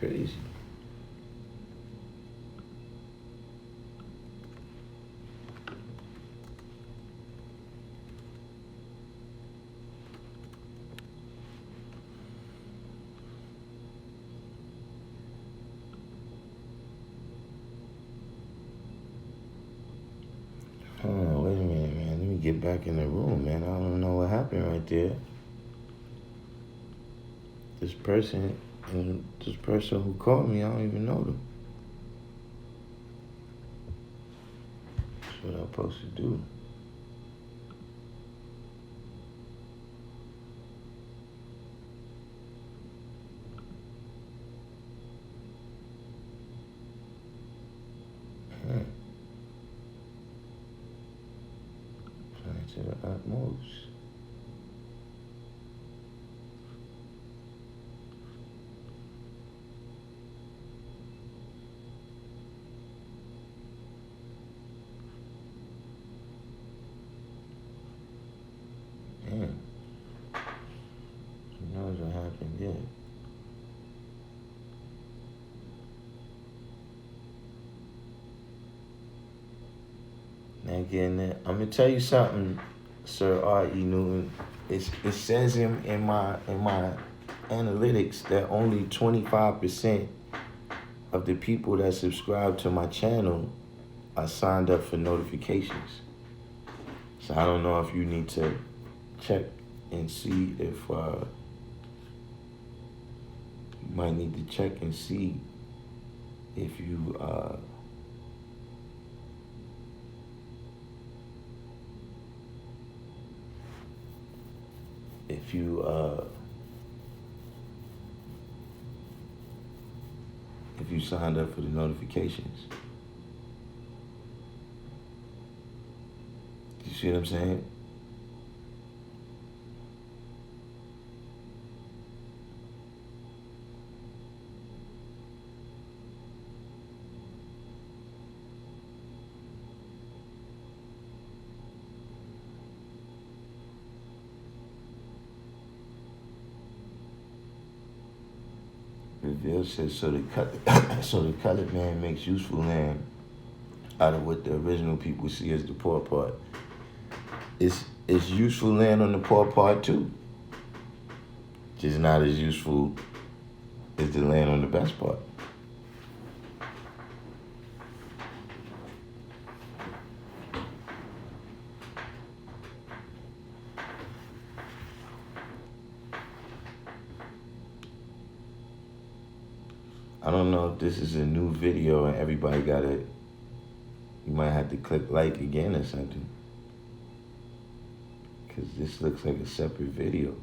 crazy. Hold on, wait a minute, man. Let me get back in the room, man. I don't know what happened right there. This person who called me, I don't even know them. That's what I'm supposed to do. Trying to the utmost. Man, who knows what happened yet? Now again, I'm gonna tell you something, Sir R.E. Newton. It says in my analytics that only 25% of the people that subscribe to my channel are signed up for notifications. So I don't know if you need to check and see if you might need to check and see if you if you signed up for the notifications. You see what I'm saying? Reveal says, so the colored man makes useful land out of what the original people see as the poor part. It's useful land on the poor part too. Just not as useful as the land on the best part. I don't know if this is a new video and everybody you might have to click like again or something. Because this looks like a separate video.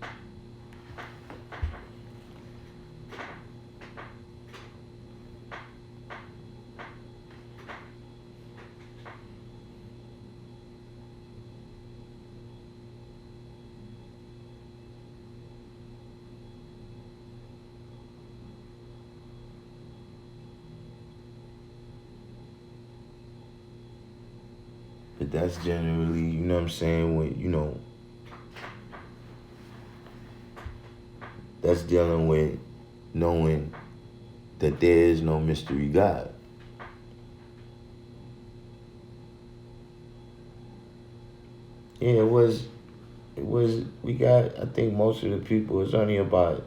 But that's generally, you know what I'm saying, when, that's dealing with knowing that there is no mystery God. Yeah, we got, I think most of the people, it's only about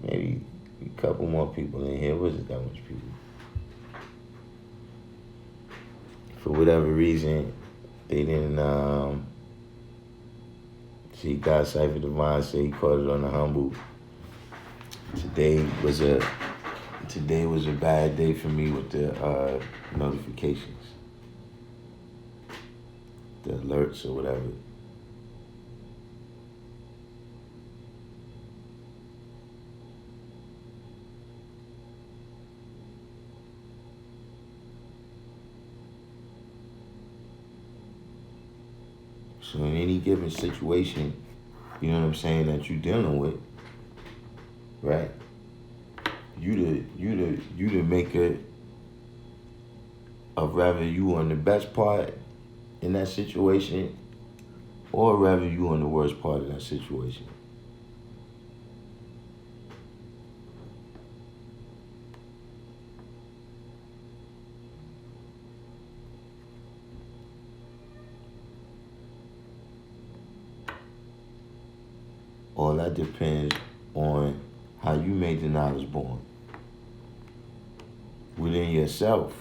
maybe a couple more people in here. It wasn't that much people. For whatever reason, they didn't see God Cipher Divine say he caught it on the humble. Today was a bad day for me with the notifications, the alerts or whatever. So in any given situation, you know what I'm saying, that you're dealing with, right? You the maker of rather you on the best part in that situation or rather you on the worst part of that situation. that depends on how you made the knowledge born within yourself.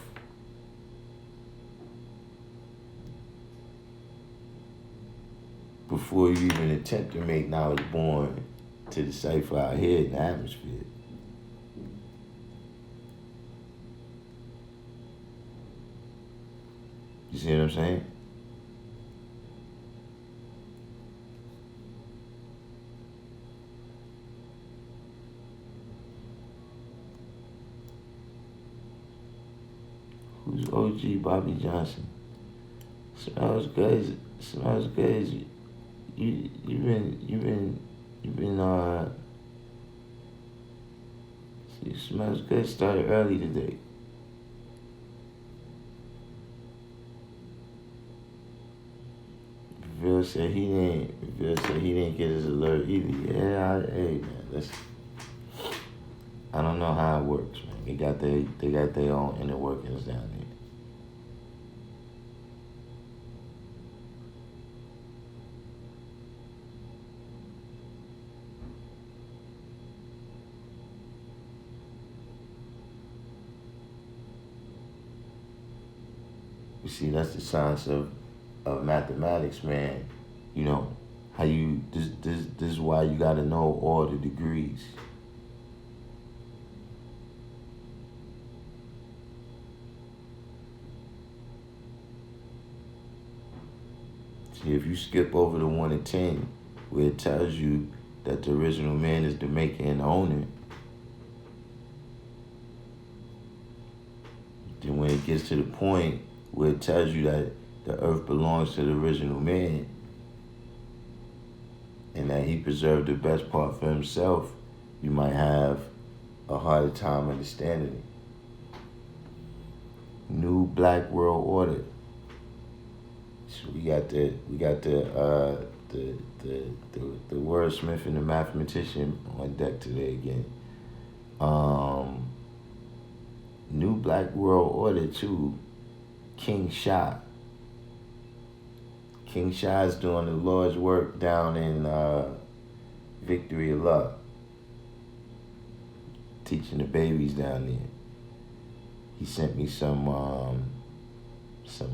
Before you even attempt to make knowledge born to decipher out here in the atmosphere. You see what I'm saying? Who's OG Bobby Johnson? Smells good. Smells good. You've been see, smells good started early today. Reveal said he didn't get his alert either. Yeah, hey man, I don't know how it works, man. They got their own inner workings down there. You see, that's the science of mathematics, man. You know, how you this is why you gotta know all the degrees. See, if you skip over the 1 and 10, where it tells you that the original man is the maker and the owner, then when it gets to the point where it tells you that the earth belongs to the original man and that he preserved the best part for himself, you might have a harder time understanding it. New Black World Order. So we got the wordsmith and the mathematician on deck today again. New Black World Order too. King Shah. King Shah is doing the Lord's work down in Victory of Love. Teaching the babies down there. He sent me some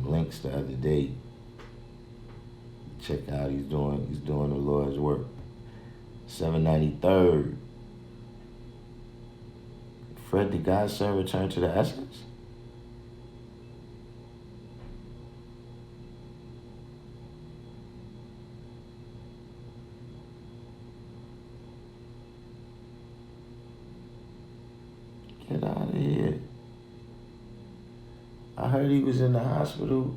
links the other day. Check out, he's doing the Lord's work. 793rd. Fred the Godson returned to the essence? Get out of here. I heard he was in the hospital.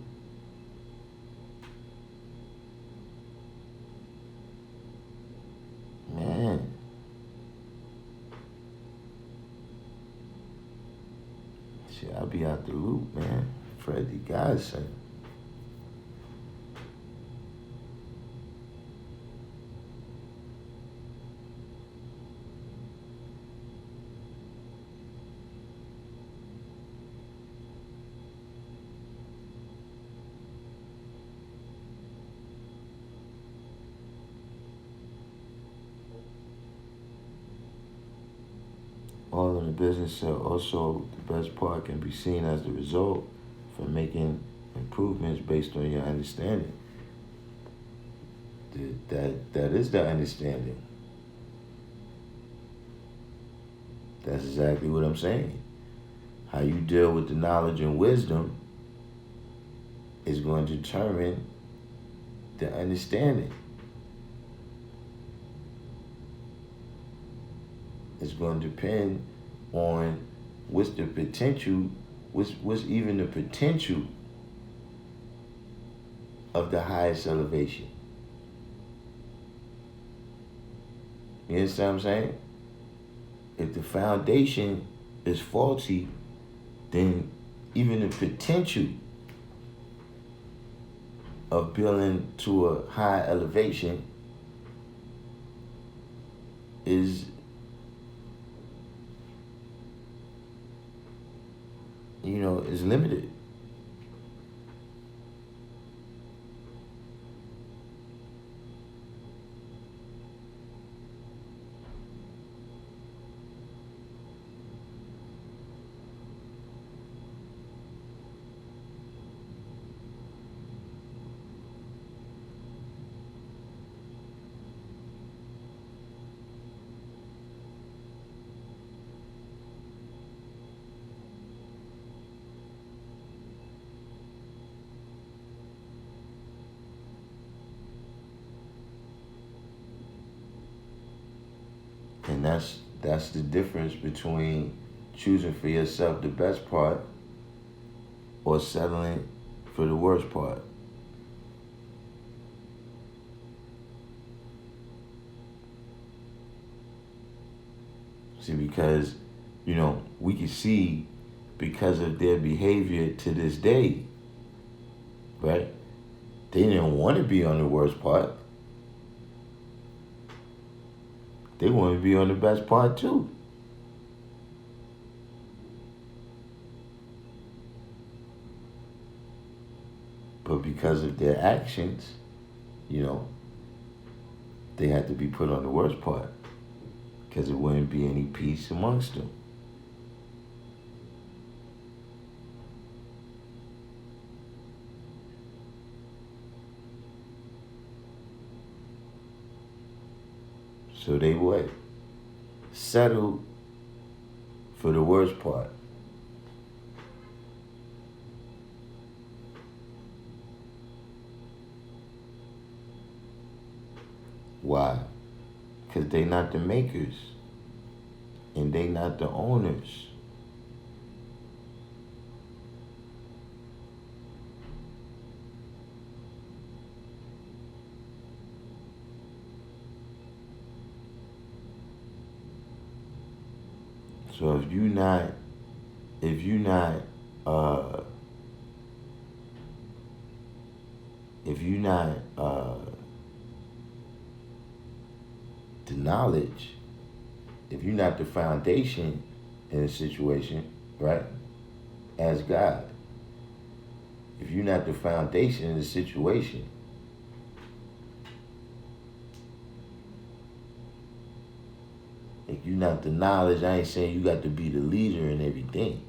Man. Shit, I'll be out the loop, man. Freddie Godson. All in the business, so also the best part can be seen as the result from making improvements based on your understanding. That is the understanding. That's exactly what I'm saying. How you deal with the knowledge and wisdom is going to determine the understanding. It's going to depend on what's the potential, what's even the potential of the highest elevation. You understand what I'm saying? If the foundation is faulty, then even the potential of building to a high elevation is is limited. And that's the difference between choosing for yourself the best part or settling for the worst part. See, because, we can see because of their behavior to this day, right? They didn't want to be on the worst part. They want to be on the best part too. But because of their actions, they had to be put on the worst part because it wouldn't be any peace amongst them. So they what? Settled for the worst part. Why? Because they not the makers and they not the owners. So if you not uh if you not the knowledge, if you're not the foundation in a situation, right? As God, if you're not the foundation in the situation, if you're not the knowledge, I ain't saying you got to be the leader in everything.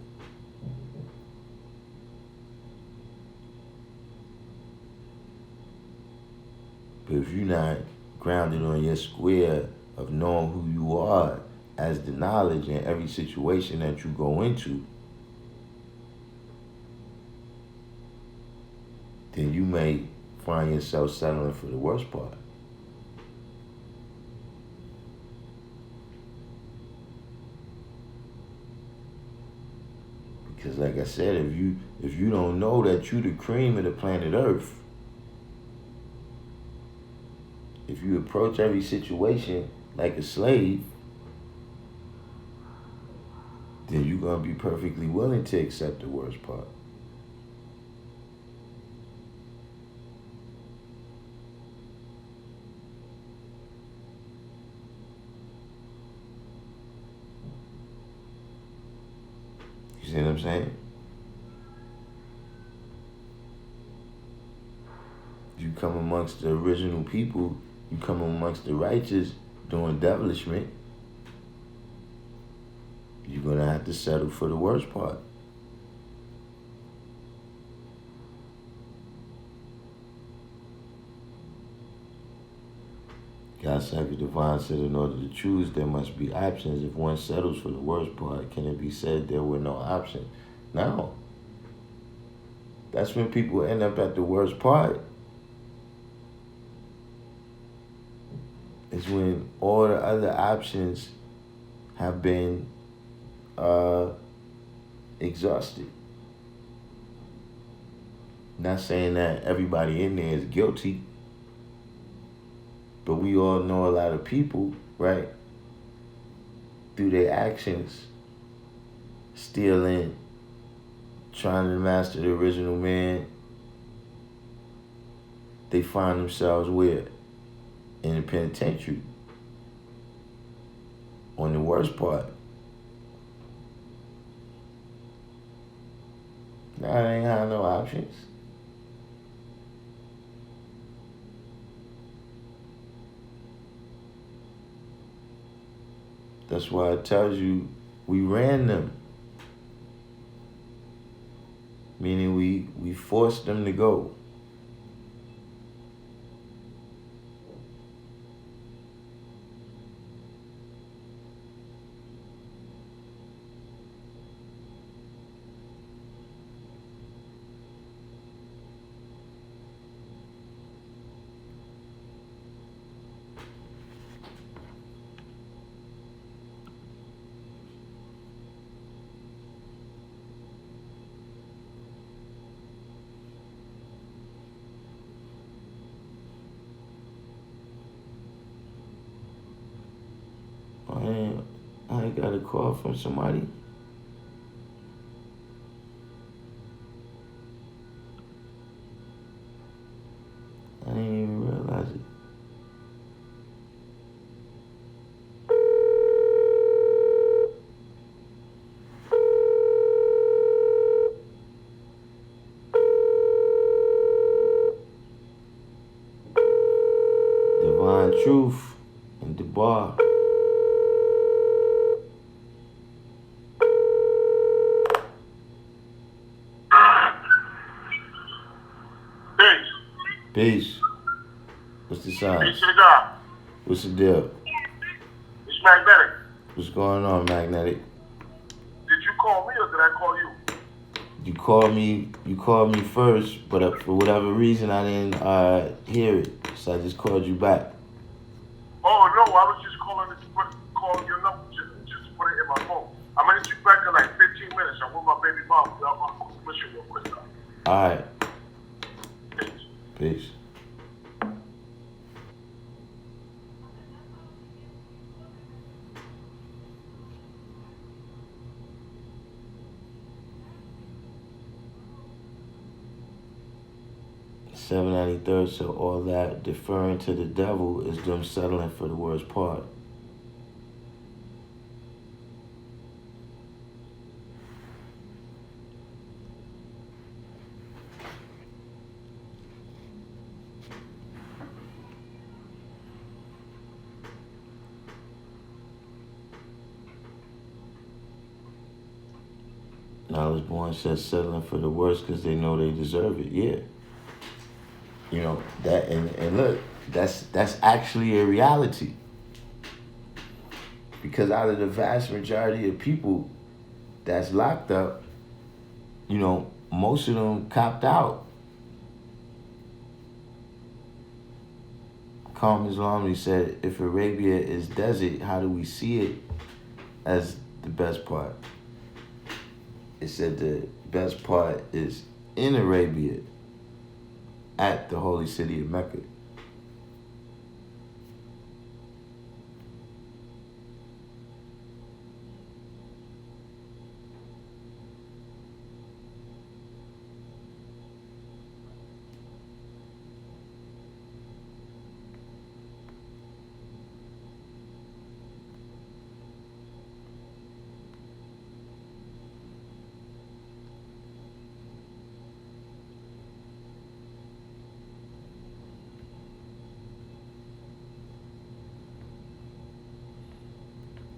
But if you're not grounded on your square of knowing who you are as the knowledge in every situation that you go into, then you may find yourself settling for the worst part. Because like I said, if you don't know that you the cream of the planet Earth, if you approach every situation like a slave, then you're gonna be perfectly willing to accept the worst part. You see what I'm saying? You come amongst the original people, you come amongst the righteous doing devilishment, you're gonna have to settle for the worst part. God Sacred Divine said in order to choose, there must be options. If one settles for the worst part, can it be said there were no options? No. That's when people end up at the worst part. Is when all the other options have been exhausted. Not saying that everybody in there is guilty, but we all know a lot of people, right, through their actions, stealing, trying to master the original man, they find themselves where? In the penitentiary. On the worst part. Now they ain't have no options. That's why it tells you we ran them. Meaning we forced them to go. got a call from somebody. I didn't even realize it. Divine Truth and DeBar. Peace. What's the sign? Peace to the God. What's the deal? It's Magnetic. What's going on, Magnetic? Did you call me or did I call you? You called me first, but for whatever reason I didn't hear it, so I just called you back. Oh no, I was just calling your number just to put it in my phone. I'm gonna get you back in like 15 minutes. I'm with my baby mom. I'm on a mission real quick now. All right. Peace. Peace. $7.93. So all that deferring to the devil is them settling for the worst part. Knowledge Born says settling for the worst because they know they deserve it. Yeah. You know, that and look, that's actually a reality. Because out of the vast majority of people that's locked up, you know, most of them copped out. Calm Islam said, if Arabia is desert, how do we see it as the best part? It said the best part is in Arabia at the holy city of Mecca.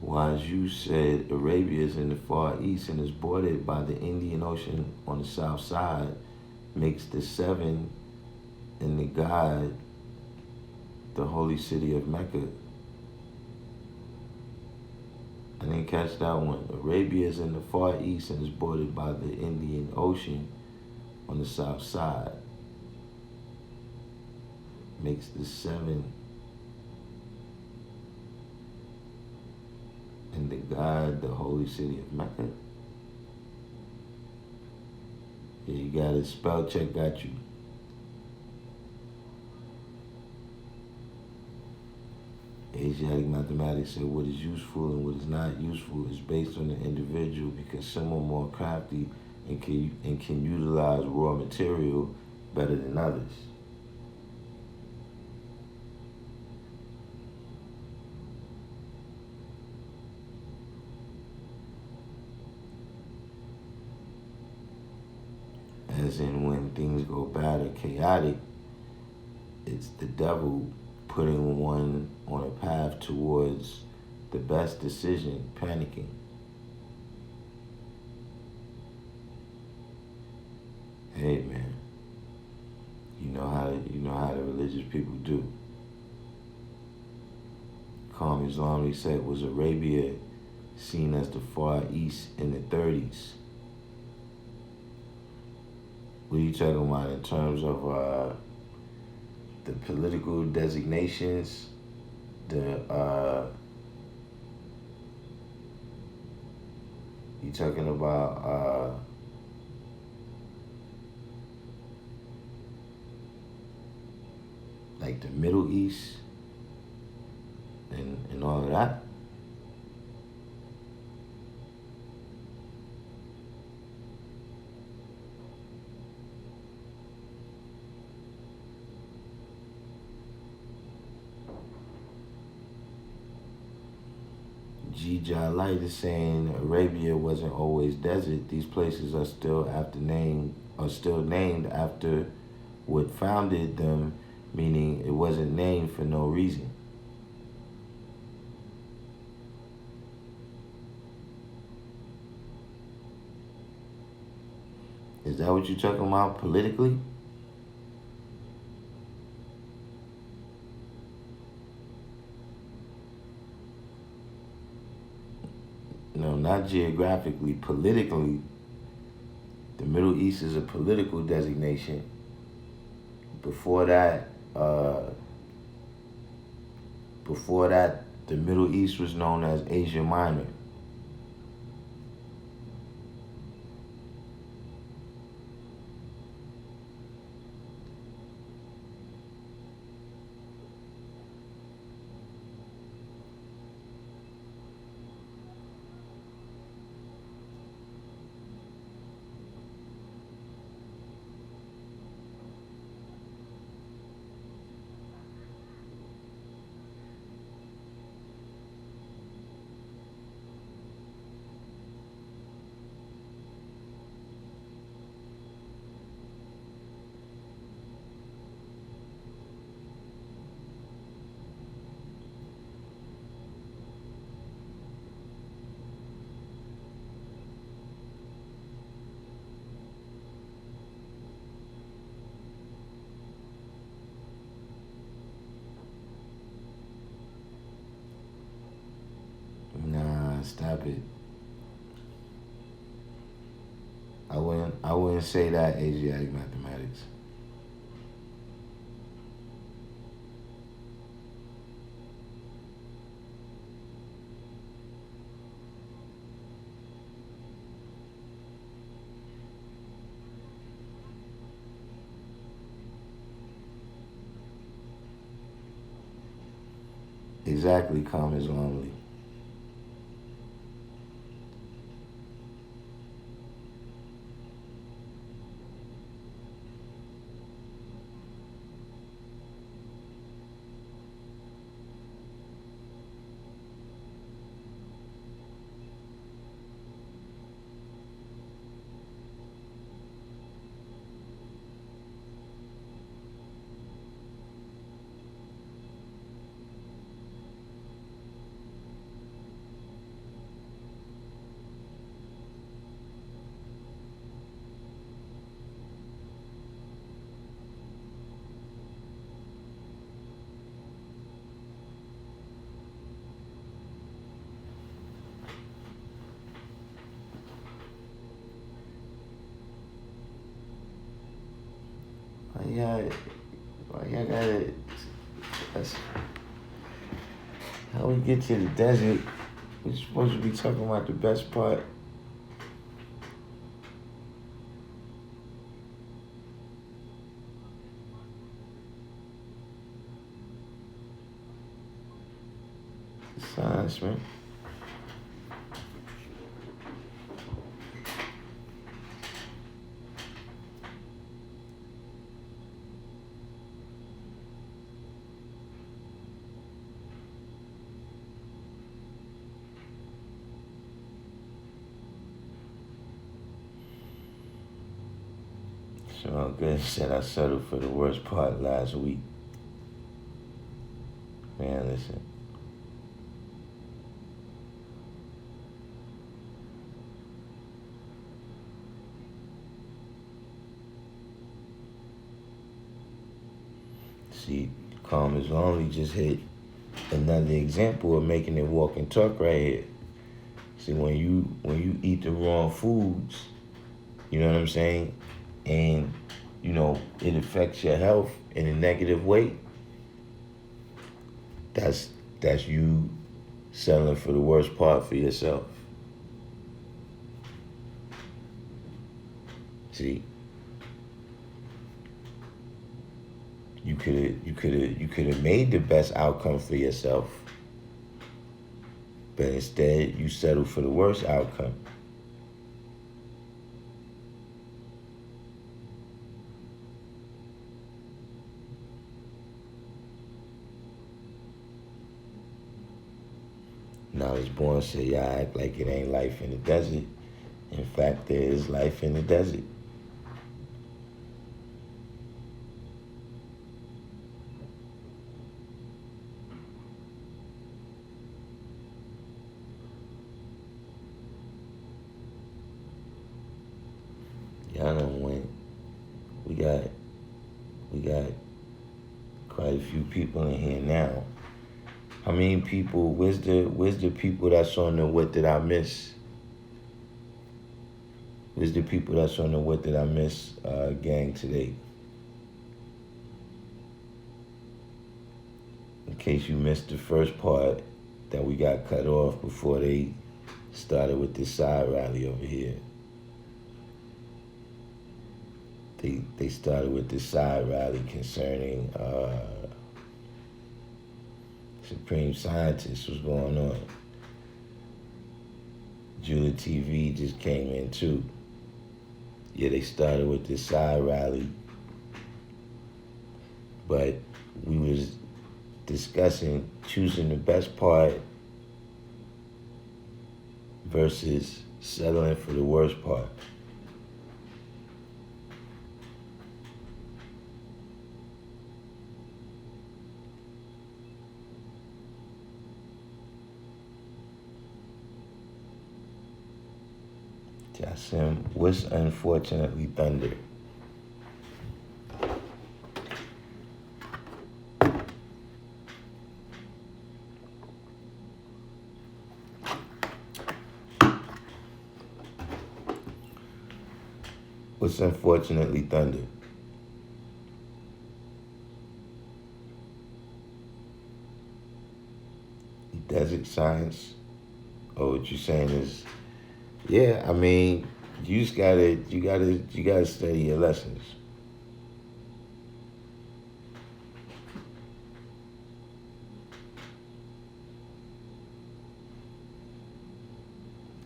Waju said Arabia is in the Far East and is bordered by the Indian Ocean on the south side, makes the seven in the God the holy city of Mecca. I didn't catch that one. Arabia is in the Far East and is bordered by the Indian Ocean on the south side, makes the seven and the God, the holy city of Mecca. Yeah, you got it. Spell check got you. Asiatic mathematics said what is useful and what is not useful is based on the individual because some are more crafty and can utilize raw material better than others. As in when things go bad or chaotic, it's the devil putting one on a path towards the best decision, panicking. Hey man, you know how the religious people do. Calm Islam said was Arabia seen as the Far East in the 30s. What are you talking about in terms of the political designations, you talking about like the Middle East and all of that? G.J. Light is saying Arabia wasn't always desert. These places are still named after what founded them, meaning it wasn't named for no reason. Is that what you're talking about politically? No, not geographically, politically. The Middle East is a political designation. Before that, uh, the Middle East was known as Asia Minor. Nah, stop it. I wouldn't say that Asiatic mathematics. Exactly, comments only. Yeah, y'all gotta. That's, how we get to the desert? We're supposed to be talking about the best part. The science, man. So good said I settled for the worst part last week. Man, listen. See, calm is only just hit another example of making it walk and talk right here. See, when you eat the wrong foods, you know what I'm saying, and it affects your health in a negative way. That's you settling for the worst part for yourself. See, you could have made the best outcome for yourself, but instead you settle for the worst outcome. Now was born say y'all act like it ain't life in the desert. In fact, there is life in the desert. Y'all done went. We got quite a few people in here now. How many people? Where's the people that's on the What Did I Miss? Where's the people that's on the What Did I Miss gang today? In case you missed the first part that we got cut off before they started with this side rally over here. They started with this side rally concerning Supreme Scientist. What's going on? Julia TV just came in too. Yeah, they started with this side rally, but we was discussing choosing the best part versus settling for the worst part. Jasim, what's unfortunately thunder? What's unfortunately thunder? Desert science? Oh, what you saying is, yeah, I mean, you gotta study your lessons.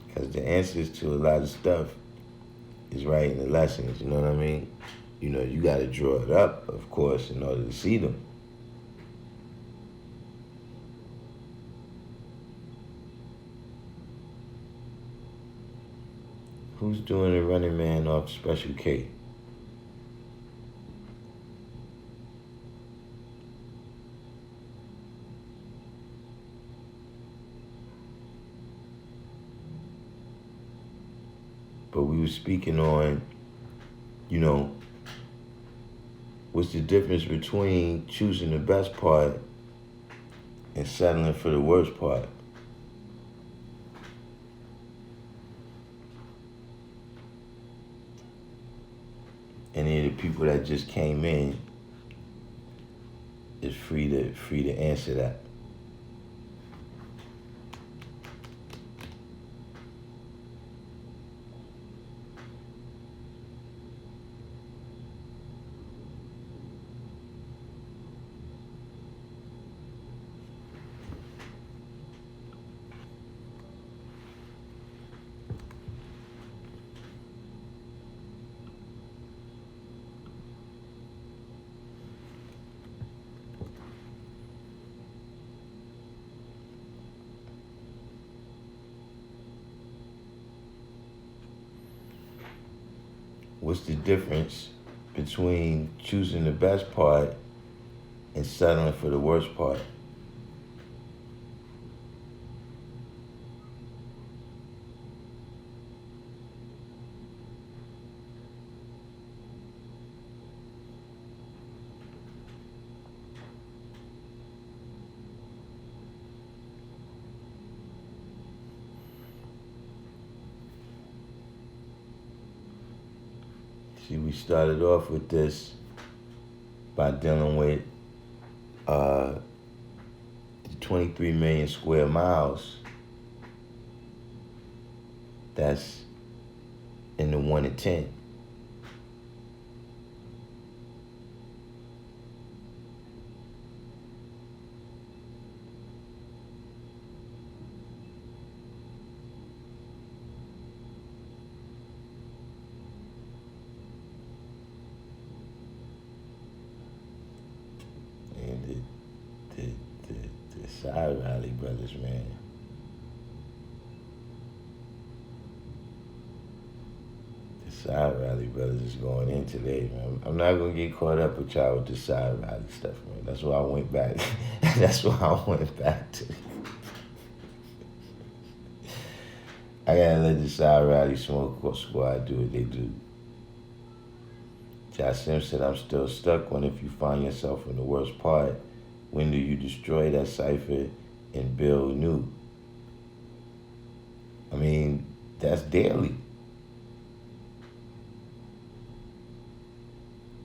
Because the answers to a lot of stuff is right in the lessons, you know what I mean? You know, you gotta draw it up, of course, in order to see them. Who's doing the Running Man off Special K? But we were speaking on, you know, what's the difference between choosing the best part and settling for the worst part? Any of the people that just came in is free to answer that. What's the difference between choosing the best part and settling for the worst part? See, we started off with this by dealing with the 23 million square miles that's in the 1 to 10. And the side rally brothers, man. Side rally brothers is going in today, man. I'm not gonna get caught up with y'all with the side rally stuff, man. That's why I went back. That's why I went back to. I gotta let the side rally smoke squad do what they do. Jasim said, I'm still stuck on if you find yourself in the worst part, when do you destroy that cipher and build new? I mean, that's daily.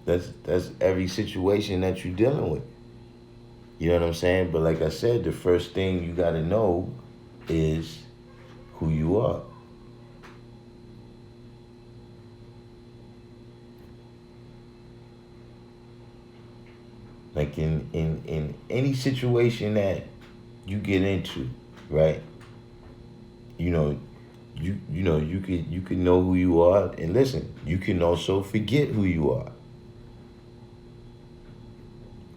That's every situation that you're dealing with. You know what I'm saying? But like I said, the first thing you gotta know is who you are. Like in any situation that you get into, right? You know, you can know who you are, and listen, you can also forget who you are.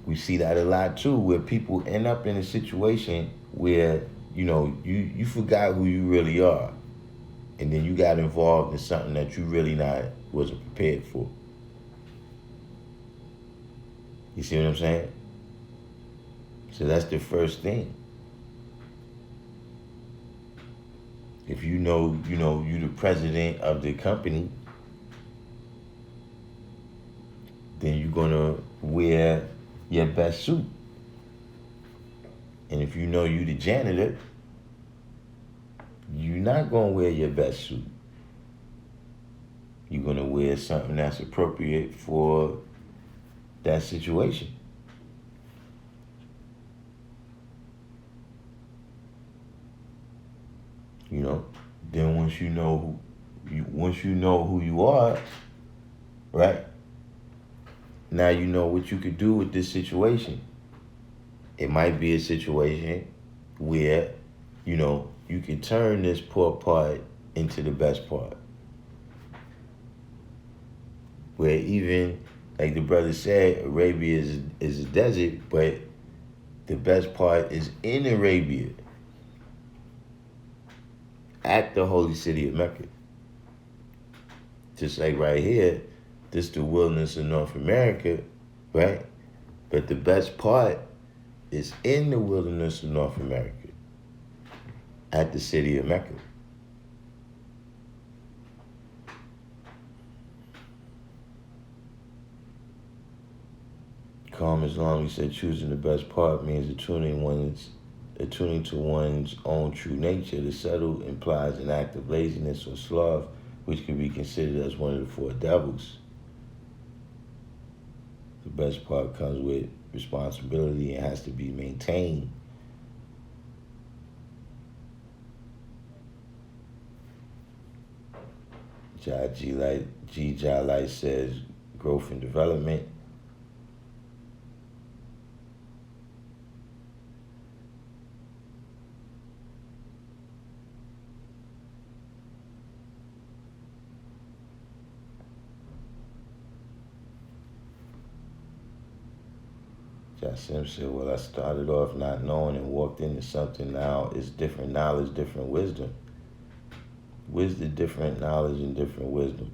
We see that a lot too, where people end up in a situation where you forgot who you really are, and then you got involved in something that you really not wasn't prepared for. You see what I'm saying? So that's the first thing. If you know you the president of the company, then you're gonna wear your best suit. And if you know you the janitor, you're not gonna wear your best suit. You're gonna wear something that's appropriate for that situation. Then once you know who you are, right? Now you know what you could do with this situation. It might be a situation where, you can turn this poor part into the best part. Where even, like the brother said, Arabia is a desert, but the best part is in Arabia, at the holy city of Mecca. Just like right here, this the wilderness of North America, right? But the best part is in the wilderness of North America, at the city of Mecca. Calm Islam, he said, choosing the best part means attuning to one's own true nature. The settle implies an act of laziness or sloth, which can be considered as one of the four devils. The best part comes with responsibility and has to be maintained. G. Light says growth and development. Jasim said, well, I started off not knowing and walked into something. Now it's different knowledge, different wisdom. Wisdom, different knowledge, and different wisdom.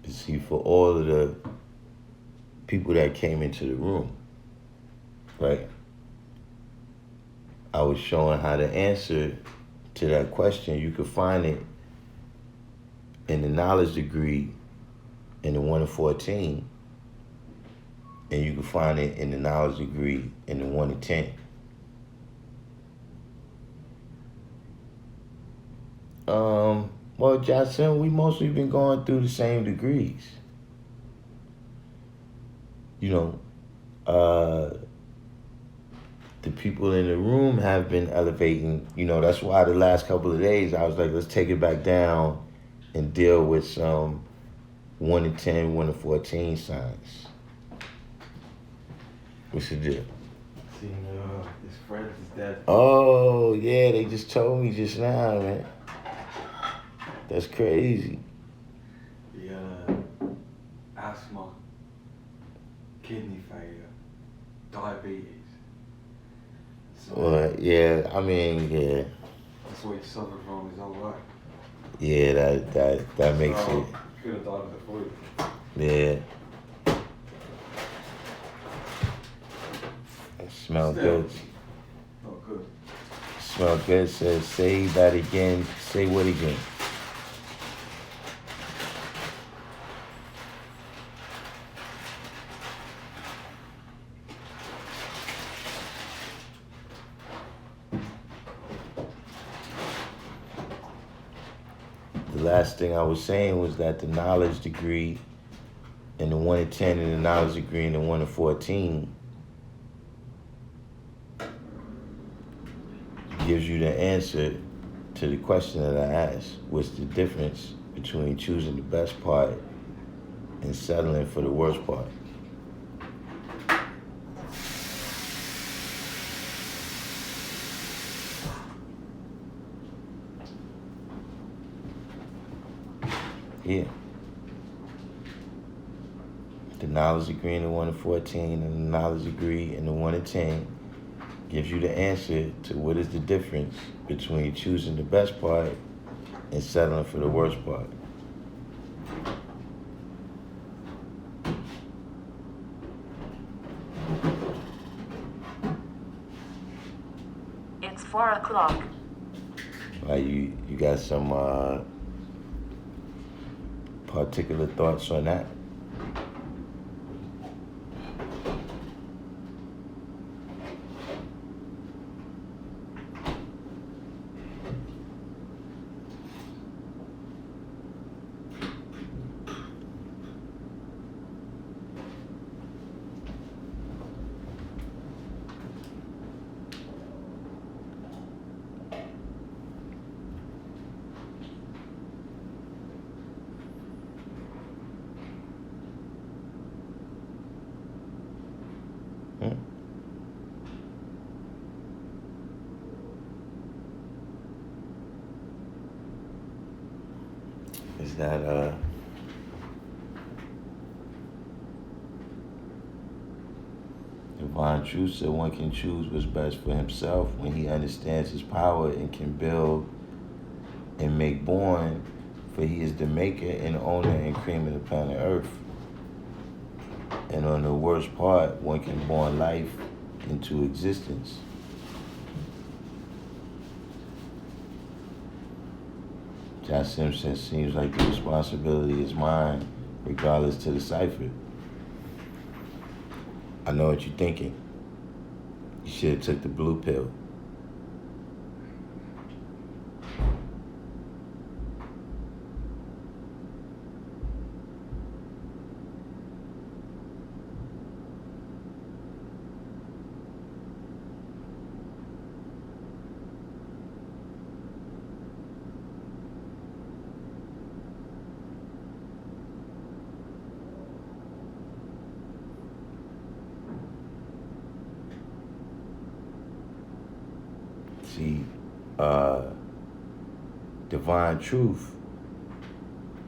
You see, for all of the people that came into the room, right? I was showing how to answer to that question. You could find it in the knowledge degree in the 1 to 14, and you can find it in the knowledge degree in the 1 to 10. Well, Jackson, we mostly been going through the same degrees. The people in the room have been elevating. That's why the last couple of days I was like, let's take it back down and deal with some 1 to 10, 1 to 14 signs. What's the deal? See, his friends is dead. Oh, yeah, they just told me just now, man. That's crazy. The asthma, kidney failure, diabetes. So Well, yeah, I mean, yeah, that's what he suffered from his whole life. yeah, that makes So it, he could have died of the flu. yeah. It smell Still, good. not good. Smell good. Says, say that again. Say what again? The last thing I was saying was that the knowledge degree and the 1 in 10 and the knowledge degree and the 1 in 14 gives you the answer to the question that I asked. What's the difference between choosing the best part and settling for the worst part? Yeah. The knowledge degree in the 1 in 14 and the knowledge degree in the 1 in 10 gives you the answer to what is the difference between choosing the best part and settling for the worst part. It's 4 o'clock. You got some particular thoughts on that? Hmm? Is that divine truth said one can choose what's best for himself when he understands his power and can build and make born, for he is the maker and owner and creamer of planet Earth. And on the worst part, one can born life into existence. Josh Simpson seems like the responsibility is mine, regardless to the cipher. I know what you're thinking. You should have took the blue pill. See, divine truth,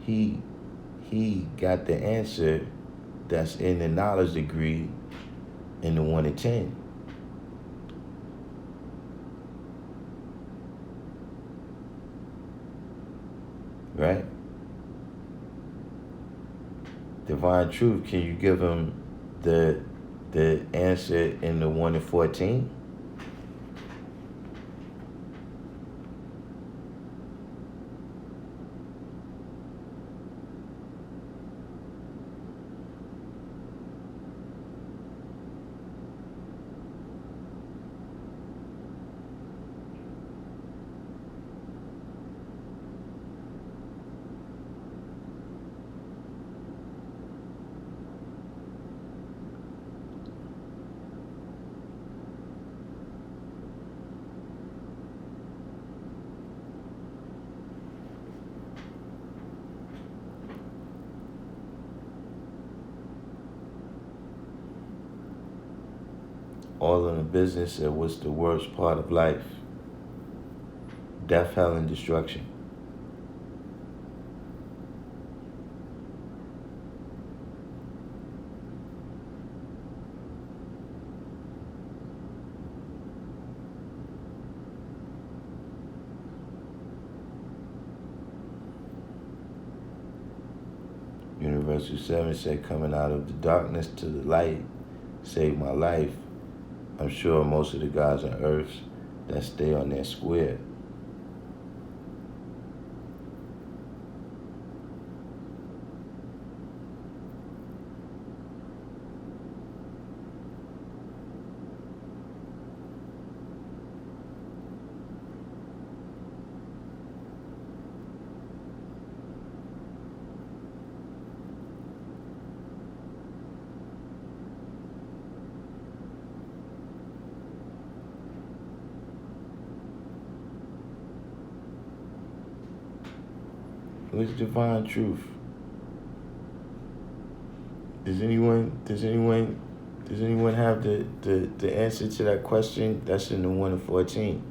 he got the answer that's in the knowledge degree in the 1 in 10. Right? Divine truth, can you give him the answer in the 1 in 14? All in the business of what's the worst part of life? Death, hell, and destruction. Universal 7 said, coming out of the darkness to the light saved my life. I'm sure most of the guys on Earth that stay on their square. What's divine truth? Does anyone have the answer to that question? That's in the 1 to 14.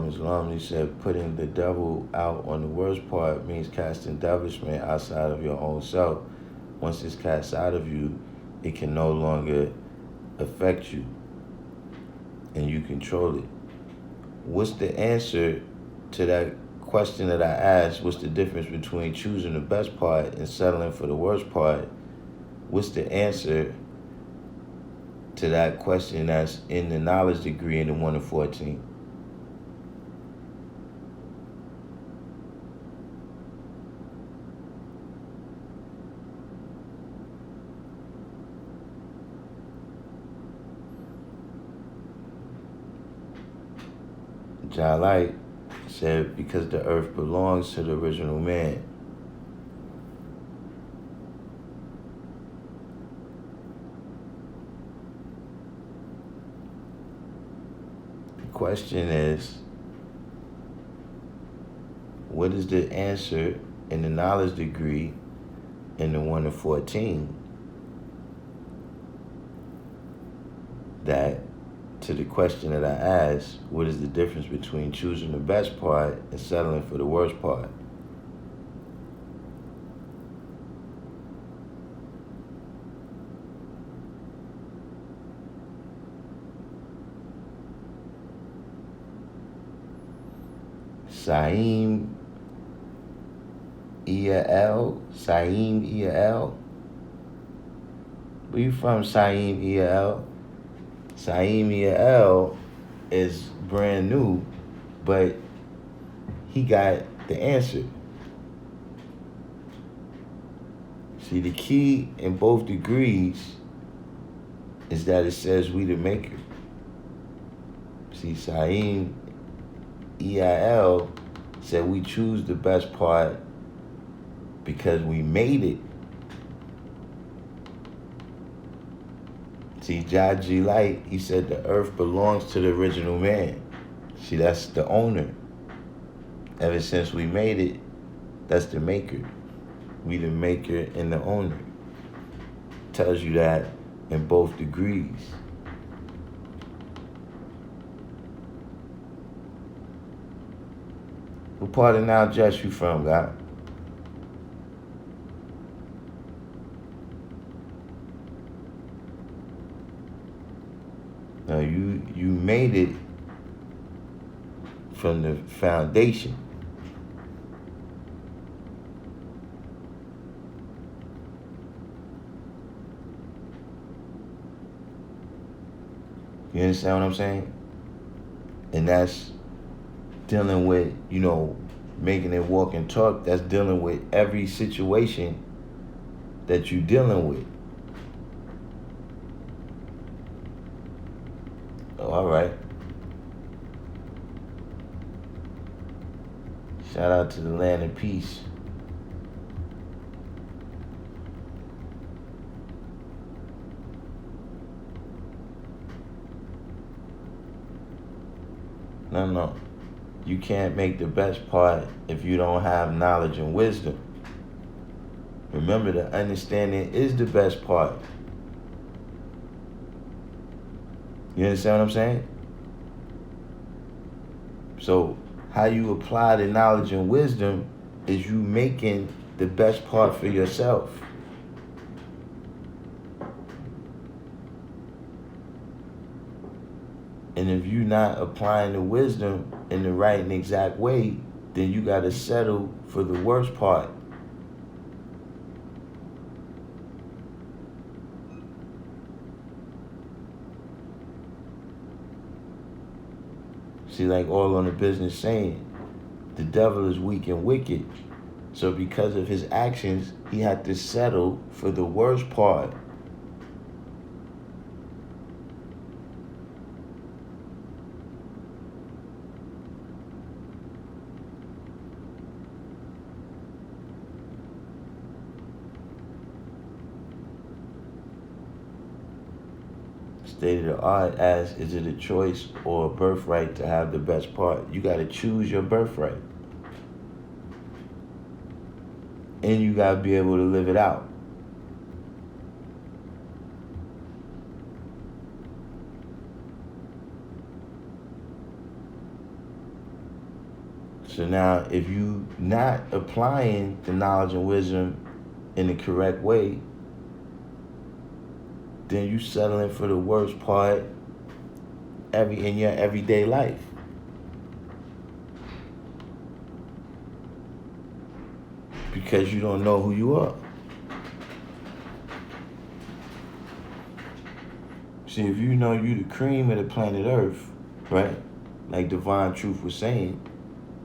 Islam, he said, putting the devil out on the worst part means casting devilishment outside of your own self. Once it's cast out of you, it can no longer affect you, and you control it. What's the answer to that question that I asked? What's the difference between choosing the best part and settling for the worst part? What's the answer to that question that's in the knowledge degree in the 1 to 14? John Light said, because the earth belongs to the original man. The question is, what is the answer in the knowledge degree in the 1 to 14 that to the question that I asked, what is the difference between choosing the best part and settling for the worst part? Saeem Ea-El? Where you from, Saeem Ea-El? Saeem Ea-El is brand new, but he got the answer. See, the key in both degrees is that it says we the maker. See, Saeem Ea-El said we choose the best part because we made it. See, Jaji Light, he said the earth belongs to the original man. See, that's the owner. Ever since we made it, that's the maker. We the maker and the owner. Tells you that in both degrees. What part of Now Just you from, God? Now you made it from the foundation. You understand what I'm saying? And that's dealing with, making it walk and talk. That's dealing with every situation that you're dealing with. Oh, all right. Shout out to the land of peace. No. You can't make the best part if you don't have knowledge and wisdom. Remember, the understanding is the best part. You understand what I'm saying? So how you apply the knowledge and wisdom is you making the best part for yourself. And if you're not applying the wisdom in the right and exact way, then you got to settle for the worst part. See, like all on the business saying, the devil is weak and wicked. So because of his actions, he had to settle for the worst part. State of the art as, is it a choice or a birthright to have the best part? You got to choose your birthright. And you got to be able to live it out. So now, if you not applying the knowledge and wisdom in the correct way, then you settling for the worst part in your everyday life. Because you don't know who you are. See, if you know you the cream of the planet Earth, right? Like Divine Truth was saying,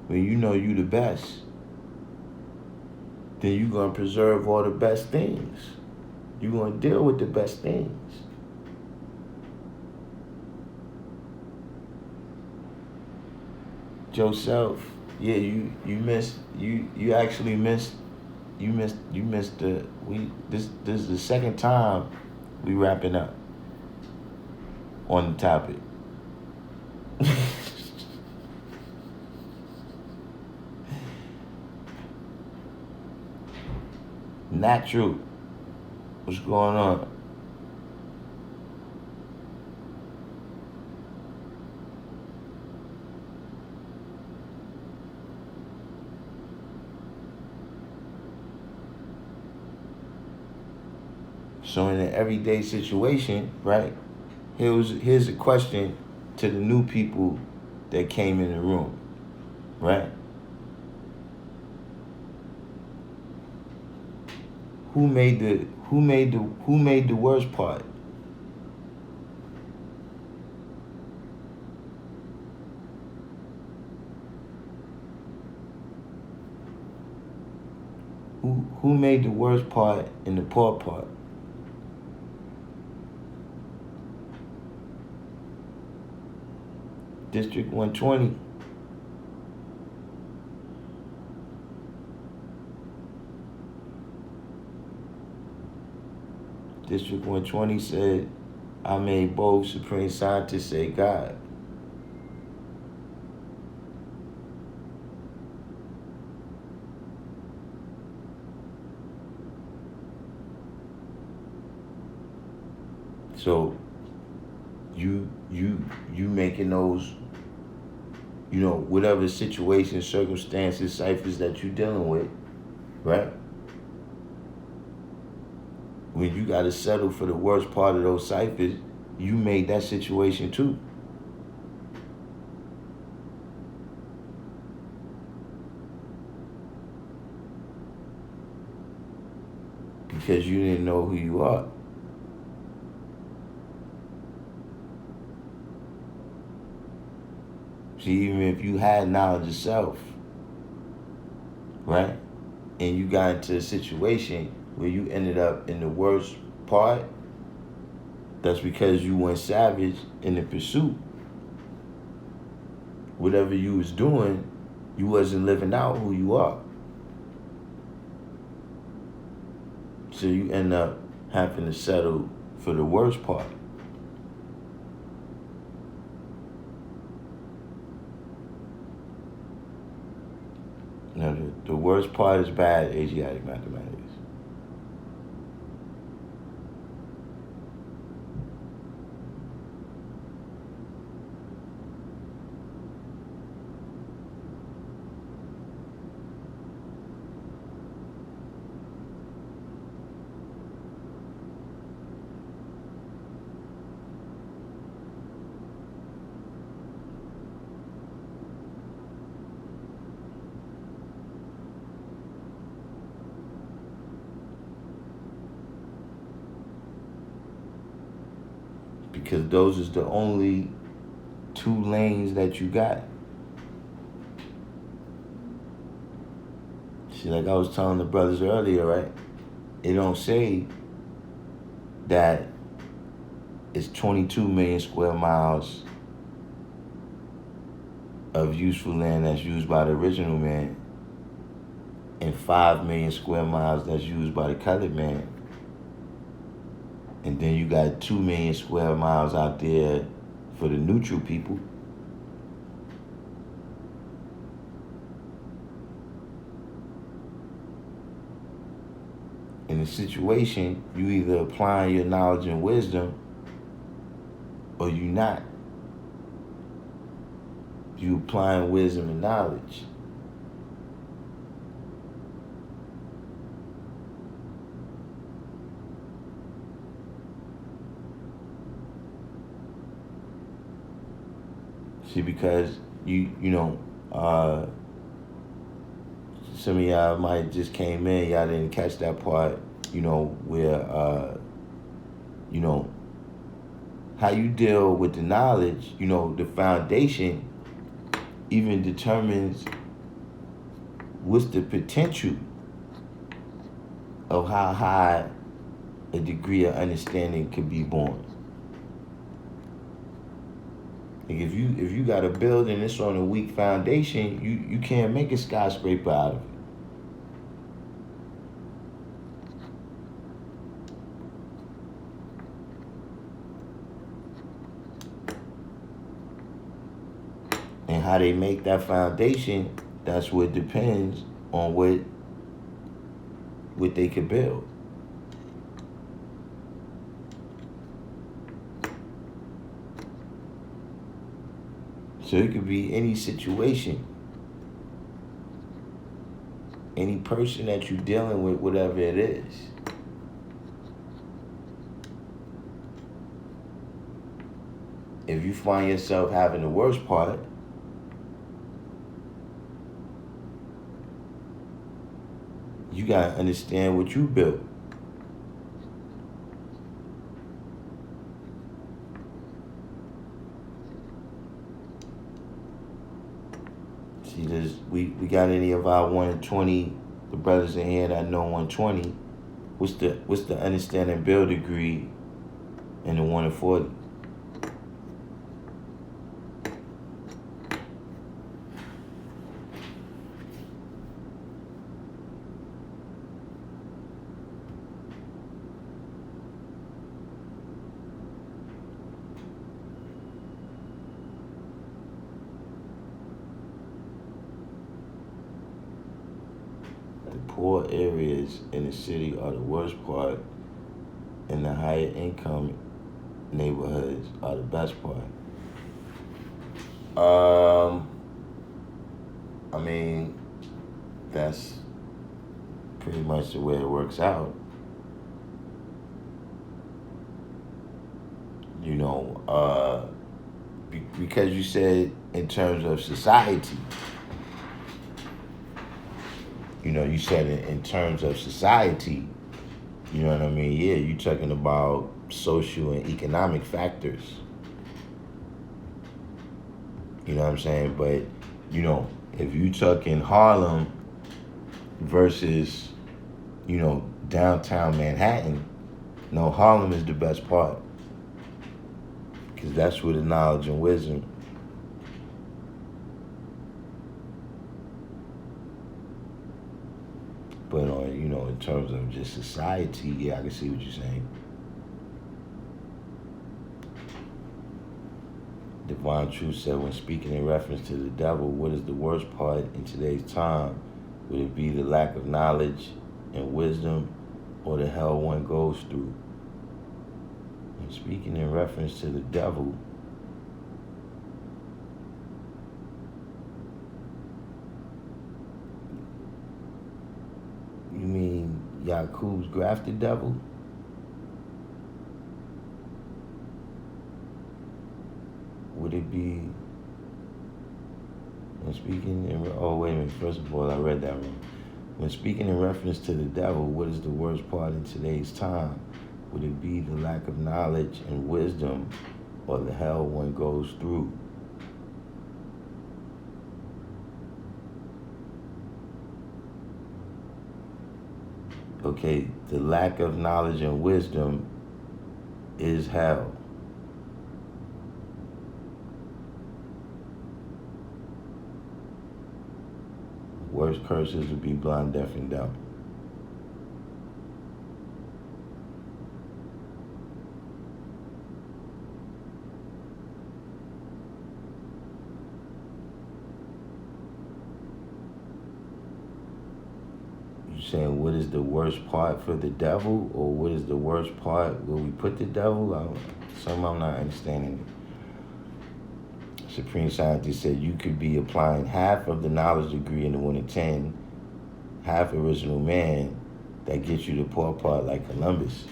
when you know you the best, then you're going to preserve all the best things. You're going to deal with the best things. Joseph, yeah, you actually missed this is the second time we wrapping up on the topic. Natural. What's going on? So in an everyday situation, right? Here's a question to the new people that came in the room, right? Who made the worst part? Who made the worst part and the poor part? District 120. District 120 said, I made both supreme scientists say God. So you making those, whatever situation, circumstances, ciphers that you're dealing with, right? When you got to settle for the worst part of those ciphers, you made that situation too. Because you didn't know who you are. See, even if you had knowledge of self, right? And you got into a situation where you ended up in the worst part, that's because you went savage in the pursuit. Whatever you was doing, you wasn't living out who you are. So you end up having to settle for the worst part. Now, the worst part is bad Asiatic mathematics. because those is the only two lanes that you got. See, like I was telling the brothers earlier, right? It don't say that it's 22 million square miles of useful land that's used by the original man and 5 million square miles that's used by the colored man. And then you got 2 million square miles out there for the neutral people. In a situation, you either applying your knowledge and wisdom or you not. You applying wisdom and knowledge. See, because some of y'all might just came in, y'all didn't catch that part, where, how you deal with the knowledge, the foundation even determines what's the potential of how high a degree of understanding could be born. Like if you got a building that's on a weak foundation, you can't make a skyscraper out of it. And how they make that foundation, that's what depends on what they could build. So it could be any situation, any person that you're dealing with, whatever it is. If you find yourself having the worst part, you gotta understand what you built. See, we got any of our 120, the brothers in here that know 120, what's the understanding build degree in the 140? Poor areas in the city are the worst part, and the higher income neighborhoods are the best part. I mean, that's pretty much the way it works out. Because you said in terms of society, you said in terms of society, you know what I mean? Yeah, you're talking about social and economic factors. You know what I'm saying? But, if you talking Harlem versus, downtown Manhattan, no, Harlem is the best part. Because that's where the knowledge and wisdom. But in terms of just society, yeah, I can see what you're saying. Divine Truth said, when speaking in reference to the devil, what is the worst part in today's time? Would it be the lack of knowledge and wisdom, or the hell one goes through? When speaking in reference to the devil, you mean Yakub's grafted devil? Would it be, when speaking in, oh wait a minute, first of all, I read that wrong. When speaking in reference to the devil, what is the worst part in today's time? Would it be the lack of knowledge and wisdom, or the hell one goes through. Okay, the lack of knowledge and wisdom is hell. Worst curses would be blind, deaf, and dumb. You saying what is the worst part for the devil, or what is the worst part where we put the devil? Some I'm not understanding. Supreme Scientist said you could be applying half of the knowledge degree in the 1 in 10, half original man, that gets you the poor part like Columbus.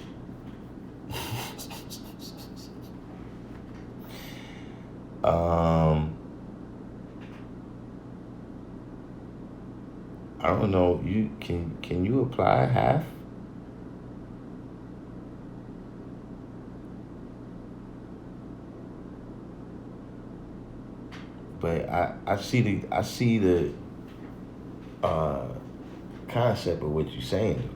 I don't know. You can you apply half? But I see the concept of what you're saying.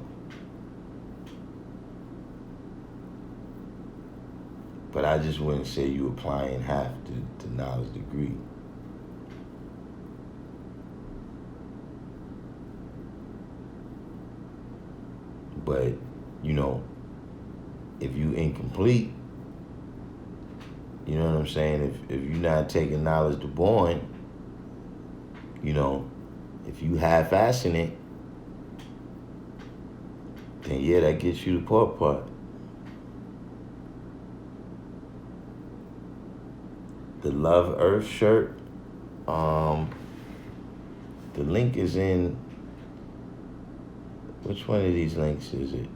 But I just wouldn't say you applying half the knowledge degree. But, you know, if you incomplete, you know what I'm saying? If you're not taking knowledge to born, you know, if you half-assing it, then yeah, that gets you the poor part. The Love Earth shirt, the link is in, which one of these links is it?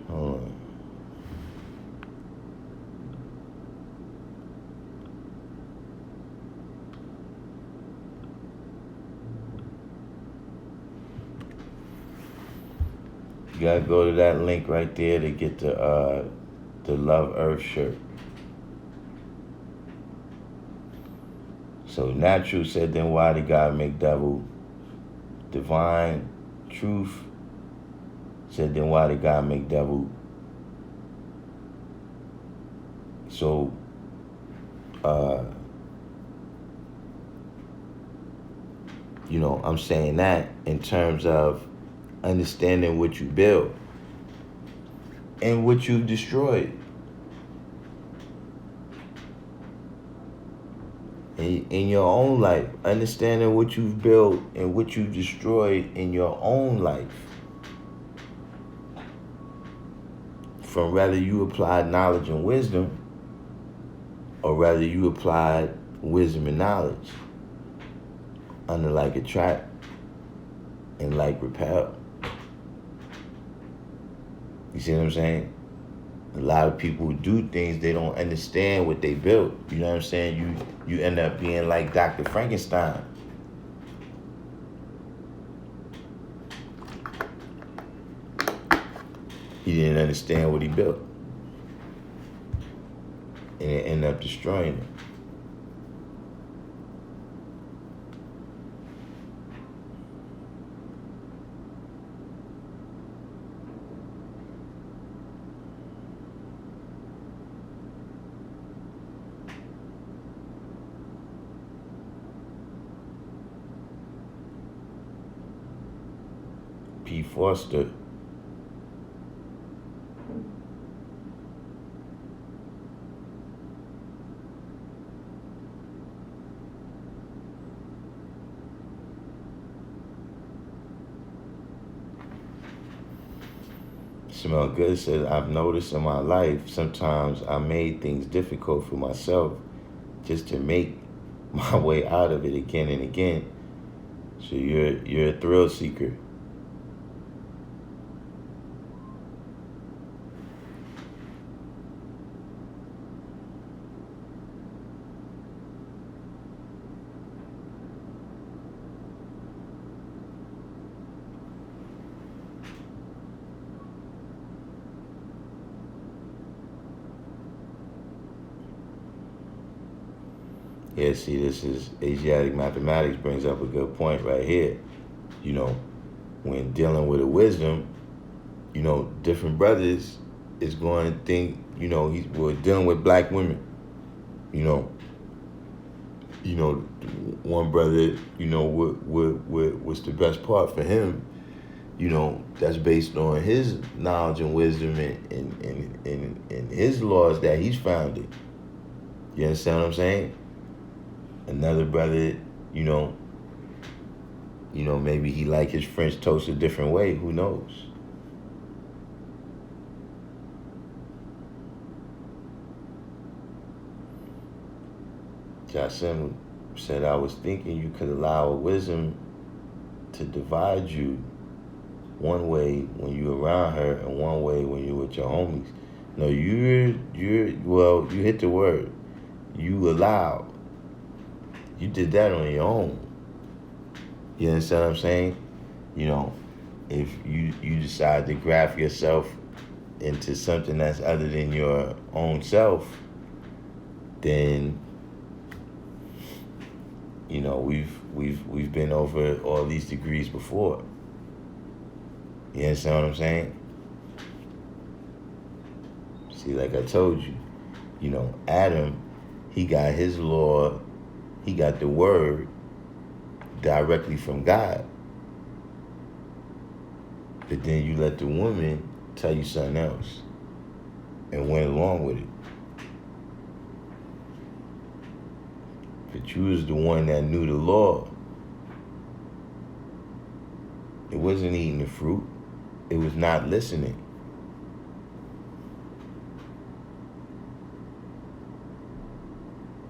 Hold on. You gotta go to that link right there to get the Love Earth shirt. So Natural said, then why did God make devil? Divine Truth said, then why did God make devil? So, you know, I'm saying that in terms of understanding what you build and what you destroyed. In your own life, understanding what you've built and what you've destroyed in your own life. From whether you applied knowledge and wisdom, or whether you applied wisdom and knowledge under like attract and like repel. You see what I'm saying? A lot of people do things, they don't understand what they built. You know what I'm saying? You end up being like Dr. Frankenstein. He didn't understand what he built. And it ended up destroying it. P. Foster. Smell Good says, I've noticed in my life, sometimes I made things difficult for myself just to make my way out of it again and again. So you're a thrill seeker. Yeah, see, this is Asiatic mathematics brings up a good point right here. You know, when dealing with a wisdom, different brothers is going to think, we're dealing with black women. You know, one brother, what's the best part for him? That's based on his knowledge and wisdom and his laws that he's founded. You understand what I'm saying? Another brother, maybe he like his French toast a different way. Who knows? Jasim said, I was thinking you could allow wisdom to divide you one way when you around her and one way when you with your homies. No, you hit the word. You allow. You did that on your own. You understand what I'm saying? If you decide to graft yourself into something that's other than your own self, then we've been over all these degrees before. You understand what I'm saying? See, like I told you, Adam, he got his law, he got the word directly from God. But then you let the woman tell you something else and went along with it. But you was the one that knew the law. It wasn't eating the fruit. It was not listening.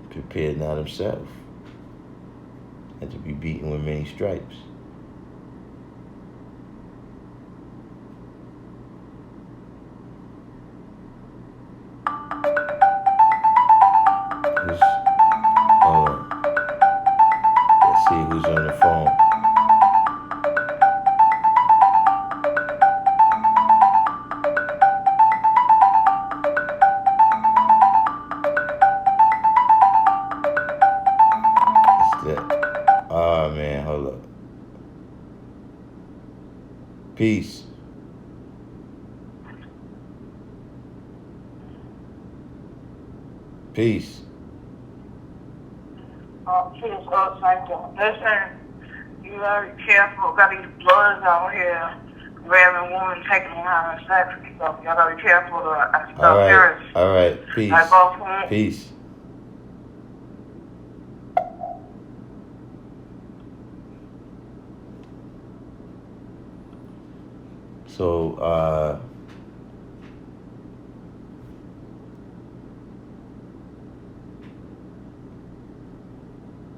Prepared not himself. Had to be beaten with many stripes. Hold on. Let's see who's on the phone. Oh man, hold up. Peace. Peace. Peace, thank you. Listen, you gotta be careful. Got these bloods out here grabbing women, taking them having sex and stuff. Y'all gotta be careful of that stuff. All right. Peace. Like both Peace. So,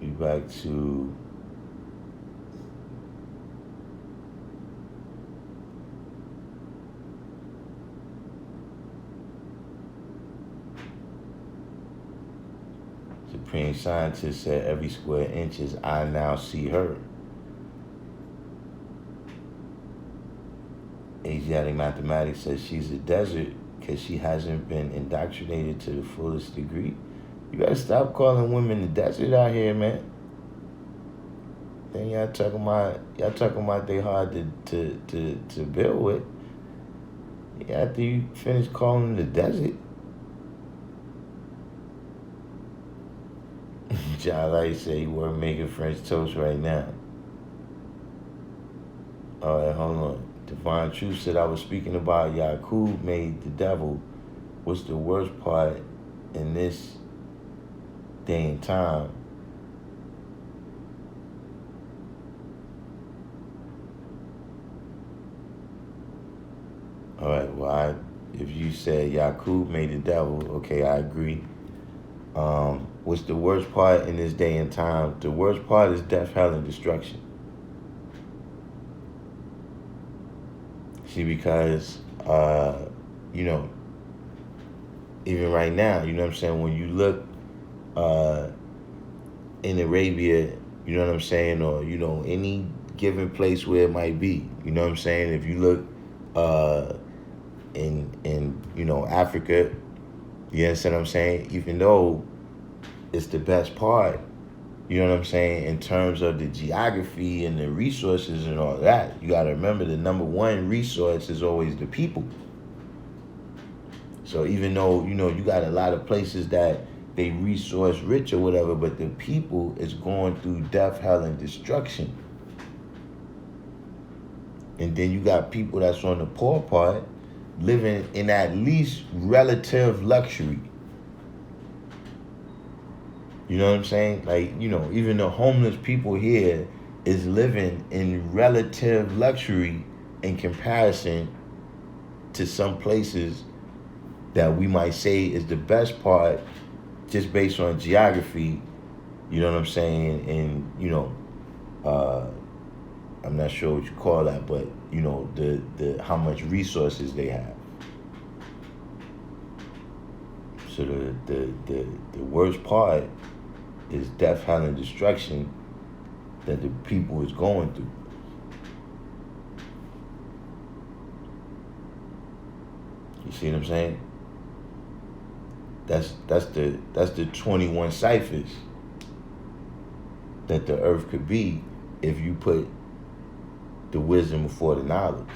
we back to Supreme Scientist said every square inch is I now see her. Asiatic Mathematics says she's a desert because she hasn't been indoctrinated to the fullest degree. You gotta stop calling women the desert out here, man. Then y'all talking about they hard to build with. After you finish calling them the desert. John Light said you weren't making French toast right now. All right, hold on. Divine Truth said I was speaking about Yaqub made the devil. What's the worst part in this day and time? All right, well, if you said Yaqub made the devil, okay, I agree. What's the worst part in this day and time? The worst part is death, hell, and destruction. See, because, even right now, you know what I'm saying, when you look in Arabia, you know what I'm saying, or, any given place where it might be, you know what I'm saying, if you look in Africa, you understand what I'm saying, even though, it's the best part. You know what I'm saying? In terms of the geography and the resources and all that, you got to remember the number one resource is always the people. So even though, you got a lot of places that they resource rich or whatever, but the people is going through death, hell, and destruction. And then you got people that's on the poor part living in at least relative luxury. You know what I'm saying? Like, even the homeless people here is living in relative luxury in comparison to some places that we might say is the best part just based on geography. You know what I'm saying? And, I'm not sure what you call that, but, the how much resources they have. So the worst part is death, hell, and destruction that the people is going through. You see what I'm saying? That's the 21 ciphers that the earth could be if you put the wisdom before the knowledge.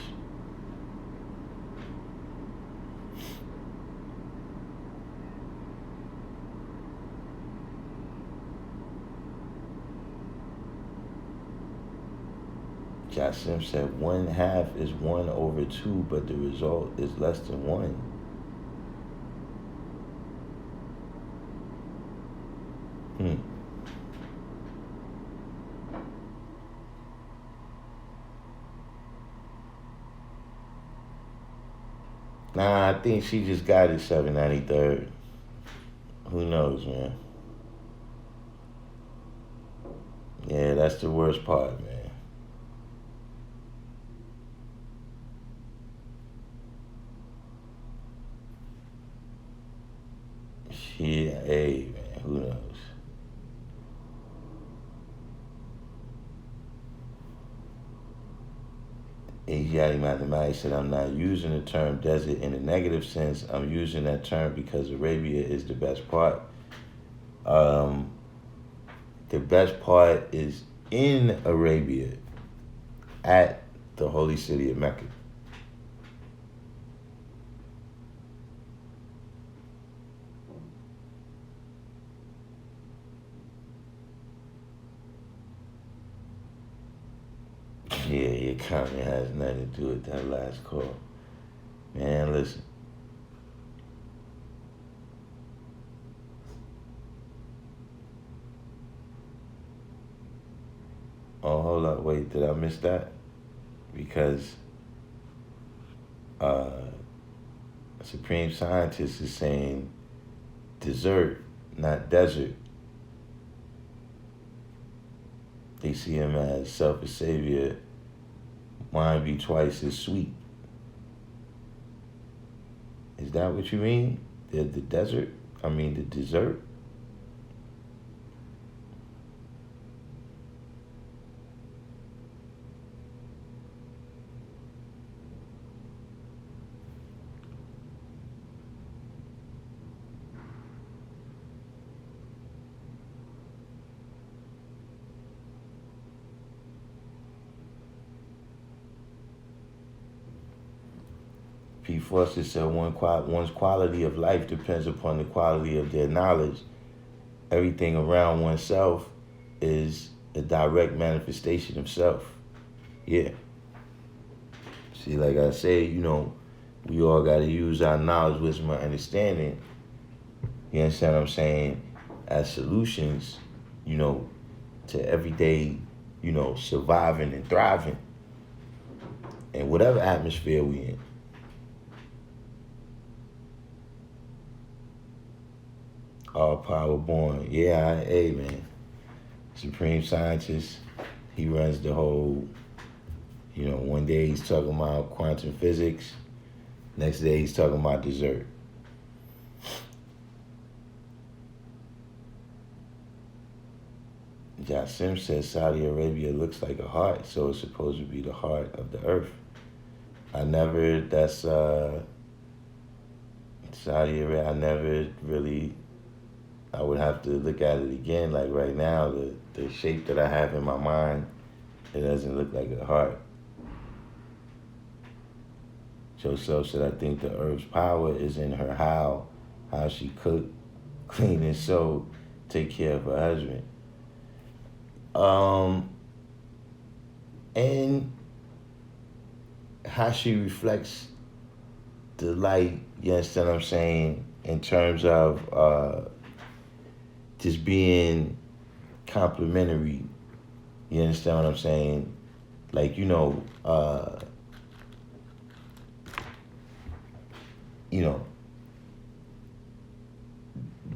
Jasim said 1/2 is 1/2, but the result is less than 1. Nah, I think she just got it 793rd. Who knows, man? Yeah, that's the worst part, man. Yeah, hey, man, who knows? Asiatic mathematics said, I'm not using the term desert in a negative sense. I'm using that term because Arabia is the best part. The best part is in Arabia at the holy city of Mecca. Yeah, your comment has nothing to do with that last call. Man, listen. Oh, hold up. Wait, did I miss that? Because Supreme Scientist is saying dessert, not desert. They see him as selfish savior. Wine be twice as sweet. Is that what you mean? The desert? I mean the dessert? P. Foster said one's quality of life depends upon the quality of their knowledge. Everything around oneself is a direct manifestation of self. Yeah. See, like I say, we all got to use our knowledge, wisdom, and understanding. You understand what I'm saying? As solutions, to everyday, surviving and thriving in whatever atmosphere we in. All power born. Yeah, hey, man. Supreme Scientist, he runs the whole, one day he's talking about quantum physics, next day he's talking about dessert. Jasim says Saudi Arabia looks like a heart, so it's supposed to be the heart of the earth. Saudi Arabia, I never really I would have to look at it again. Like right now, the shape that I have in my mind, it doesn't look like a heart. Joe Self said, I think the herb's power is in her how she cook, clean and sew, take care of her husband. And how she reflects the light, you understand what I'm saying, in terms of just being complimentary, you understand what I'm saying? Like,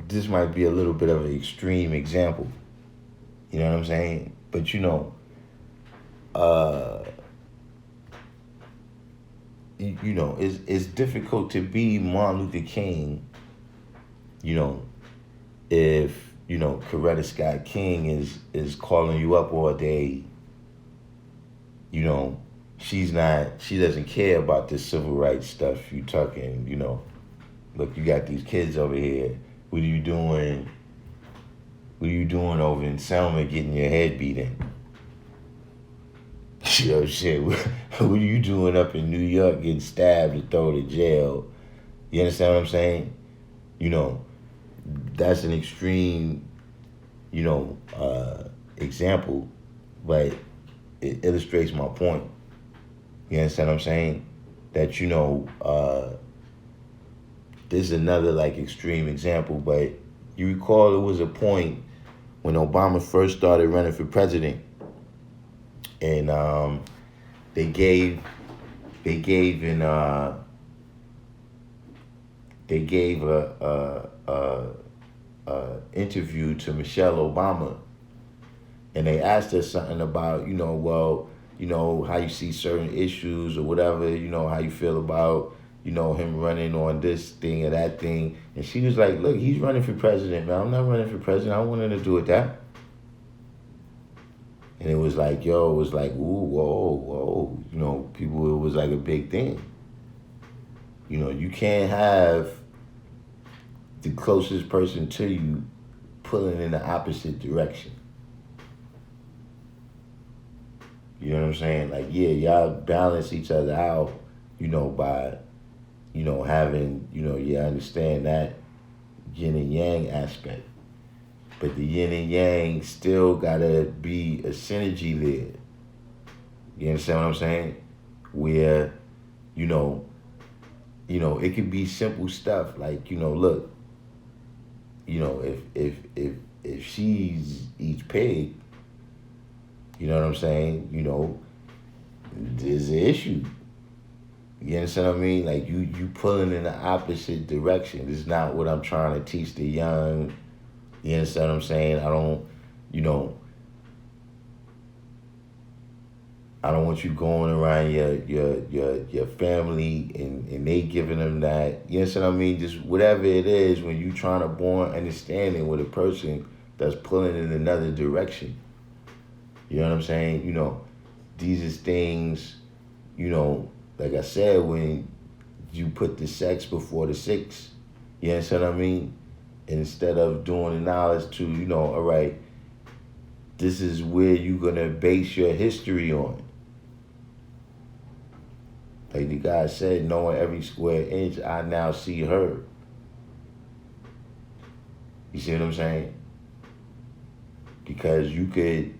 this might be a little bit of an extreme example, you know what I'm saying? But it's difficult to be Martin Luther King, if Coretta Scott King is calling you up all day, she doesn't care about this civil rights stuff you talking, look, you got these kids over here. What are you doing? What are you doing over in Selma getting your head beat in? Shit. What are you doing up in New York getting stabbed and thrown to jail? You understand what I'm saying? That's an extreme, example, but it illustrates my point. You understand what I'm saying? That, this is another like extreme example, but you recall there was a point when Obama first started running for president, and they gave a interview to Michelle Obama, and they asked her something about how you see certain issues or whatever, how you feel about him running on this thing or that thing. And she was like, look, he's running for president, man. I'm not running for president. I don't want nothing to do with that. And it was like, ooh, whoa. People, it was like a big thing. You can't have the closest person to you pulling in the opposite direction. You know what I'm saying? Like, yeah, y'all balance each other out, by, having, you understand that yin and yang aspect. But the yin and yang still gotta be a synergy there. You understand what I'm saying? Where, it could be simple stuff like, look, if she eats pig, you know what I'm saying? There's an issue. You understand what I mean? Like you pulling in the opposite direction. This is not what I'm trying to teach the young. You understand what I'm saying? I don't want you going around your family and they giving them that. You understand what I mean? Just whatever it is, when you trying to born understanding with a person that's pulling in another direction. You know what I'm saying? These is things, like I said, when you put the sex before the six, you understand what I mean? Instead of doing the knowledge to, all right, this is where you're going to base your history on. Like the guy said, knowing every square inch, I now see her. You see what I'm saying? Because you could,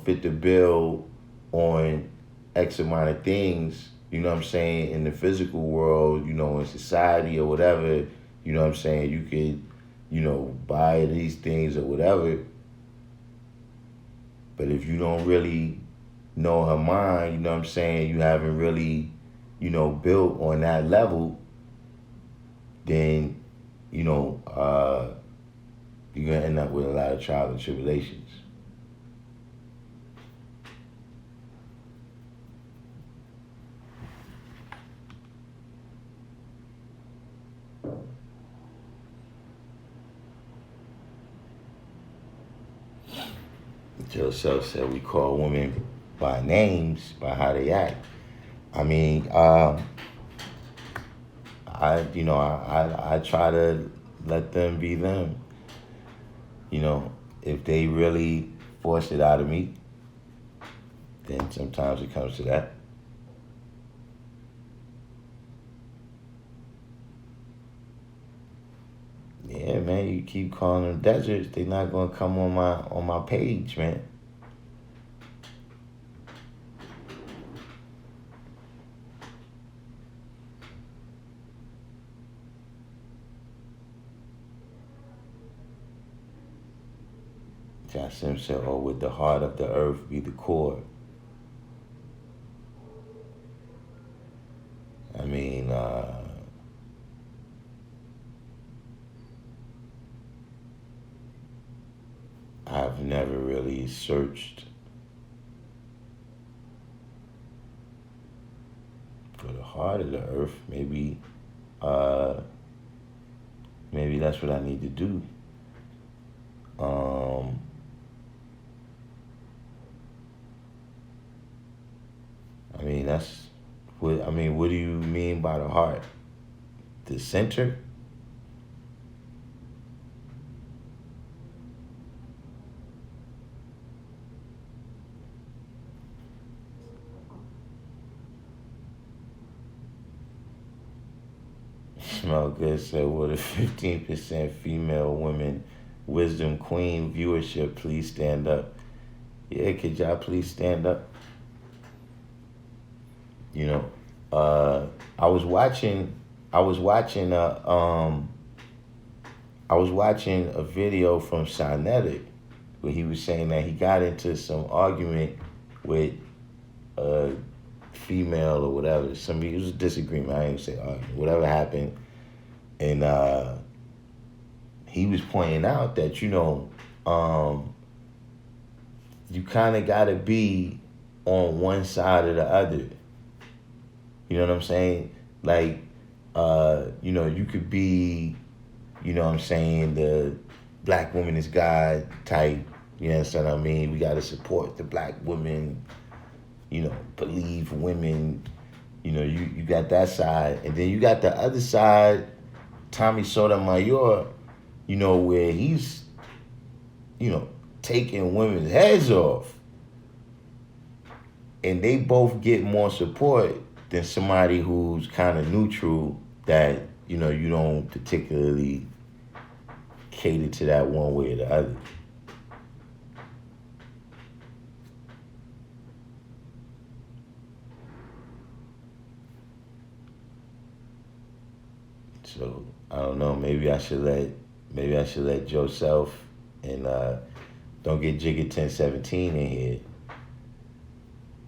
fit the bill on X amount of things, you know what I'm saying, in the physical world, in society or whatever, you know what I'm saying, you could, buy these things or whatever. But if you don't really know her mind, you know what I'm saying, you haven't really, built on that level, then, you're going to end up with a lot of trials and tribulations. Joe Self said we call women by names, by how they act. I mean, I try to let them be them. You know, if they really force it out of me, then sometimes it comes to that. Yeah, man, you keep calling them deserts, they not gonna come on my page, man. Jasim said, "Oh, would the heart of the earth be the core?" I mean, I've never really searched for the heart of the earth. Uh, maybe that's what I need to do. Um, I mean, that's what I mean. What do you mean by the heart? The center? Smell good said, "What a 15% female women wisdom queen viewership? Please stand up." Yeah, could y'all please stand up? You know, I was watching. I was watching a. I was watching a video from Sinetta where he was saying that he got into some argument with a female or whatever. It was a disagreement. I ain't say argument. Whatever happened, and he was pointing out that you kind of got to be on one side or the other. You know what I'm saying? Like, you could be, what I'm saying, the black woman is God type. You understand what I mean? We got to support the black women, believe women. You got that side. And then you got the other side, Tommy Sotomayor, where he's, taking women's heads off. And they both get more support than somebody who's kind of neutral that, you don't particularly cater to that one way or the other. So I don't know. Maybe I should let Joseph and don't get Jigga 1017 in here.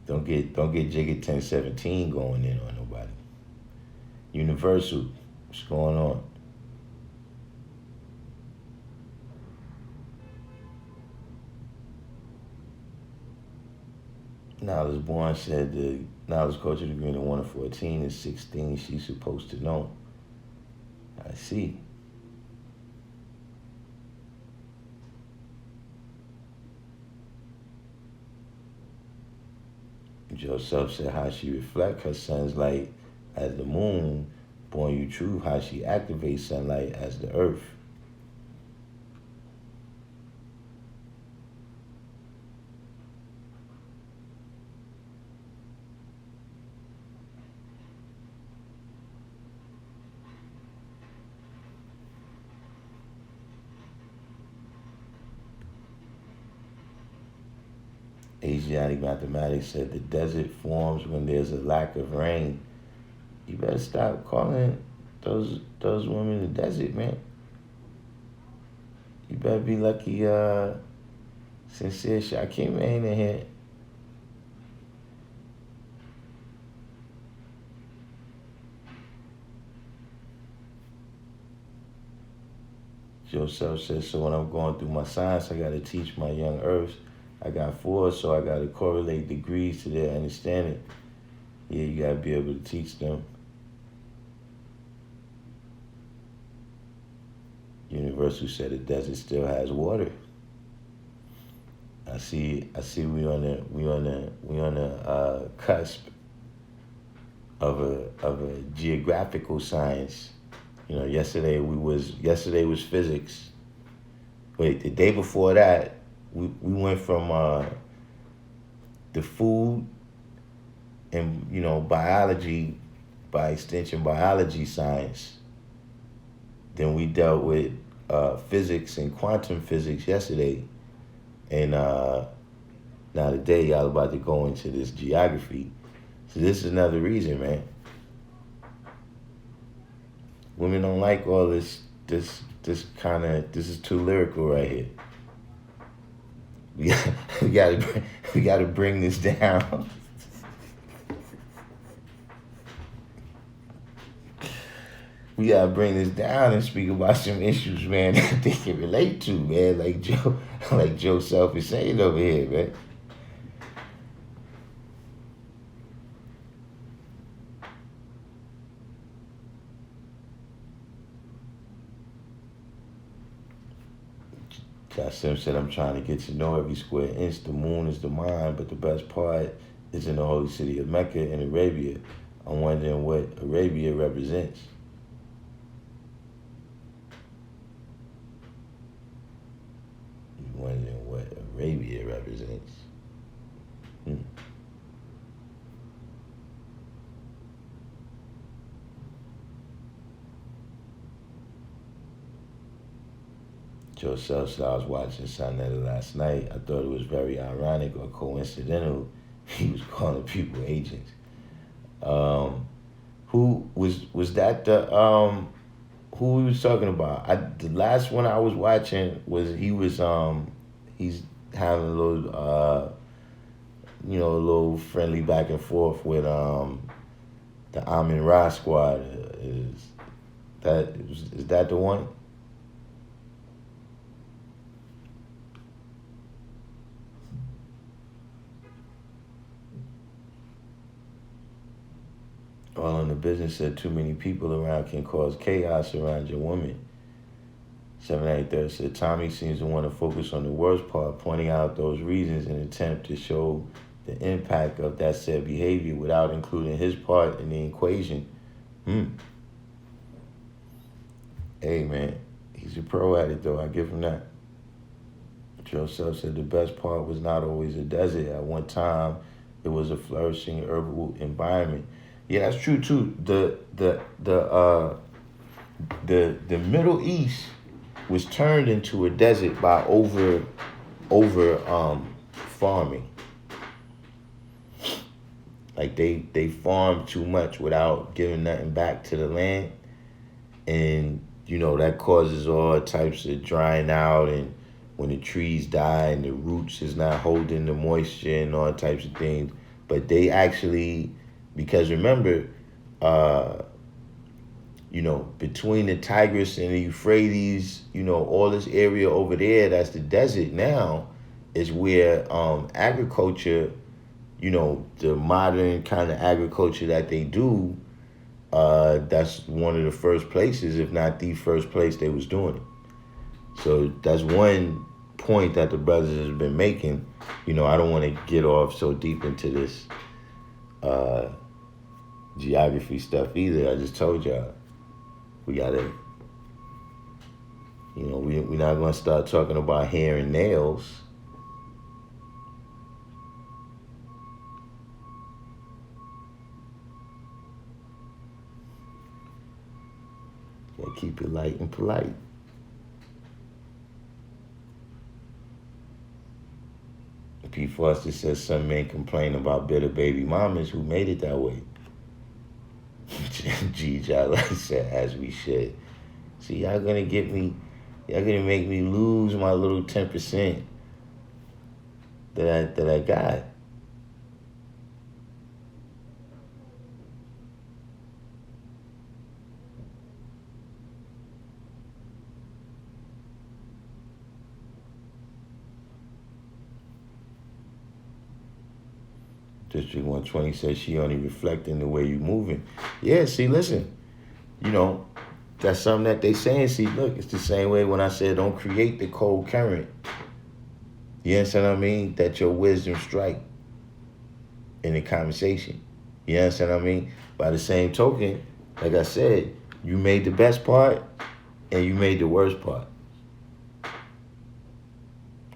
Don't get Jigga 1017 going in on nobody. Universal, what's going on? Knowledge Born said the knowledge culture degree in 1 to 14 is 16. She's supposed to know. I see. Joseph said how she reflects her sun's light as the moon, born you true, how she activates sunlight as the earth. Asiatic Mathematics said the desert forms when there's a lack of rain. You better stop calling those women the desert, man. You better be lucky Sincere Shakim ain't in here. Joseph says, so when I'm going through my science, I got to teach my young earths. I got 4, so I got to correlate degrees to their understanding. Yeah, you got to be able to teach them. Universal said the desert still has water. I see. We on the cusp of a geographical science. Yesterday was physics. Wait, the day before that, we went from the food and biology, by extension biology science. Then we dealt with physics and quantum physics yesterday, and now today y'all about to go into this geography. So this is another reason, man. Women don't like all this. This is too lyrical right here. We gotta bring this down. We gotta bring this down and speak about some issues, man, that they can relate to, man. Like Joe Self is saying over here, man. Sim said, I'm trying to get to know every square inch. The moon is the mind, but the best part is in the holy city of Mecca in Arabia. I'm wondering what Arabia represents. I'm wondering what Arabia represents. Joseph said, I was watching Sonetta last night. I thought it was very ironic or coincidental. He was calling people agents. Who was that the who we was talking about? The last one I was watching was he's having a little a little friendly back and forth with the Amin Ra squad. Is that the one? All in the business said too many people around can cause chaos around your woman. 783 said Tommy seems to want to focus on the worst part, pointing out those reasons in an attempt to show the impact of that said behavior without including his part in the equation. Hey man, he's a pro at it though, I give him that. Joseph said the best part was not always a desert. At one time, it was a flourishing herbal environment. Yeah, that's true too. The Middle East was turned into a desert by over farming. Like they farmed too much without giving nothing back to the land, and that causes all types of drying out, and when the trees die and the roots is not holding the moisture and all types of things. But they actually, because remember, between the Tigris and the Euphrates, all this area over there, that's the desert now, is where agriculture, the modern kind of agriculture that they do, that's one of the first places, if not the first place they was doing it. So that's one point that the brothers has been making. I don't want to get off so deep into this geography stuff either. I just told y'all we gotta, we're not gonna start talking about hair and nails. Gotta keep it light and polite. P. Foster says some men complain about bitter baby mamas who made it that way. G. Jala said, as we should. See, y'all gonna make me lose my little 10% that I got. District 120 says she only reflecting the way you moving. Yeah, see, listen, that's something that they saying. See, look, it's the same way when I said don't create the cold current. You understand what I mean? That your wisdom strike in the conversation. You understand what I mean? By the same token, like I said, you made the best part and you made the worst part.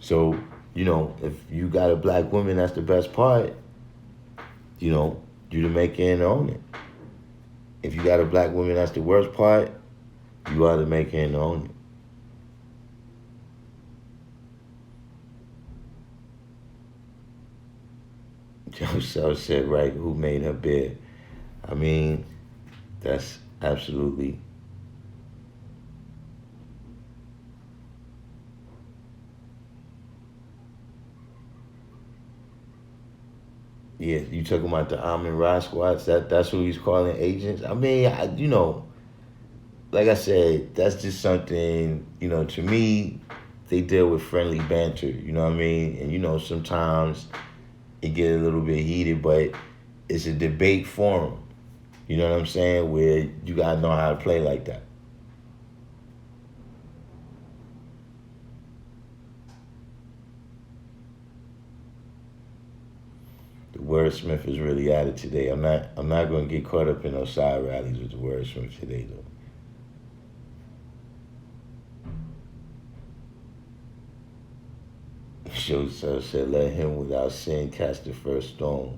So, if you got a black woman, that's the best part, you to make it and own it. If you got a black woman, that's the worst part, you are to make it and own it. Joe Self said, right, who made her bed? I mean, that's absolutely. Yeah, you talking about the Amin Ra squads? That's who he's calling agents. I mean, like I said, that's just something. To me, they deal with friendly banter. You know what I mean? And sometimes it get a little bit heated, but it's a debate forum. You know what I'm saying? Where you gotta know how to play like that. The wordsmith is really at it today. I'm not gonna get caught up in those side rallies with the wordsmith today though. Joseph said, let him without sin cast the first stone.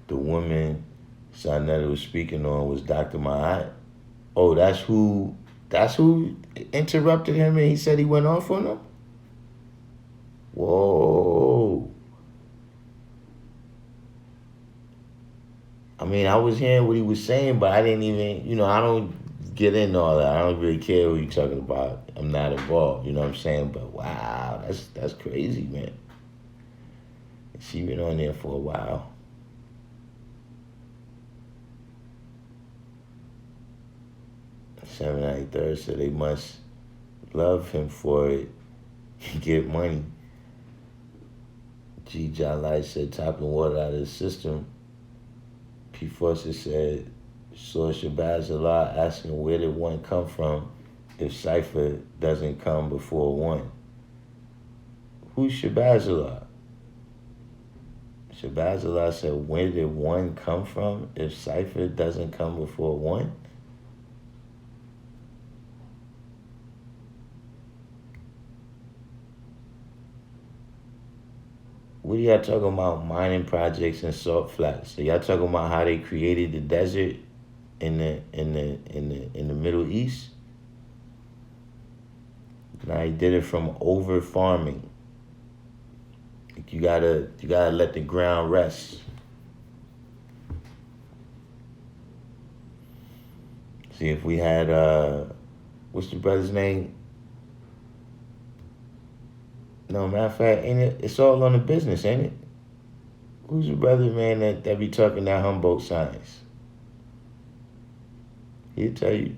The woman Sonetta was speaking on was Dr. Ma'at. Oh, that's who interrupted him and he said he went off on him? Whoa. I mean, I was hearing what he was saying, but I didn't even, I don't get into all that. I don't really care who you're talking about. I'm not involved, you know what I'm saying? But wow, that's crazy, man. She been on there for a while. Seven 93rd said they must love him for it. Get money. G. Jalai said topping water out of the system. P. Forster said saw Shabazz Allah asking where did one come from if Cypher doesn't come before one. Who's Shabazz Allah? Shabazz Allah said where did one come from if Cypher doesn't come before one? What are y'all talking about? Mining projects and salt flats. So y'all talking about how they created the desert in the Middle East? Now he did it from over farming. You gotta let the ground rest. See if we had what's the brother's name? No, matter of fact, ain't it? It's all on the business, ain't it? Who's the brother, man, that be talking that Humboldt science? He'll tell you.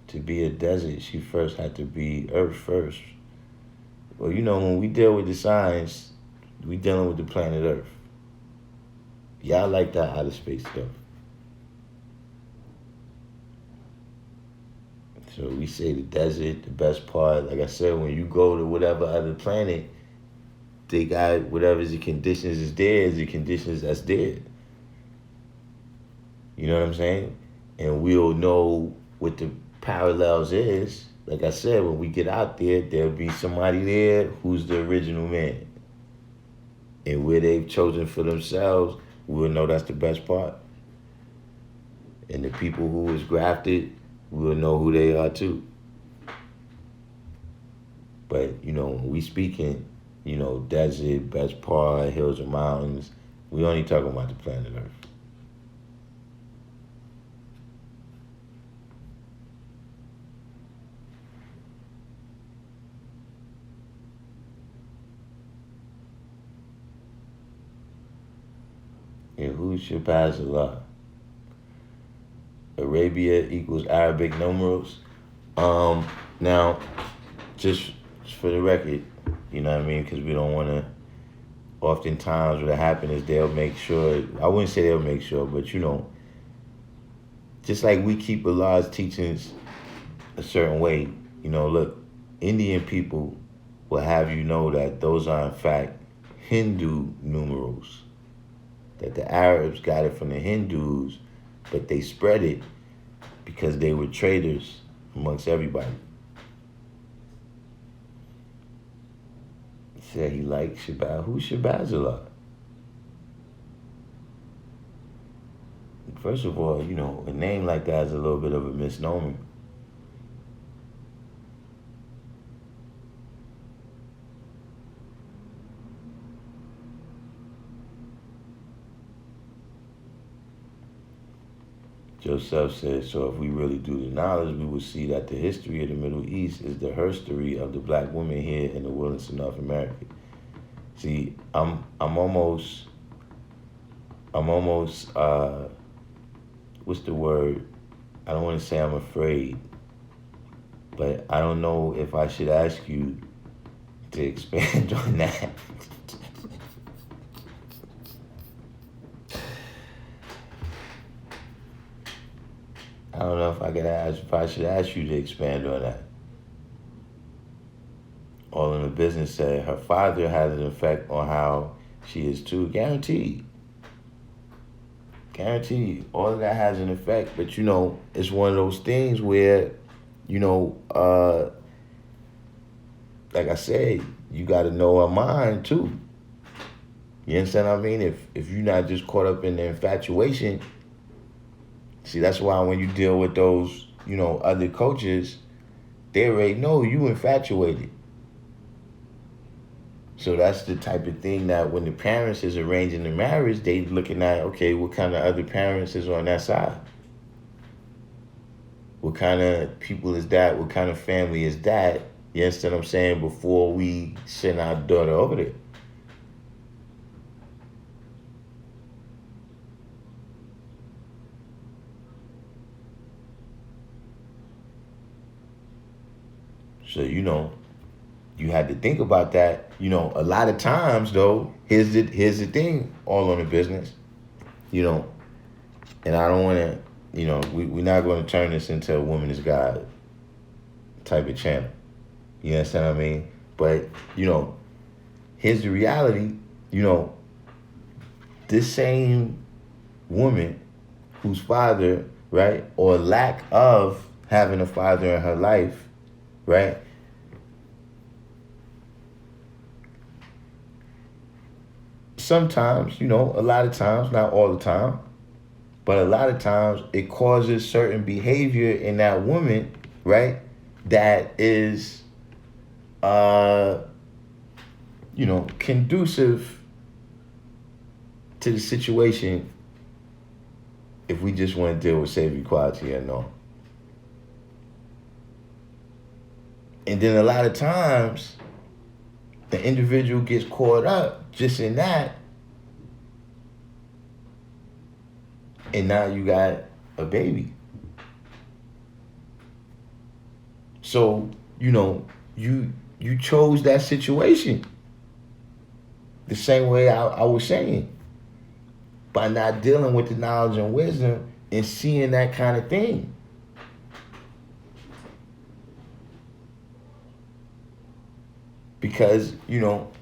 To be a desert, she first had to be Earth first. Well, when we deal with the science, we dealing with the planet Earth. Y'all like that outer space stuff. So we say the desert, the best part. Like I said, when you go to whatever other planet, they got whatever the conditions is there is the conditions that's there. You know what I'm saying? And we'll know what the parallels is. Like I said, when we get out there, there'll be somebody there who's the original man. And where they've chosen for themselves, we'll know that's the best part. And the people who was grafted, we'll know who they are too. But, when we speaking, desert, best part, hills and mountains, we only talking about the planet Earth. And who should pass a law? Arabia equals Arabic numerals. Now, just for the record, you know what I mean? Because we don't want to, oftentimes what'll happen is they'll make sure, I wouldn't say they'll make sure, but just like we keep Allah's teachings a certain way, look, Indian people will have you know that those are in fact Hindu numerals. that the Arabs got it from the Hindus, but they spread it because they were traders amongst everybody. He said he liked Shabazz. Who's Shabazz? First of all, you know, a name like that is a little bit of a misnomer. Joseph said, so if we really do the knowledge, we will see that the history of the Middle East is the herstory of the black women here in the wilderness of North America. See, I'm almost, what's the word? I don't want to say I'm afraid, but I don't know if I should ask you to expand on that. I don't know if I should ask you to expand on that. All in the Business said her father has an effect on how she is too. Guaranteed. All of that has an effect, but you know, it's one of those things where, you know, like I said, you got to know her mind too. You understand what I mean? If you're not just caught up in the infatuation. See, that's why when you deal with those, you know, other coaches, they already know you infatuated. So that's the type of thing that when the parents is arranging the marriage, they looking at, okay, what kind of other parents is on that side? What kind of people is that? What kind of family is that? You understand what I'm saying? Before we send our daughter over there. So, you know, you had to think about that. You know, a lot of times, though, here's the thing, all on the business, you know, and I don't want to, you know, we're not going to turn this into a woman is God type of channel. You understand what I mean? But, you know, here's the reality, you know, this same woman whose father, right, or lack of having a father in her life, right? Sometimes, you know, a lot of times, not all the time, but a lot of times it causes certain behavior in that woman, right? That is, you know, conducive to the situation if we just want to deal with safe equality and all. And then a lot of times, the individual gets caught up just in that, and now you got a baby. So, you know, you chose that situation the same way I was saying, by not dealing with the knowledge and wisdom and seeing that kind of thing. Because, you know,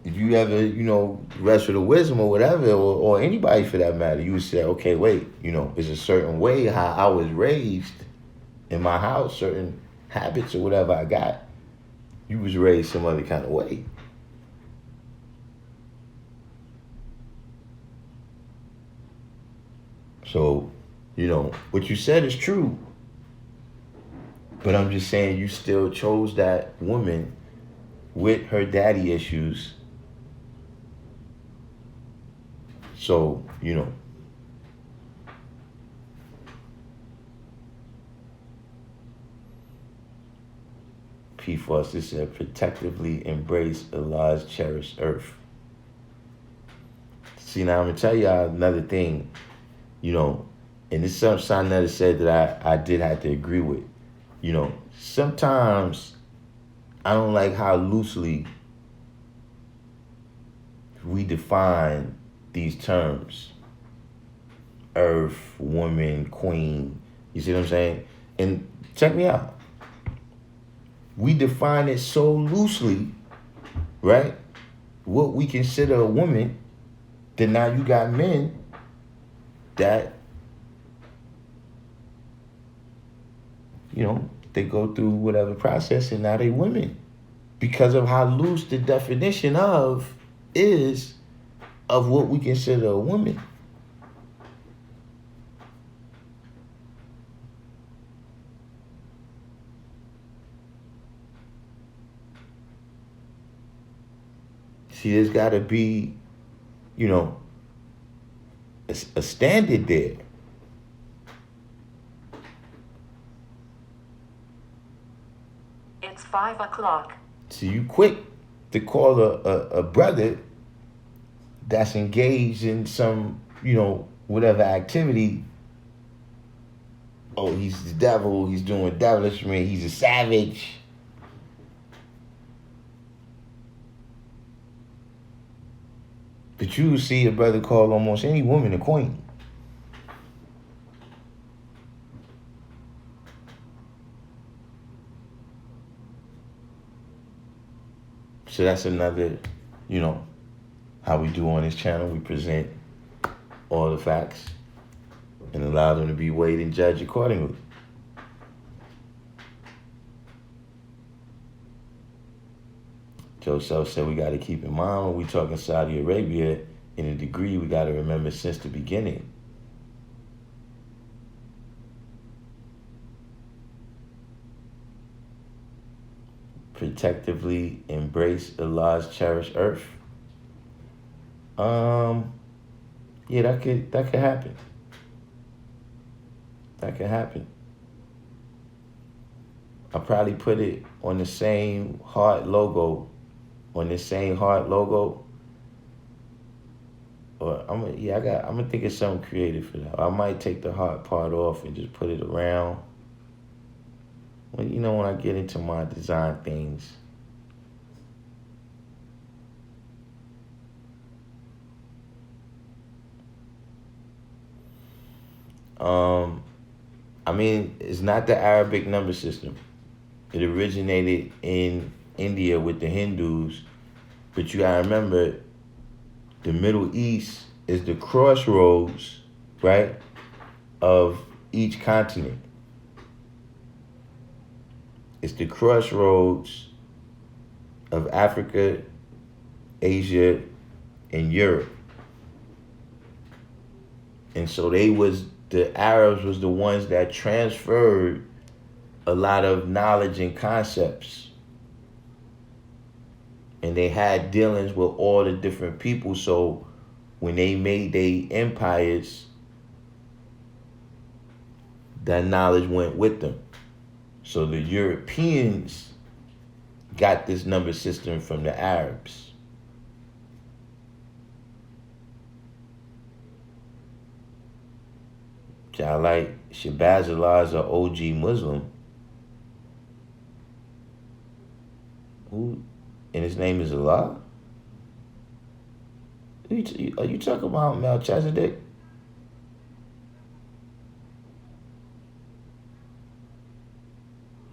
if you ever, you know, rest with the wisdom or whatever, or anybody for that matter, you would say, okay, wait, you know, there's a certain way how I was raised in my house, certain habits or whatever I got. You was raised some other kind of way. So, you know, what you said is true. But I'm just saying you still chose that woman with her daddy issues. So, you know. P. Foster said, protectively embrace Allah's cherished earth. See, now I'm going to tell y'all another thing, you know, and this is something that said that I did have to agree with. You know, sometimes I don't like how loosely we define these terms. Earth, woman, queen. You see what I'm saying? And check me out. We define it so loosely, right? What we consider a woman, then now you got men that, they go through whatever process and now they women because of how loose the definition is of what we consider a woman. See, there's got to be, a standard there. It's 5 o'clock. So you quick to call a brother that's engaged in some, whatever activity. Oh, he's the devil. He's doing devilishment. He's a savage. But you see a brother call almost any woman a queen. So that's another, how we do on this channel. We present all the facts and allow them to be weighed and judged accordingly. Joe Self said we got to keep in mind when we talking Saudi Arabia, in a degree we got to remember since the beginning. Protectively embrace Allah's cherished earth. Yeah, that could happen. That could happen. I'll probably put it on the same heart logo. On this same heart logo. Or I'm gonna think of something creative for that. I might take the heart part off and just put it around. When I get into my design things. It's not the Arabic number system. It originated in India with the Hindus, but you gotta remember, the Middle East is the crossroads, right, of each continent. It's the crossroads of Africa, Asia, and Europe. And so the Arabs was the ones that transferred a lot of knowledge and concepts. And they had dealings with all the different people. So when they made their empires, that knowledge went with them. So the Europeans got this number system from the Arabs. I like Shabazz Allah is an OG Muslim. And his name is Allah? Are you talking about Melchizedek?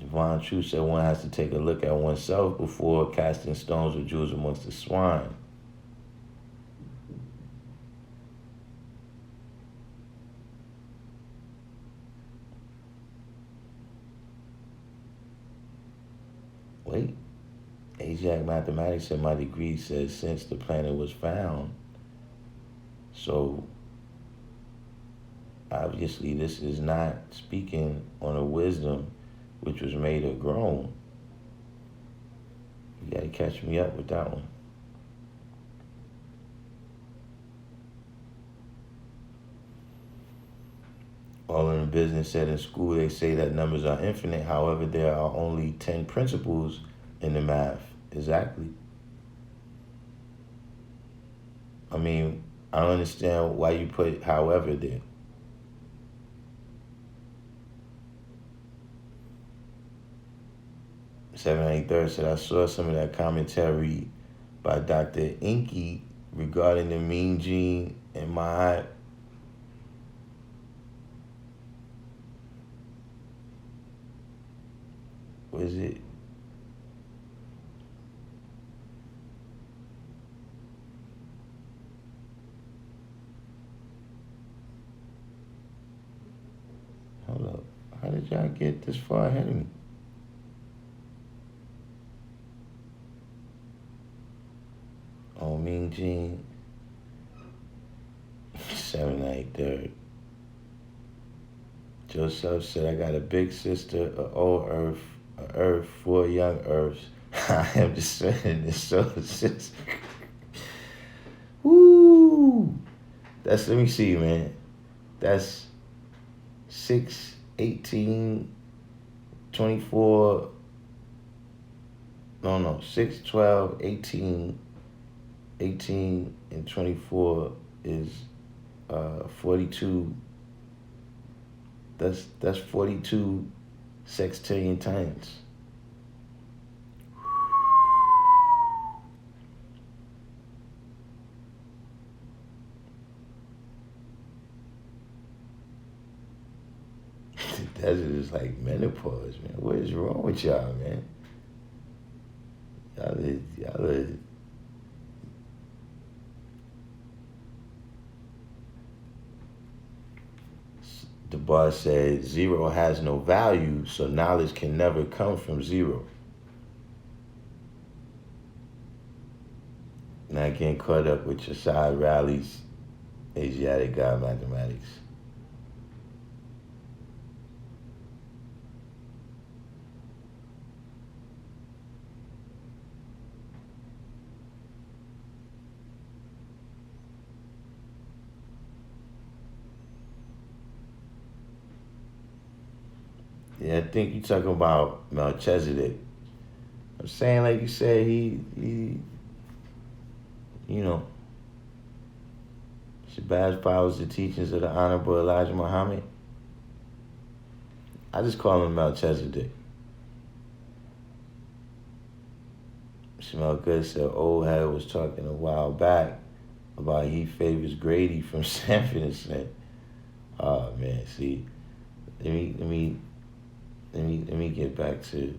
Divine Truth said one has to take a look at oneself before casting stones or jewels amongst the swine. Wait. Ajax Mathematics said my degree says since the planet was found. So obviously this is not speaking on a wisdom which was made or grown. You gotta catch me up with that one. All in the business said in school they say that numbers are infinite. However, there are only 10 principles in the math. Exactly. I don't understand why you put however there. Third said I saw some of that commentary by Dr. Inky regarding the mean gene and my what is it? y'all get this far ahead of me? Oh, Mean Gene. 793rd. Joseph said, I got a big sister, a old earth, a earth, 4 young earths. I am descending this solar system. Woo! Let me see, man. That's 6, 18, 24. No, 6, 12, 18, 18, and 24 is 42. That's 42 sextillion times. That is like menopause, man. What is wrong with y'all, man? Y'all are the boss said 0 has no value, so knowledge can never come from 0. Not getting caught up with your side rallies, Asiatic God mathematics. Yeah, I think you're talking about Melchizedek. I'm saying, like you said, he you know, Shabazz follows the teachings of the Honorable Elijah Muhammad. I just call him Melchizedek. Smell Good said old head was talking a while back about he favors Grady from Sanford and Son. Oh man, see, let me get back to.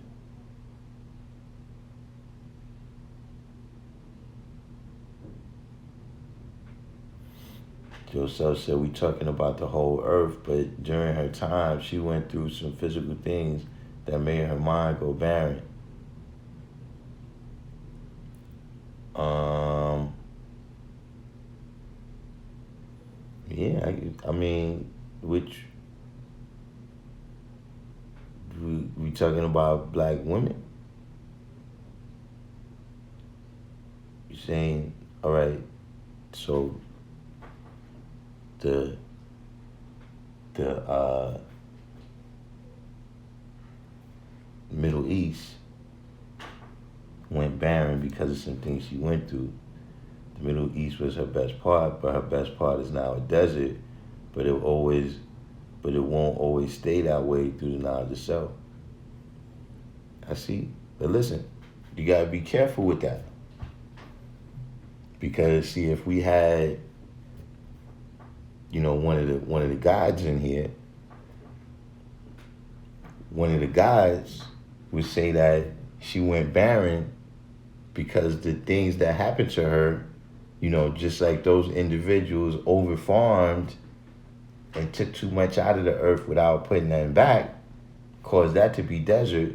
Joseph said we talking about the whole earth, but during her time, she went through some physical things that made her mind go barren. Yeah, I mean, which we talking about black women? You saying, all right, so the Middle East went barren because of some things she went through. The Middle East was her best part, but her best part is now a desert. But it won't always stay that way through the knowledge of self. I see. But listen, you gotta be careful with that. Because see, if we had, one of the guides in here, one of the guides would say that she went barren because the things that happened to her, just like those individuals overfarmed and took too much out of the earth without putting nothing back, caused that to be desert.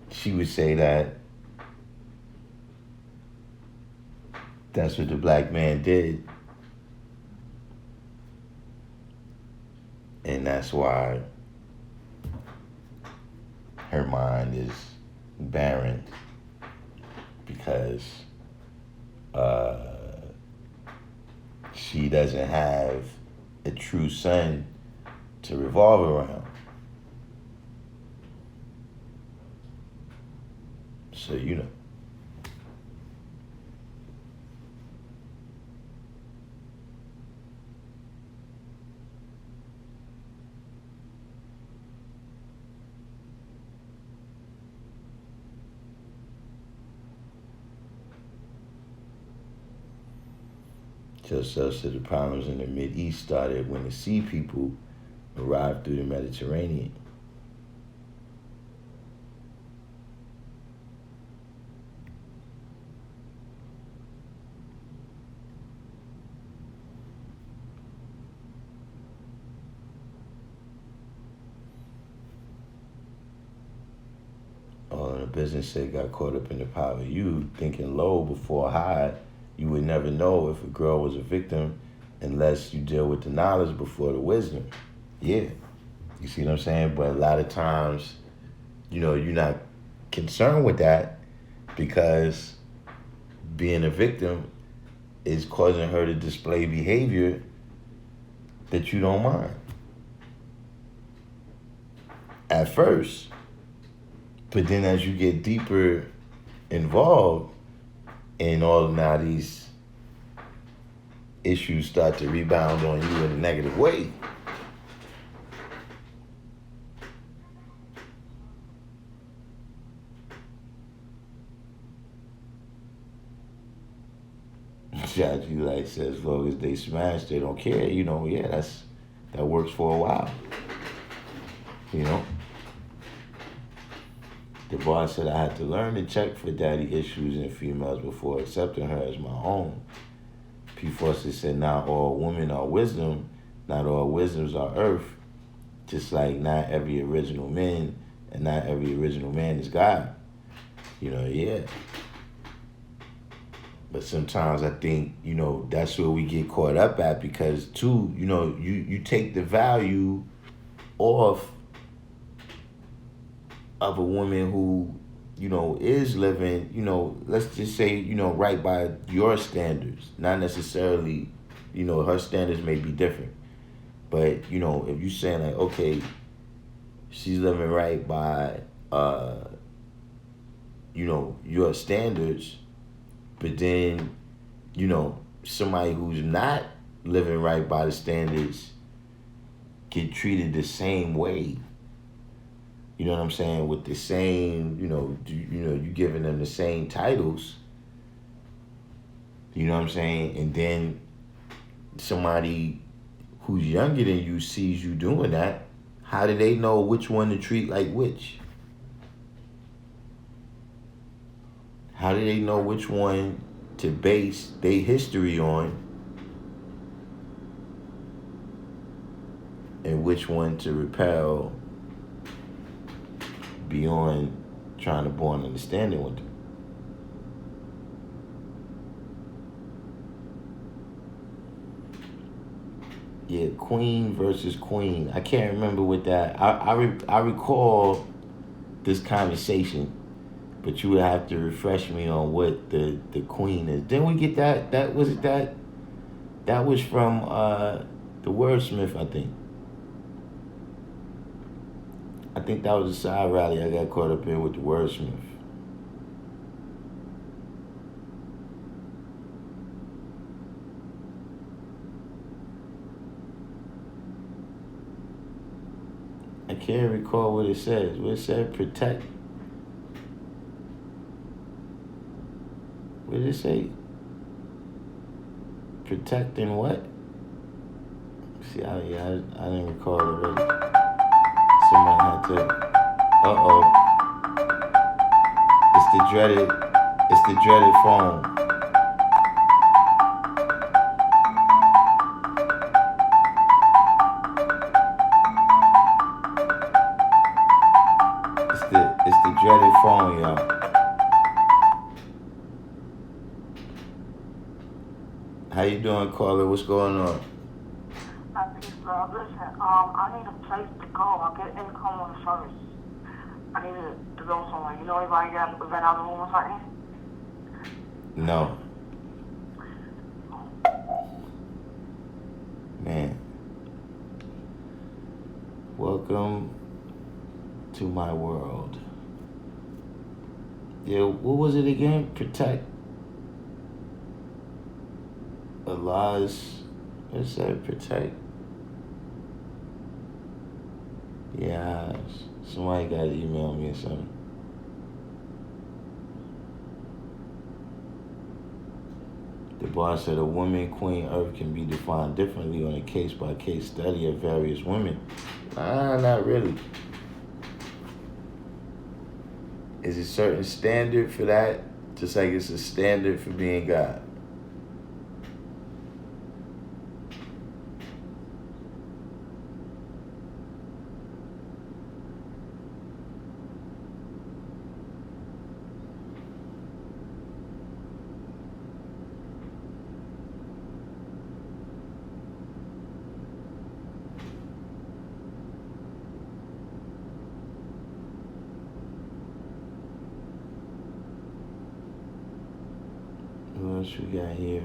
She would say that that's what the black man did. And that's why her mind is barren, because she doesn't have a true sun to revolve around. So, Joseph said the problems in the Mideast started when the sea people arrived through the Mediterranean. business said got caught up in the power of you, thinking low before high. You would never know if a girl was a victim unless you deal with the knowledge before the wisdom. Yeah. You see what I'm saying? But a lot of times, you're not concerned with that because being a victim is causing her to display behavior that you don't mind at first. But then as you get deeper involved in all of now these issues start to rebound on you in a negative way. Judge, like says, as long as they smash, they don't care. Yeah, that works for a while. The boss said I had to learn to check for daddy issues in females before accepting her as my own. P. Foster said, not all women are wisdom, not all wisdoms are earth. Just like not every original man and not every original man is God. Yeah. But sometimes I think, that's where we get caught up at because, too, you take the value off of a woman who, is living, let's just say, right by your standards. Not necessarily, her standards may be different. But, if you're saying, like, okay, she's living right by, your standards, but then, somebody who's not living right by the standards get treated the same way. You know what I'm saying? With the same, you giving them the same titles. You know what I'm saying? And then somebody who's younger than you sees you doing that. How do they know which one to treat like which? How do they know which one to base their history on and which one to repel beyond trying to born understanding with them? Yeah, queen versus queen. I can't remember what that. I recall this conversation, but you would have to refresh me on what the queen is. Didn't we get that? That was from the Wordsmith, I think. I think that was a side rally I got caught up in with the Wordsmith. I can't recall what it says. What it said, protect. What did it say? Protecting what? See, I didn't recall it already. Somebody had to. It's the dreaded phone. It's the dreaded phone, y'all. How you doing, caller? What's going on? Peace, love. Listen, I need a place to go. I'll get income on the first. I need to go somewhere. You know anybody got an event out of the room or something? No. Man. Welcome to my world. Yeah, what was it again? Protect Allah's. What is that? Protect. Yeah, somebody got to email me or something. The boss said a woman, Queen Earth, can be defined differently on a case-by-case study of various women. Not really. Is a certain standard for that, just like it's a standard for being God. else we got here?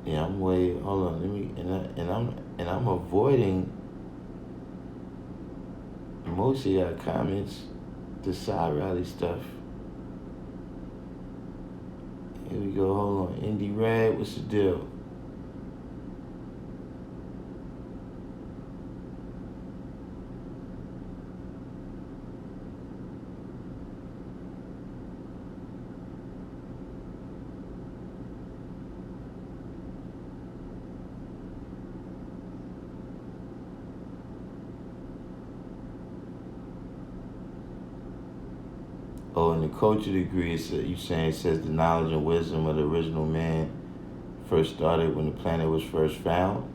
Yeah, I'm way. Hold on, let me. And I'm avoiding most of y'all comments, the side rally stuff. Here we go. Hold on, Indie Rad, what's the deal? Oh, in the culture degree, you saying it says the knowledge and wisdom of the original man first started when the planet was first found?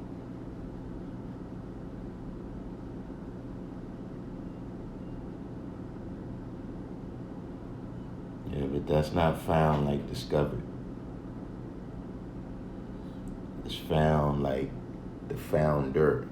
Yeah, but that's not found like discovered. It's found like the founder.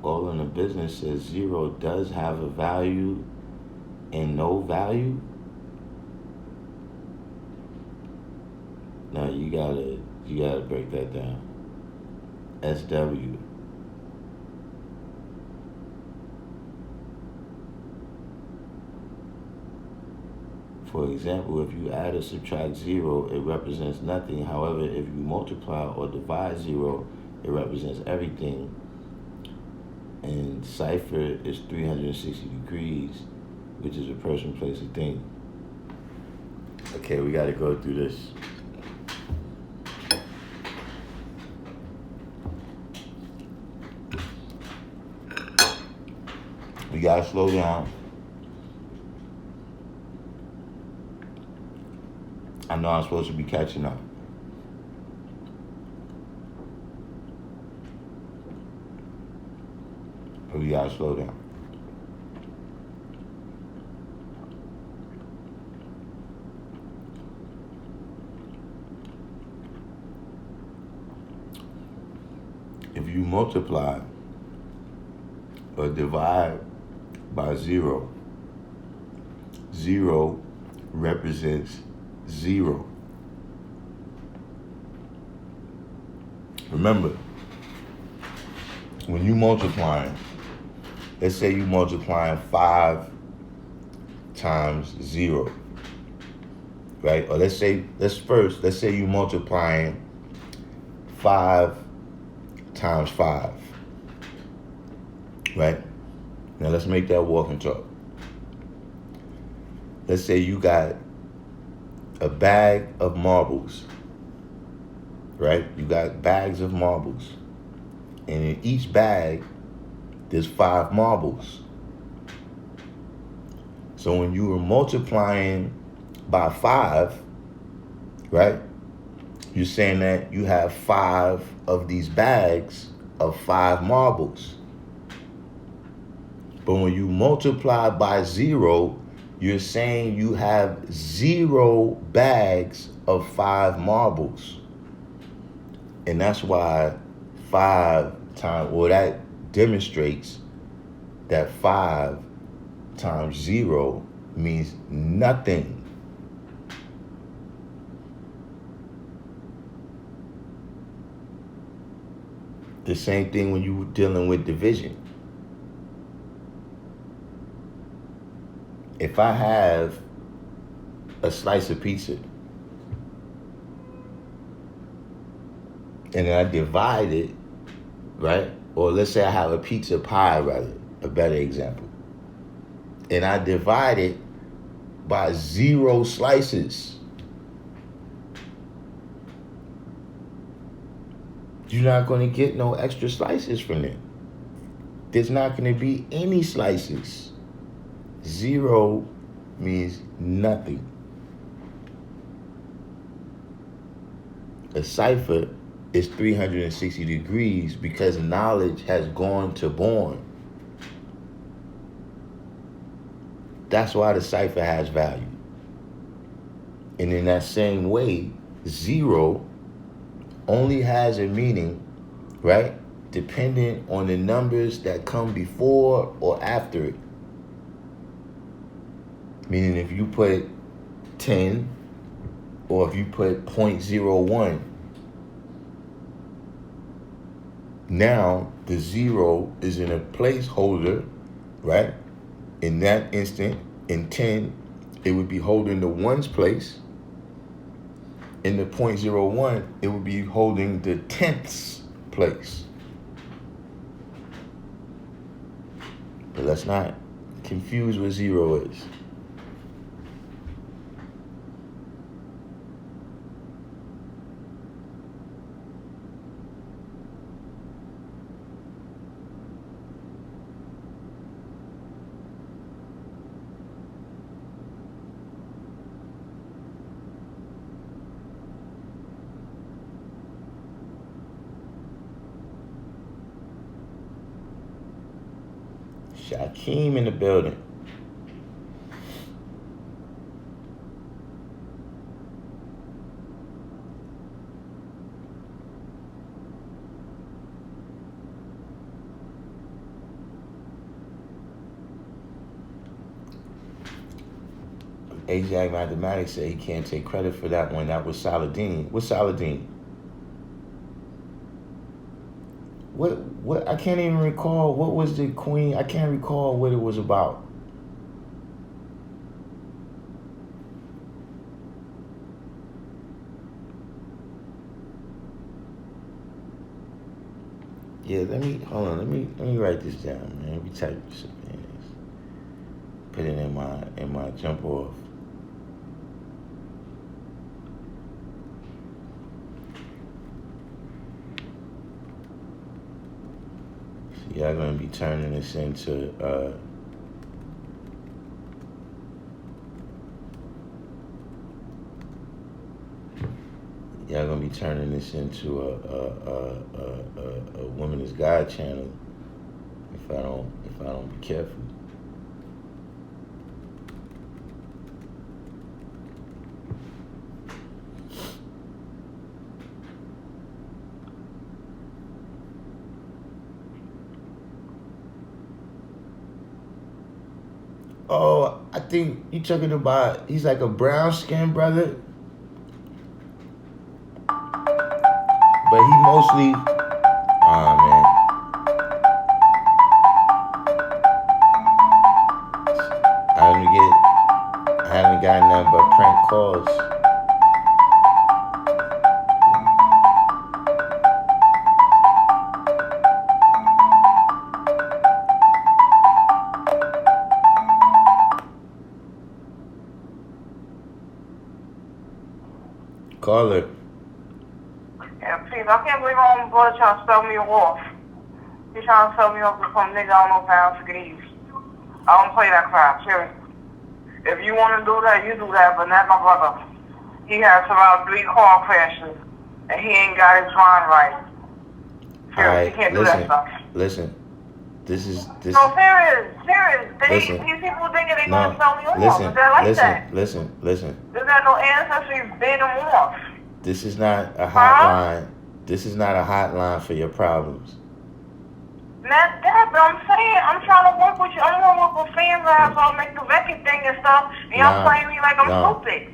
All in the business says zero does have a value and no value. No, you gotta break that down. SW. For example, if you add or subtract zero, it represents nothing. However, if you multiply or divide zero, it represents everything. And cipher is 360 degrees, which is a person, place, a thing. Okay, we got to go through this. We got to slow down. I know I'm supposed to be catching up. But we got to slow down. If you multiply or divide by zero, zero represents zero. Remember, when you multiplying, let's say you multiplying 5 times 0, right? Or let's say you multiplying 5 times 5, right? Now let's make that walk and talk. Let's say you got a bag of marbles, right? You got bags of marbles. And in each bag, there's 5 marbles. So when you were multiplying by 5, right? You're saying that you have 5 of these bags of 5 marbles. But when you multiply by 0, you're saying you have 0 bags of 5 marbles. And that's why 5 times, well, that demonstrates that 5 times 0 means nothing. The same thing when you were dealing with division. If I have a slice of pizza and I divide it, right? Or let's say I have a pizza pie, rather, a better example. And I divide it by 0 slices. You're not going to get no extra slices from it. There's not going to be any slices. 0 means nothing. A cipher is 360 degrees because knowledge has gone to born. That's why the cipher has value. And in that same way, zero only has a meaning, right, depending on the numbers that come before or after it. Meaning if you put 10 or if you put 0.01, now the zero is in a placeholder, right? In that instant, in 10, it would be holding the ones place. In the 0.01, it would be holding the tenths place. But let's not confuse what zero is. Shakeem in the building. Ajax Mathematics said he can't take credit for that one. That was Saladin. What's Saladin? What I can't even recall. What was the queen? I can't recall what it was about. Yeah, let me write this down, man. Let me type this up, man. Put it in my jump off. Y'all gonna be turning this into a Woman is God channel if I don't be careful. Oh, I think you talking about he's like a brown skinned brother. But he mostly man. I haven't gotten nothing but prank calls. Caller. Yeah, please, I can't believe my own brother trying to sell me off. He's trying to sell me off to some nigga I don't know if I forgive. I don't play that crap, seriously. If you want to do that, you do that, but not my brother. He has survived 3 car crashes, and he ain't got his mind right. Seriously, he can't do that stuff. Listen. This is. No, serious. These people thinking they gonna sell me off. Is that like that? Listen. There's not no ancestry bid them off. This is not a hotline. This is not a hotline for your problems. Not that, but I'm saying, I'm trying to work with you. I'm going to work with fans so I'll make the record thing and stuff, and y'all playing me like I'm stupid.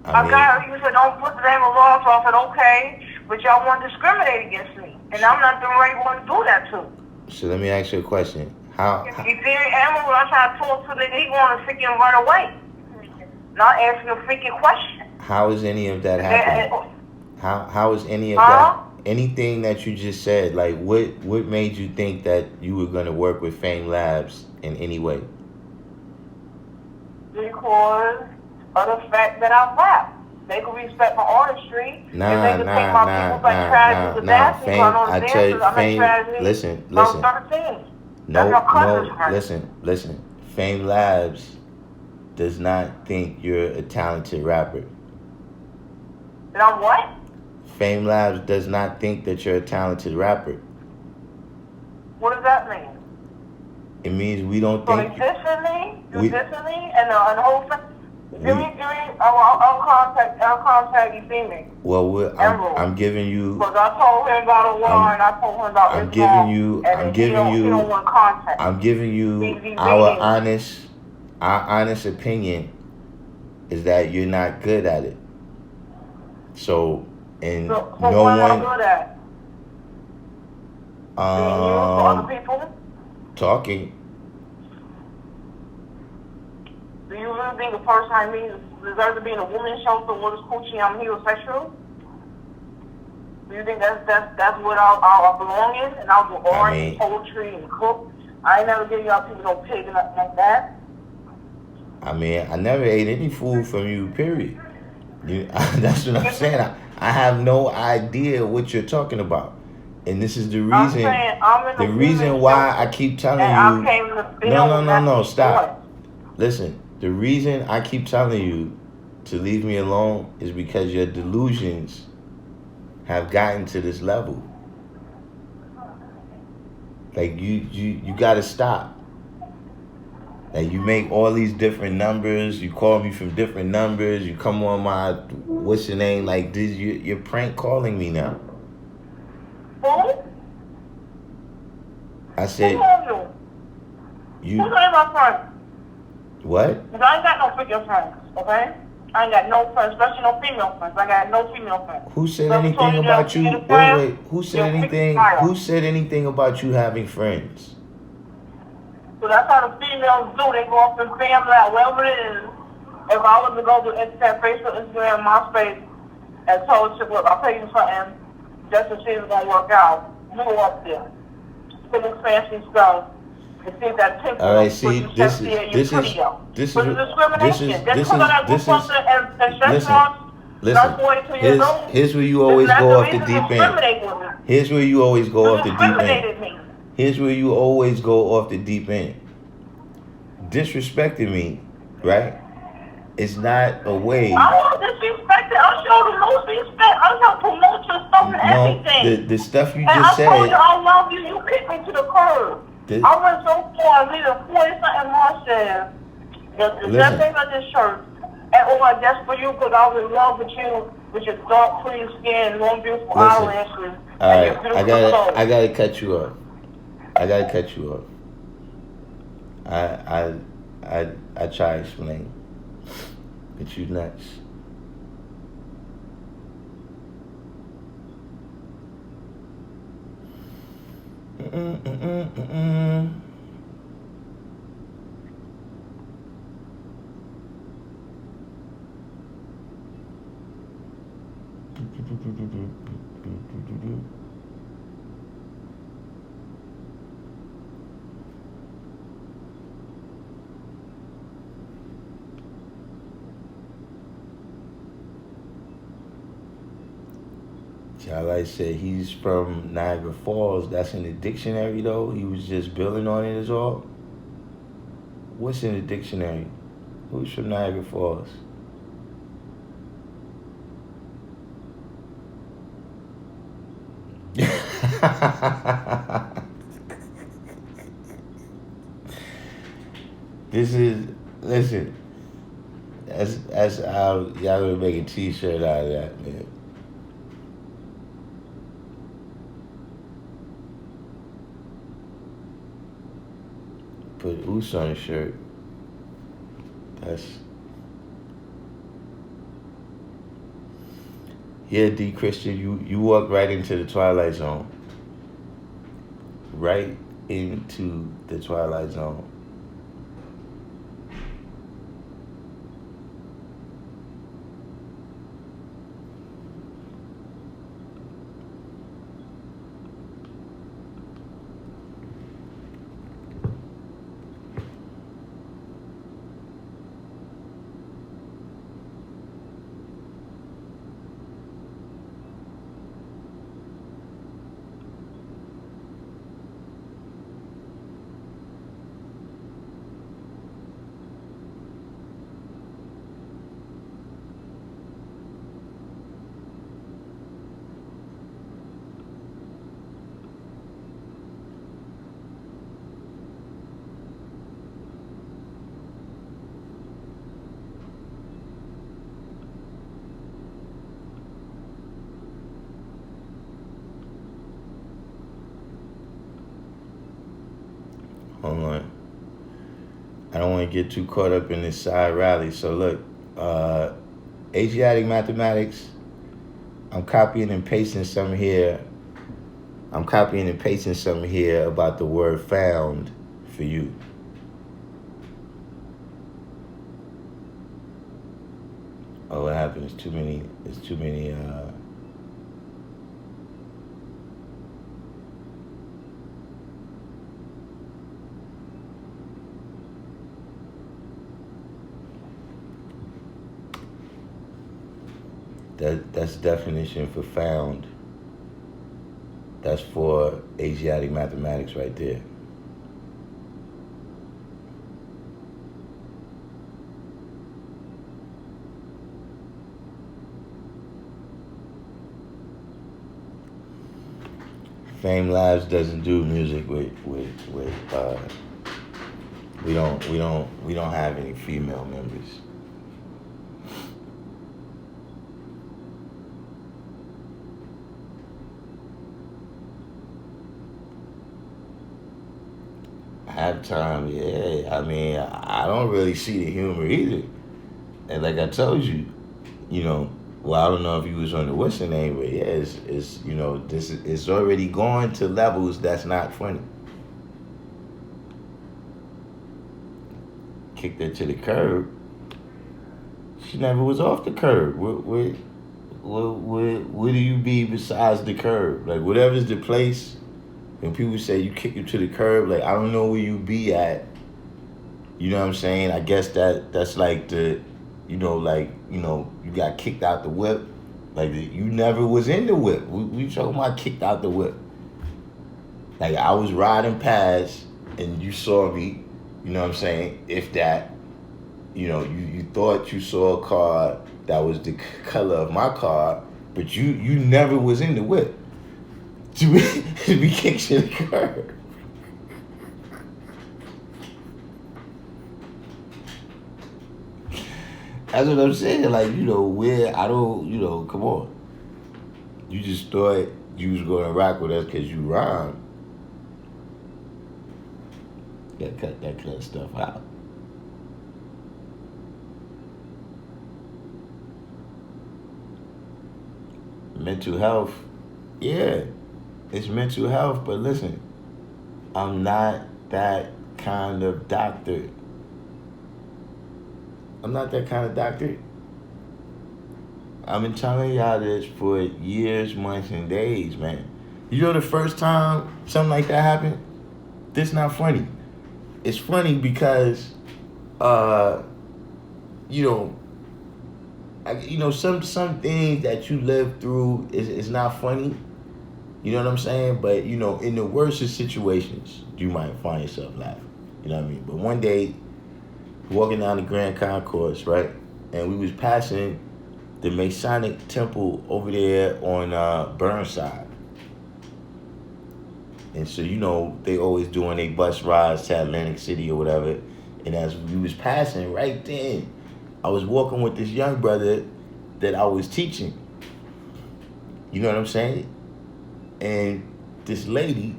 You said don't put the name of law, so I said okay, but y'all want to discriminate against me, and I'm not the right one to do that to. So let me ask you a question. How you see the animal when I try to talk to the nigga, he want to freaking run away. Not answering a freaking question. How is any of that happening? How is any of that? Anything that you just said, like what made you think that you were going to work with Fame Labs in any way? Because of the fact that I rap. They can respect my artistry. Fame, I tell you, Fame, listen. Listen. Fame Labs does not think you're a talented rapper. And I'm what? Fame Labs does not think that you're a talented rapper. What does that mean? It means we don't So think they dissing me? You we- dissing me? And the whole thing? Give me, I'll contact you, see me. well, I'm giving you. Because I told him about a war and I told him about I'm Islam, giving you. and I'm he giving you. don't want contact. I'm giving you He's our reading. honest opinion is that you're not good at it. So, and So no what am I one good at? Being used for other people? talking. Do you really think the person I meet deserves to be in a woman's shelter with his coochie? I'm heterosexual? Do you think that's what I belong in? And I'll do art and poetry and cook. I ain't never give y'all people no pig and nothing like that. I mean, I never ate any food from you, period. That's what I'm saying. I have no idea what you're talking about. And this is the reason. The reason why I keep telling you. No, stop. Listen, the reason I keep telling you to leave me alone is because your delusions have gotten to this level. Like you gotta stop. Like you make all these different numbers, you call me from different numbers, you come on my what's your name, like this you're prank calling me now. Who? I said Who's my friend? What? Because I ain't got no freaking friends, okay? I ain't got no friends, especially no female friends. I got no female friends. Who said anything about you? Wait. Who said anything? Who said anything about you having friends? So that's how the females do. They go off in family, whatever it is. If I was to go to Instagram, Facebook, Instagram, MySpace, and told you, look, I'll pay you something just to see if it's going to work out. You go up there. See this fancy stuff. And see that picture. All right, see, this is here's where you always go off the deep end. Here's where you always go off the deep end. Here's where you always go off the deep end. Disrespecting me, right? It's not a way. I don't disrespect it. I'll show the most respect. I'm going to promote your stuff and everything. The stuff you and just said. I told you I love you. You kicked me to the curb. I went so far, I needed 40-something more shares. The best thing on this shirt. And that's for you because I was in love with you, with your dark, pretty skin, long, beautiful eyelashes. All right, I gotta cut you off. I try to explain, but you nuts. Like I said, he's from Niagara Falls. That's in the dictionary, though. He was just building on it, is all. What's in the dictionary? Who's from Niagara Falls? Listen. That's how y'all gonna make a T-shirt out of that, man. Put Oos on his shirt. D Christian, you walk right into the Twilight Zone. Right into the Twilight Zone. don't want to get too caught up in this side rally. So look, Asiatic mathematics. I'm copying and pasting some here. I'm copying and pasting some here about the word found for you. Oh, what happened? It's too many. That's definition for found. That's for Asiatic mathematics right there. Fame Labs doesn't do music with we don't have any female members. Halftime, yeah. I mean, I don't really see the humor either. And like I told you, well, I don't know if you was on the what's the name, but yeah, it's it's already going to levels that's not funny. Kicked her to the curb. She never was off the curb. Where do you be besides the curb? Like whatever's the place. When people say you kick you to the curb, like I don't know where you be at. You know what I'm saying? I guess that's like the, you got kicked out the whip. Like you never was in the whip. We talking about kicked out the whip. Like I was riding past and you saw me. You know what I'm saying? If that, you thought you saw a car that was the color of my car, but you never was in the whip. To be kicked to the curb. That's what I'm saying. Like, where I don't, come on. You just thought you was going to rock with us because you rhyme. You got to cut that kind of stuff out. Mental health, yeah. It's mental health, but listen, I'm not that kind of doctor. I'm not that kind of doctor. I've been telling y'all this for years, months, and days, man. You know the first time something like that happened? This not funny. It's funny because, some things that you live through is not funny. You know what I'm saying? But, in the worst of situations, you might find yourself laughing. You know what I mean? But one day, walking down the Grand Concourse, right? And we was passing the Masonic Temple over there on Burnside. And so, they always doing their bus rides to Atlantic City or whatever. And as we was passing right then, I was walking with this young brother that I was teaching. You know what I'm saying? And this lady,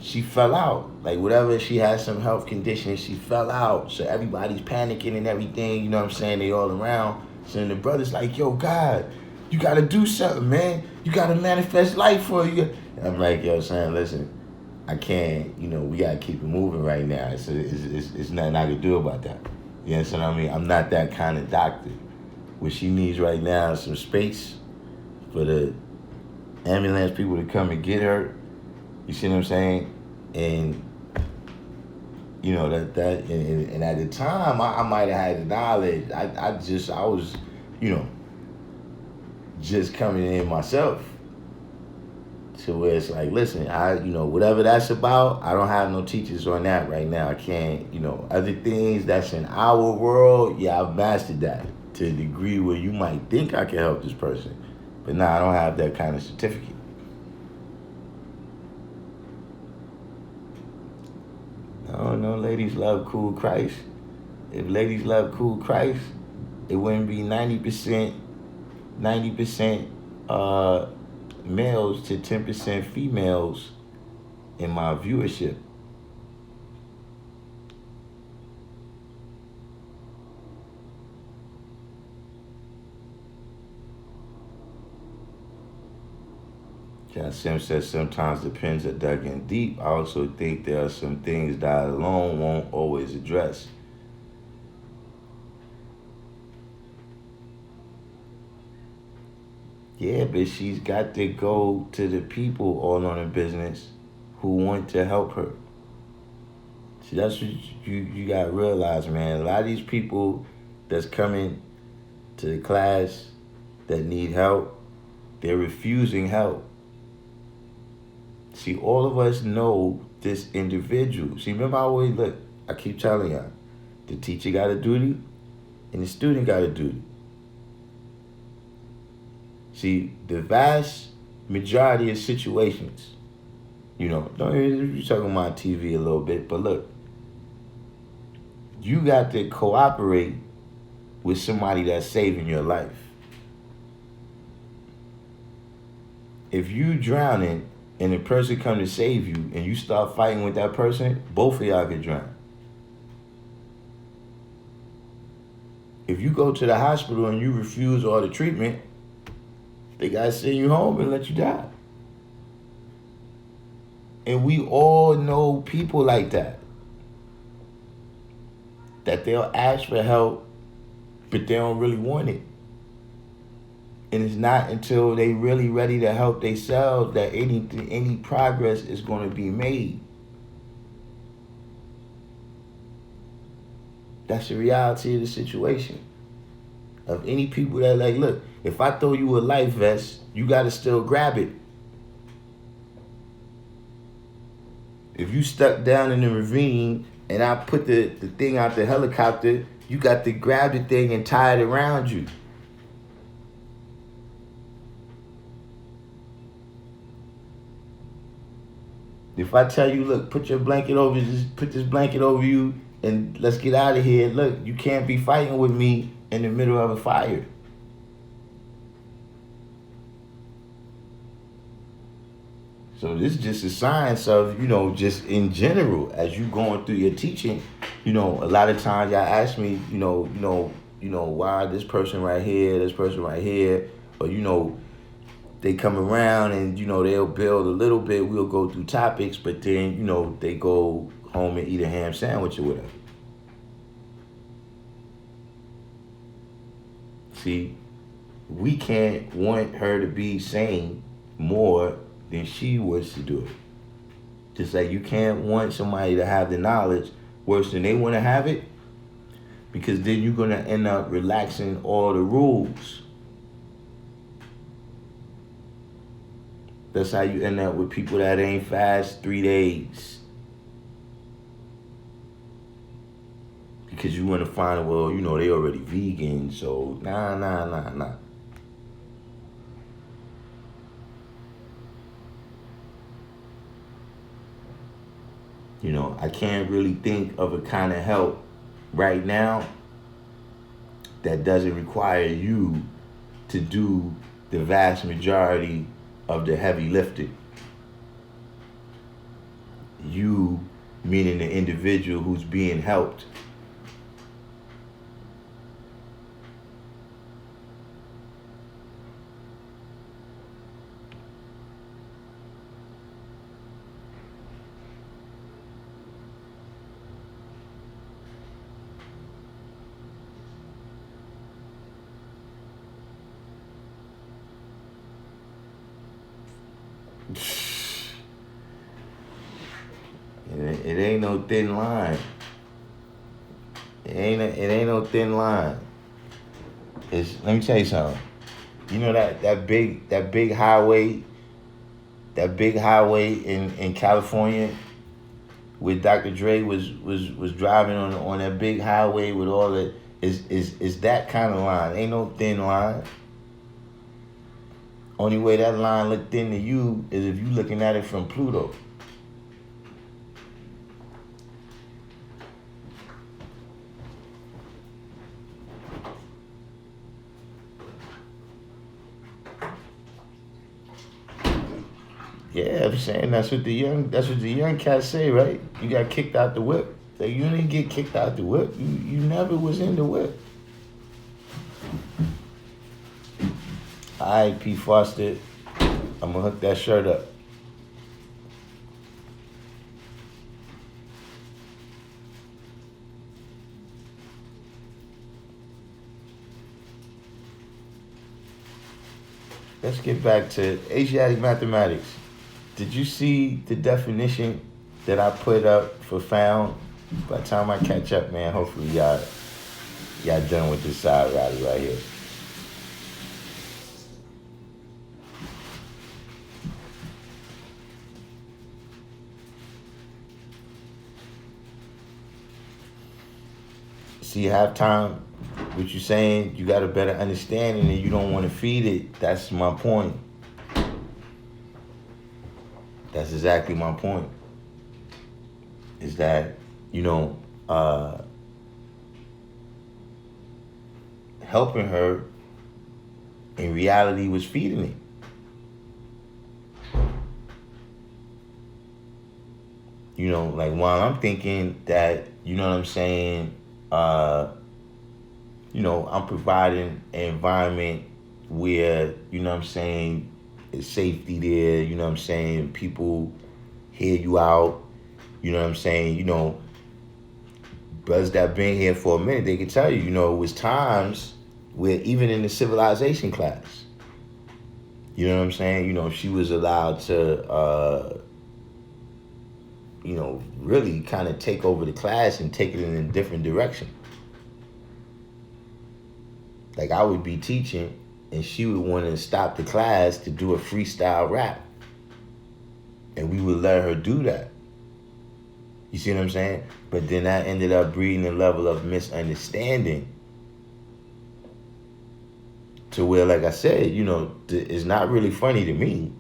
she fell out. Like whatever, she had some health condition, she fell out. So everybody's panicking and everything, you know what I'm saying? They all around. So then the brother's like, yo, God, you gotta do something, man. You gotta manifest life for you. And I'm like, yo, son, listen, I can't, we gotta keep it moving right now. It's nothing I can do about that. You understand what I mean? I'm not that kind of doctor. What she needs right now is some space for the ambulance people to come and get her. You see what I'm saying? And and at the time I might have had the knowledge. I was just coming in myself to where it's like, listen, whatever that's about, I don't have no teachers on that right now. I can't, other things that's in our world, yeah, I've mastered that to a degree where you might think I can help this person. But I don't have that kind of certificate. No, ladies love cool Christ. If ladies love cool Christ, it wouldn't be 90% males to 10% females in my viewership. John Sim says sometimes the pins are dug in deep. I also think there are some things that alone won't always address. Yeah, but she's got to go to the people all on the business who want to help her. See, that's what you got to realize, man. A lot of these people that's coming to the class that need help, they're refusing help. See, all of us know this individual. See, remember I keep telling y'all, the teacher got a duty and the student got a duty. See, the vast majority of situations, you're talking about TV a little bit, but look, you got to cooperate with somebody that's saving your life. If you drowning and a person come to save you and you start fighting with that person, both of y'all get drowned. If you go to the hospital and you refuse all the treatment, they gotta send you home and let you die. And we all know people like that. That they'll ask for help, but they don't really want it. And it's not until they really ready to help themselves that any progress is going to be made. That's the reality of the situation. Of any people that like, look, if I throw you a life vest, you got to still grab it. If you stuck down in the ravine and I put the thing out the helicopter, you got to grab the thing and tie it around you. If I tell you, look, put this blanket over you and let's get out of here. Look, you can't be fighting with me in the middle of a fire. So this is just a science of, just in general, as you going through your teaching, a lot of times y'all ask me, why this person right here, or, they come around and, they'll build a little bit, we'll go through topics, but then, they go home and eat a ham sandwich or whatever. See, we can't want her to be sane more than she was to do it. Just like you can't want somebody to have the knowledge worse than they want to have it, because then you're going to end up relaxing all the rules. That's how you end up with people that ain't fast 3 days. Because you want to find, they already vegan, so nah. I can't really think of a kind of help right now that doesn't require you to do the vast majority of the heavy lifting. You, meaning the individual who's being helped. It ain't no thin line. It ain't no thin line. Let me tell you something. You know that big highway in California where Dr. Dre was driving on that big highway with all the is that kind of line. Ain't no thin line. Only way that line look thin to you is if you looking at it from Pluto. Yeah, I'm saying that's what the young cats say, right? You got kicked out the whip. So you didn't get kicked out the whip. You never was in the whip. All right, P. Foster. I'm gonna hook that shirt up. Let's get back to Asiatic mathematics. Did you see the definition that I put up for found? By the time I catch up, man, hopefully y'all done with this side rally right here. See, halftime, what you saying, you got a better understanding and you don't want to feed it. That's my point. That's exactly my point. Is that, helping her in reality was feeding it. Like while I'm thinking that, you know what I'm saying, I'm providing an environment where, you know what I'm saying, it's safety there, you know what I'm saying, people hear you out, you know what I'm saying, brothers that been here for a minute, they can tell you, it was times where even in the civilization class, you know what I'm saying, she was allowed to, really kind of take over the class and take it in a different direction. Like I would be teaching and she would want to stop the class to do a freestyle rap. And we would let her do that. You see what I'm saying? But then that ended up breeding a level of misunderstanding to where, like I said, it's not really funny to me.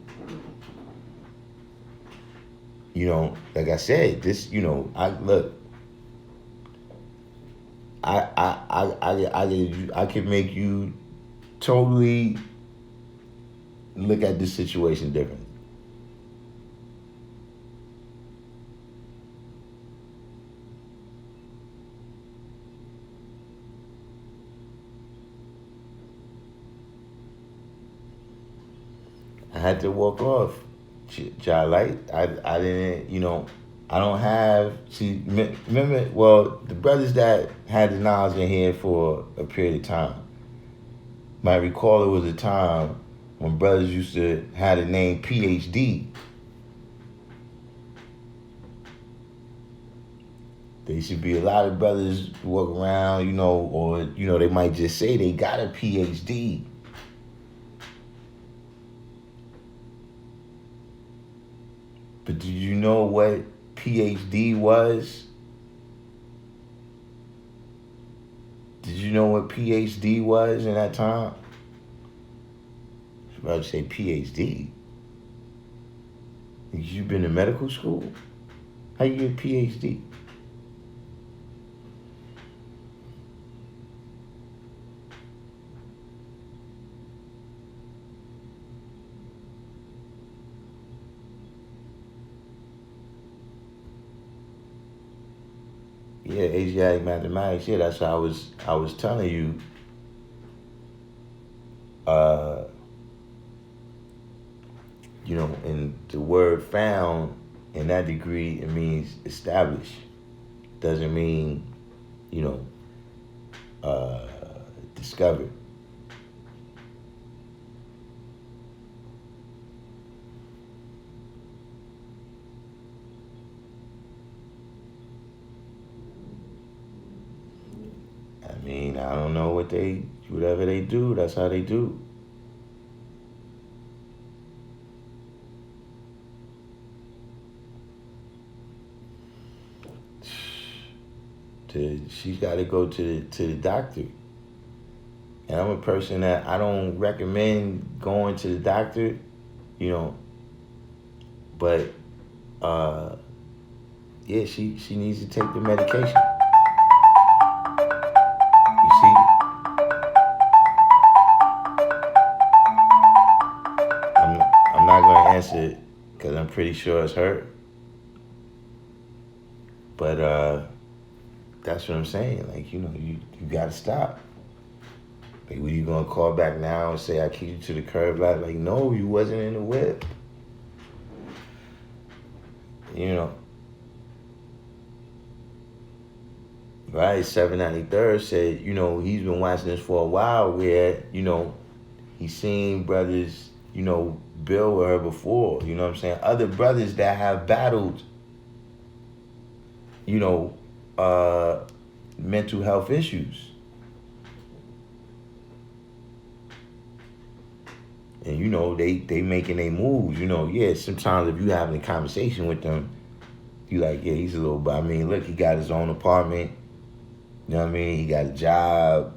Like I said, this, I could make you totally look at this situation differently. I had to walk off. Like I didn't, I don't have, see, remember, well, the brothers that had the knowledge in here for a period of time might recall it was a time when brothers used to have the name PhD. There should be a lot of brothers walk around, or, they might just say they got a PhD. But did you know what PhD was? Did you know what PhD was in that time? I was about to say PhD. You've been to medical school? How you get a PhD? Yeah, Asiatic mathematics. Yeah, that's how I was telling you. And the word found in that degree, it means established. Doesn't mean, discovered. I mean, I don't know whatever they do, that's how they do. She's got to go to the doctor. And I'm a person that I don't recommend going to the doctor, but yeah, she needs to take the medication. You see? I'm not going to answer it because I'm pretty sure it's her. But that's what I'm saying. Like, you got to stop. Like, were you gonna call back now and say I kicked you to the curb? Like, no, you wasn't in the whip. You know. Right, 793rd said, you know, he's been watching this for a while where, you know, he's seen brothers, you know, build with her before. You know what I'm saying? Other brothers that have battled, you know, mental health issues. And, you know, they making their moves. You know, yeah, sometimes if you having a conversation with them, you like, yeah, he's a little, but I mean, look, he got his own apartment. You know what I mean? He got a job.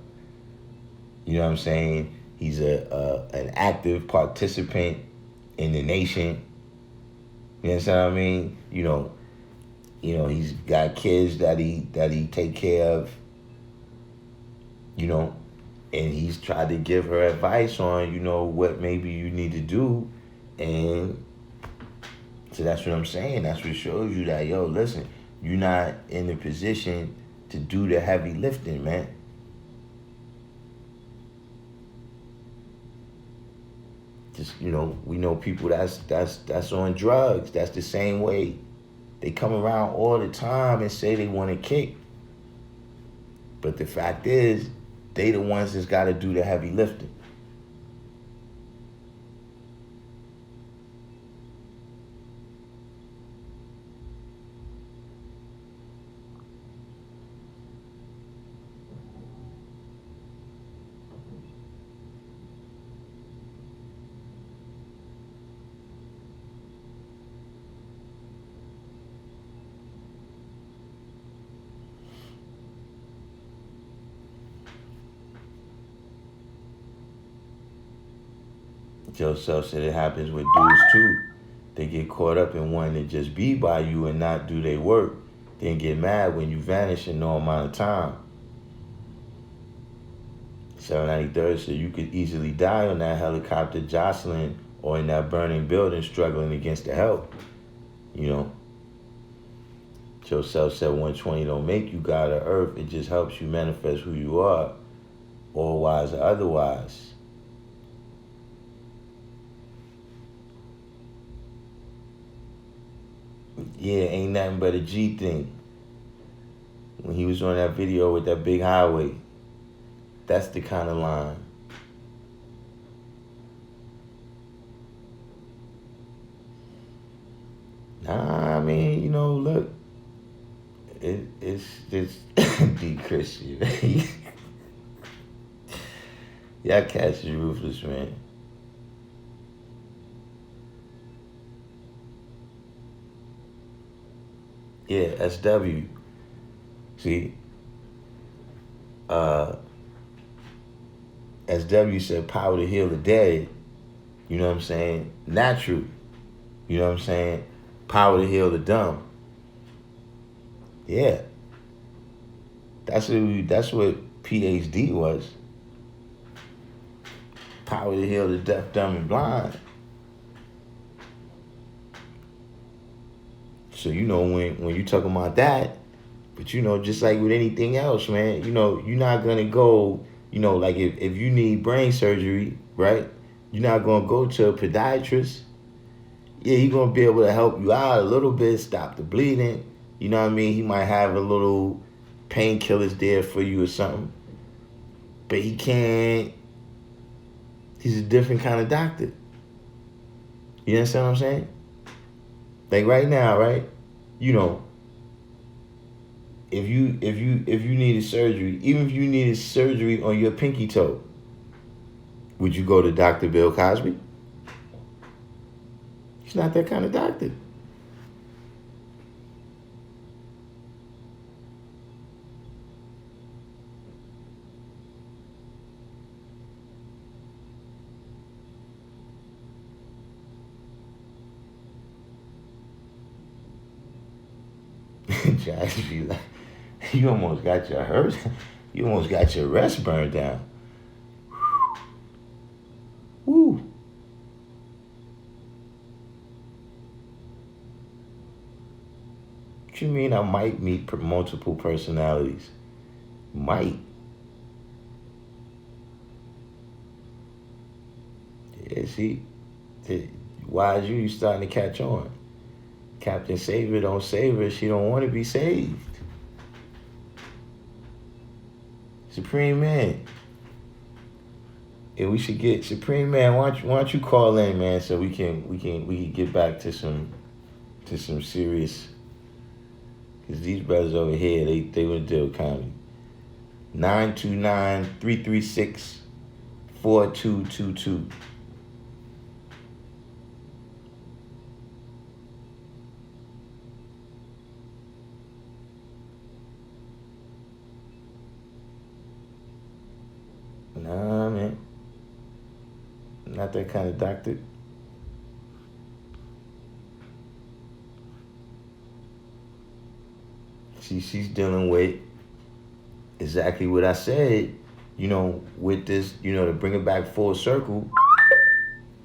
You know what I'm saying? He's an active participant in the nation. You understand what I mean? You know, he's got kids that he take care of. You know, and he's tried to give her advice on, you know, what maybe you need to do. And so that's what I'm saying. That's what shows you that, yo, listen, you're not in the position to do the heavy lifting, man. Just, you know, we know people that's on drugs. That's the same way. They come around all the time and say they want to kick. But the fact is, they the ones that's got to do the heavy lifting. Joe Self said it happens with dudes too. They get caught up in wanting to just be by you and not do their work. Then get mad when you vanish in no amount of time. 793rd said you could easily die on that helicopter jostling or in that burning building struggling against the help. You know. Joe Self said 120 don't make you God of earth. It just helps you manifest who you are, all wise or otherwise. Yeah, ain't nothing but a G thing. When he was on that video with that big highway, that's the kind of line. Nah, I mean, you know, look, it's just D Christian. Y'all cats is ruthless, man. Yeah, SW. See, SW said power to heal the dead. You know what I'm saying? Natural. You know what I'm saying? Power to heal the dumb. Yeah. That's what PhD was. Power to heal the deaf, dumb, and blind. So, you know, when you talking about that, but, you know, just like with anything else, man, you know, you're not going to go, you know, like if you need brain surgery, right, you're not going to go to a podiatrist. Yeah, he's going to be able to help you out a little bit, stop the bleeding. You know what I mean? He might have a little painkillers there for you or something. But he can't, he's a different kind of doctor. You understand what I'm saying? Like right now, right? You know, if you needed surgery, even if you needed surgery on your pinky toe, would you go to Dr. Bill Cosby? He's not that kind of doctor. Josh be like, you almost got your hurt. You almost got your rest burned down. Woo. What you mean I might meet multiple personalities? Might. Yeah, why is you starting to catch on? Captain Save Her don't save her. She don't want to be saved. Supreme Man. Yeah, we should get Supreme Man. Why don't you call in, man, so we can get back to some serious. Cause these brothers over here, they want to deal with comedy. 929-336-4222. Nah, man. Not that kind of doctor. She's dealing with exactly what I said, with this, to bring it back full circle.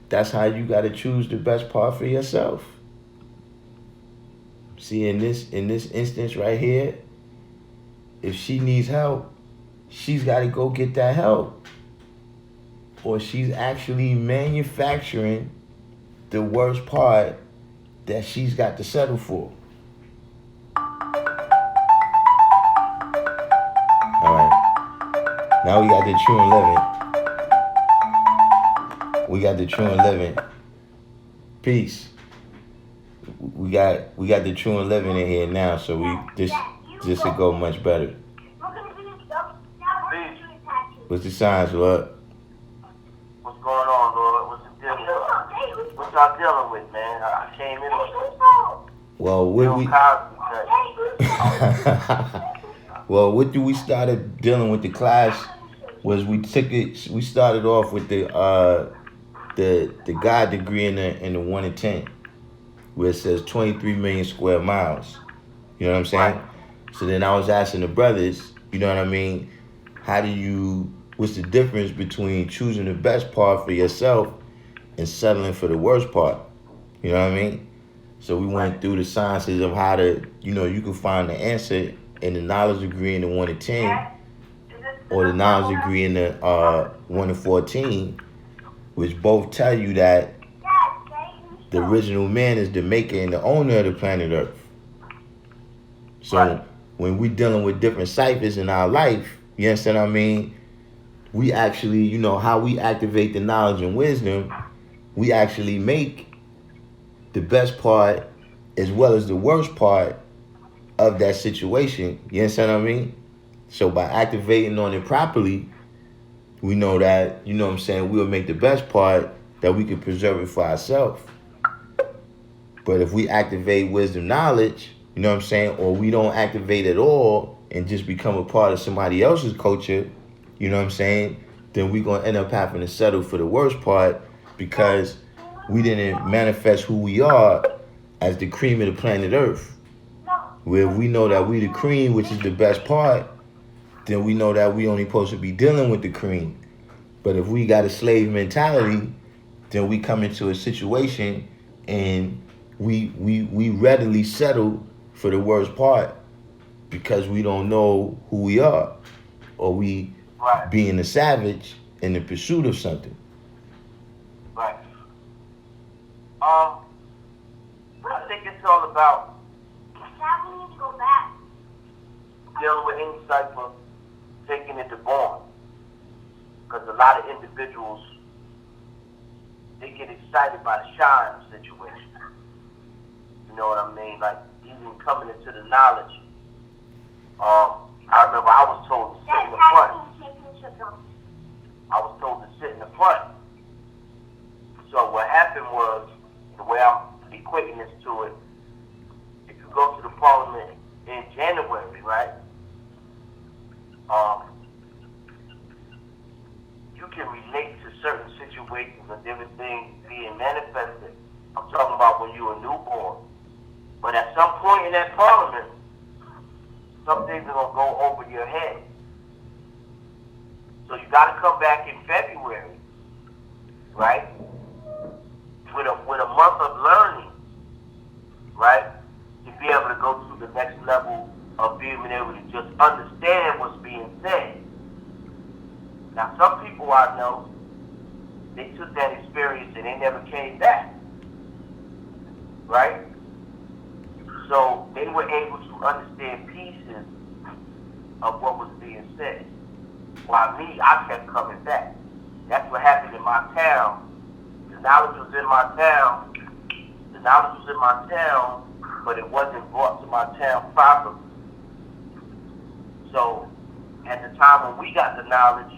That's how you got to choose the best part for yourself. See, in this instance right here, if she needs help, she's got to go get that help. Or she's actually manufacturing the worst part that she's got to settle for. All right. Now we got the true and living. We got the true and living. Peace. We got the true and living in here now, so this will go much better. What's the signs, Lord? What's going on, Lord? What's the deal? What y'all dealing with, man? I came in with well, what we started dealing with the class was we started off with the God degree in the 1 in 10, where it says 23 million square miles. You know what I'm saying? Right. So then I was asking the brothers, you know what I mean? What's the difference between choosing the best part for yourself and settling for the worst part? You know what I mean? So we went through the sciences of how to, you can find the answer in the knowledge degree in the 1 in 10 or the knowledge degree in the 1 in 14, which both tell you that the original man is the maker and the owner of the planet Earth. So when we're dealing with different ciphers in our life, you understand what I mean? We actually, how we activate the knowledge and wisdom, we actually make the best part as well as the worst part of that situation. You understand what I mean? So by activating on it properly, we know that, we'll make the best part that we can preserve it for ourselves. But if we activate wisdom knowledge, or we don't activate at all and just become a part of somebody else's culture, then we're going to end up having to settle for the worst part because we didn't manifest who we are as the cream of the planet Earth. Where we know that we the cream, which is the best part, then we know that we only supposed to be dealing with the cream. But if we got a slave mentality, then we come into a situation and we readily settle for the worst part because we don't know who we are, or we being a savage in the pursuit of something. Right. I think it's all about dealing with any cipher, taking it to born. Because a lot of individuals, they get excited by the shine situation. You know what I mean? Like, even coming into the knowledge. I remember I was told to sit in the front. I was told to sit in the front. So what happened was, the way I'm equating this to it, if you go to the parliament in January, right? You can relate to certain situations and different things being manifested. I'm talking about when you were newborn. But at some point in that parliament, some things are going to go over your head. So you got to come back in February, right? With a month of learning, right? To be able to go to the next level of being able to just understand what's being said. Now, some people I know, they took that experience and they never came back, right? So they were able to understand pieces of what was being said. While me, I kept coming back. That's what happened in my town. The knowledge was in my town. The knowledge was in my town, but it wasn't brought to my town properly. So at the time when we got the knowledge,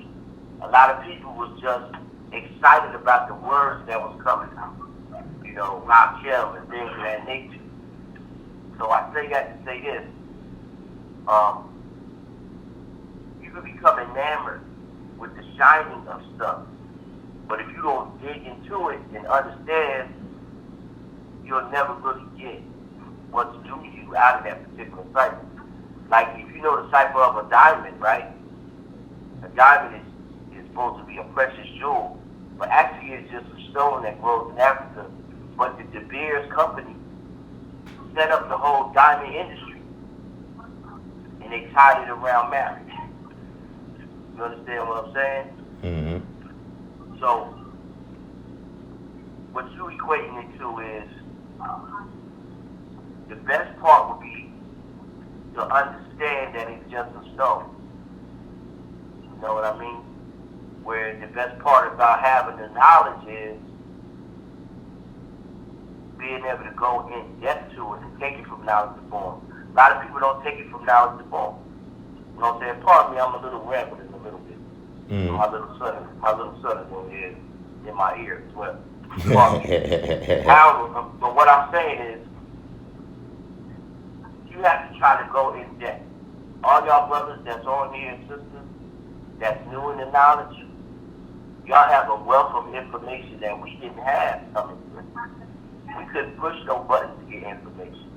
a lot of people was just excited about the words that was coming out. You know, Raquel and things of that nature. So I say that to say this. You can become enamored with the shining of stuff. But if you don't dig into it and understand, you'll never really get what's due to you out of that particular cipher. Like if you know the cipher of a diamond, right? A diamond is supposed to be a precious jewel, but actually it's just a stone that grows in Africa. But the De Beers company set up the whole diamond industry, and they tied it around marriage. You understand what I'm saying? Mm-hmm. So, what you equating it to is, the best part would be to understand that it's just a stone. You know what I mean? Where the best part about having the knowledge is being able to go in depth to it and take it from knowledge to form. A lot of people don't take it from knowledge to form. You know what I'm saying? Pardon me, I'm a little rambling a little bit. Mm-hmm. My little son is over here in my ear as well. However, but what I'm saying is, you have to try to go in depth. All y'all brothers that's on here and sisters that's new in the knowledge, y'all have a wealth of information that we didn't have coming through. We couldn't push no buttons to get information.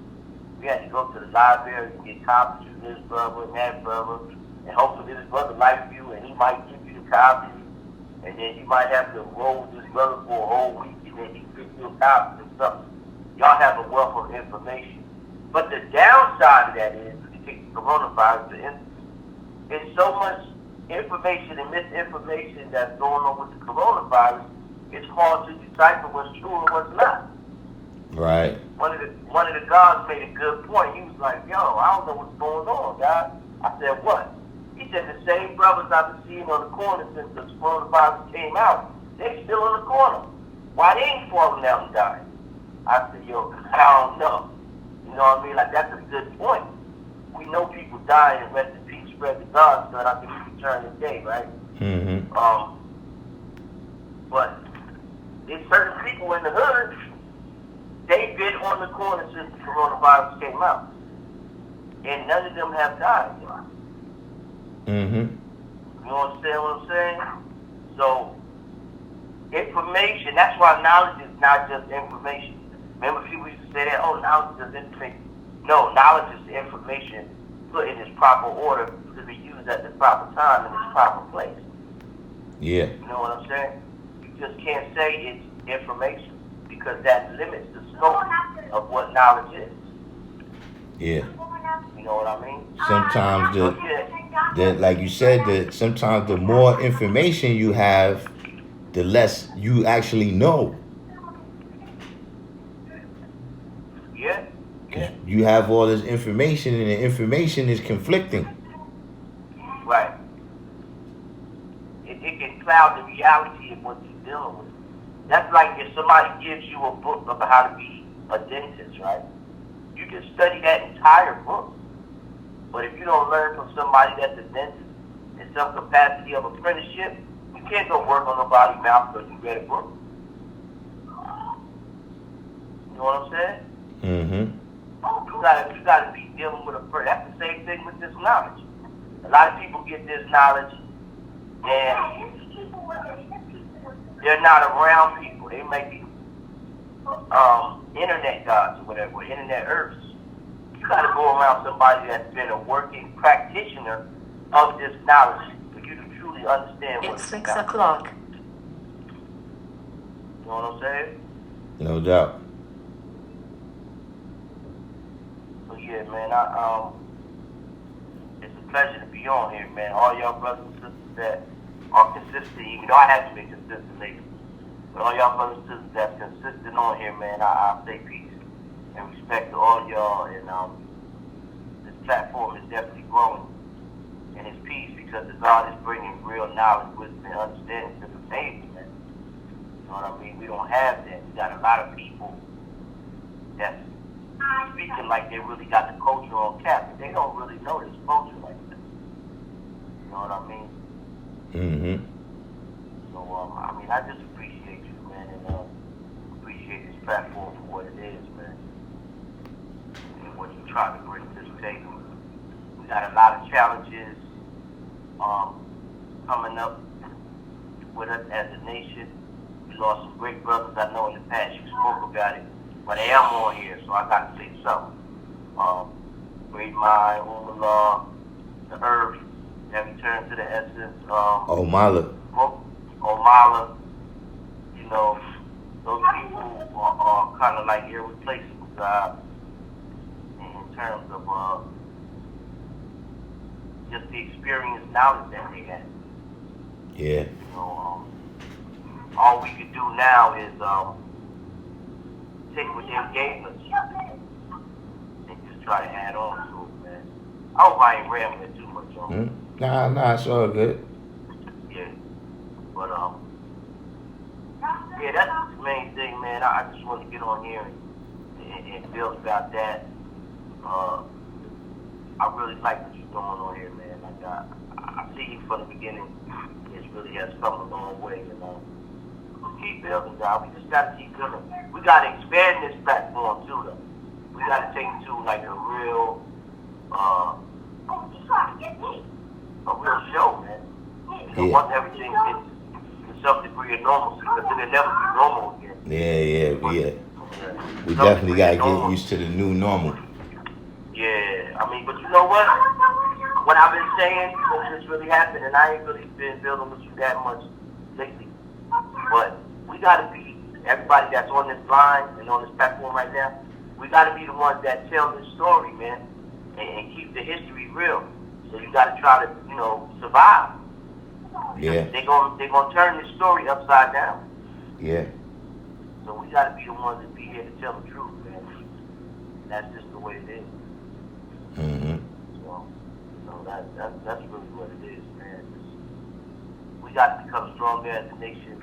We had to go to the library and get copies from this brother and that brother, and hopefully this brother likes you and he might give you the copy, and then you might have to roll with this brother for a whole week and then he gives you a copy and something. Y'all have a wealth of information. But the downside of that is, if you take the coronavirus, there's so much information and misinformation that's going on with the coronavirus, it's hard to decipher what's true and what's not. Right. One of the guys made a good point. He was like, yo, I don't know what's going on, guys. I said, what? He said, the same brothers I've been seeing on the corner since the coronavirus came out, they still in the corner. Why they ain't falling out and dying? I said, yo, I don't know. You know what I mean? Like, that's a good point. We know people die and rest in peace, spread the God, so that I can return the day, right? Mm-hmm. But there's certain people in the hood, they've been on the corner since the coronavirus came out. And none of them have died. Mm-hmm. You understand what I'm saying? So, information, that's why knowledge is not just information. Remember people used to say that, oh, knowledge is information. No, knowledge is information put in its proper order to be used at the proper time in its proper place. Yeah. You know what I'm saying? You just can't say it's information because that limits the scope of what knowledge is. Yeah. You know what I mean? Sometimes So, yeah. like you said, that sometimes the more information you have, the less you actually know. Yeah. Yeah. You have all this information, and the information is conflicting. Right. It can cloud the reality of what you're dealing with. That's like if somebody gives you a book about how to be a dentist, right? You can study that entire book. But if you don't learn from somebody that's a dentist in some capacity of apprenticeship, you can't go work on nobody's mouth because you read a book. You know what I'm saying? Mm-hmm. You gotta be dealing with a person. That's the same thing with this knowledge. A lot of people get this knowledge and they're not around people. They may be internet gods or whatever, internet earths. You gotta go around somebody that's been a working practitioner of this knowledge for you to truly understand what It's 6 o'clock. You know what I'm saying? No doubt. So yeah, man, it's a pleasure to be on here, man. All y'all brothers and sisters that are consistent, even though I have to be consistent lately. But all y'all brothers and sisters that's consistent on here, man, I say peace and respect to all y'all. And this platform is definitely growing. And it's peace because God is bringing real knowledge, wisdom, and understanding to the table, man. You know what I mean? We don't have that. We got a lot of people that's speaking like they really got the culture on cap, but they don't really know this culture like that. You know what I mean? Mm-hmm. So, I mean, I just appreciate you, man, and appreciate this platform for what it is, man, and what you try to bring to the table. We got a lot of challenges coming up with us as a nation. We lost some great brothers. I know in the past you spoke about it, but I am on here, so I got to say something. Great mind, Umala, the earth, that returned to the essence. Omala. Omala, you know, those people are kind of like irreplaceable, God, in terms of just the experience knowledge that they had. Yeah. You know, all we could do now is take what they gave us and just try to add on to it, man. I hope I ain't rambling too much on it. Nah, it's all good. Yeah. But yeah, that's the main thing, man. I just want to get on here and build about that. I really like what you're doing on here, man. Like I see you from the beginning. It really has come a long way, you know. Just keep building, God. We just gotta keep building. We gotta expand this platform too, though. We gotta take it to like a real show, man. You know, once everything gets to some degree of normalcy, because it'll never be normal again. Yeah. We definitely gotta get used to the new normal. Yeah, I mean, but you know what? What I've been saying, since this really happened, and I ain't really been building with you that much lately, but we gotta be, everybody that's on this line and on this platform right now, we gotta be the ones that tell this story, man, and keep the history real. So you gotta try to, you know, survive. Yeah. They're gonna turn this story upside down. Yeah. So we gotta be the ones that be here to tell the truth, man. And that's just the way it is. Mm-hmm. So, you know, that's really what it is, man. We got to become stronger as a nation.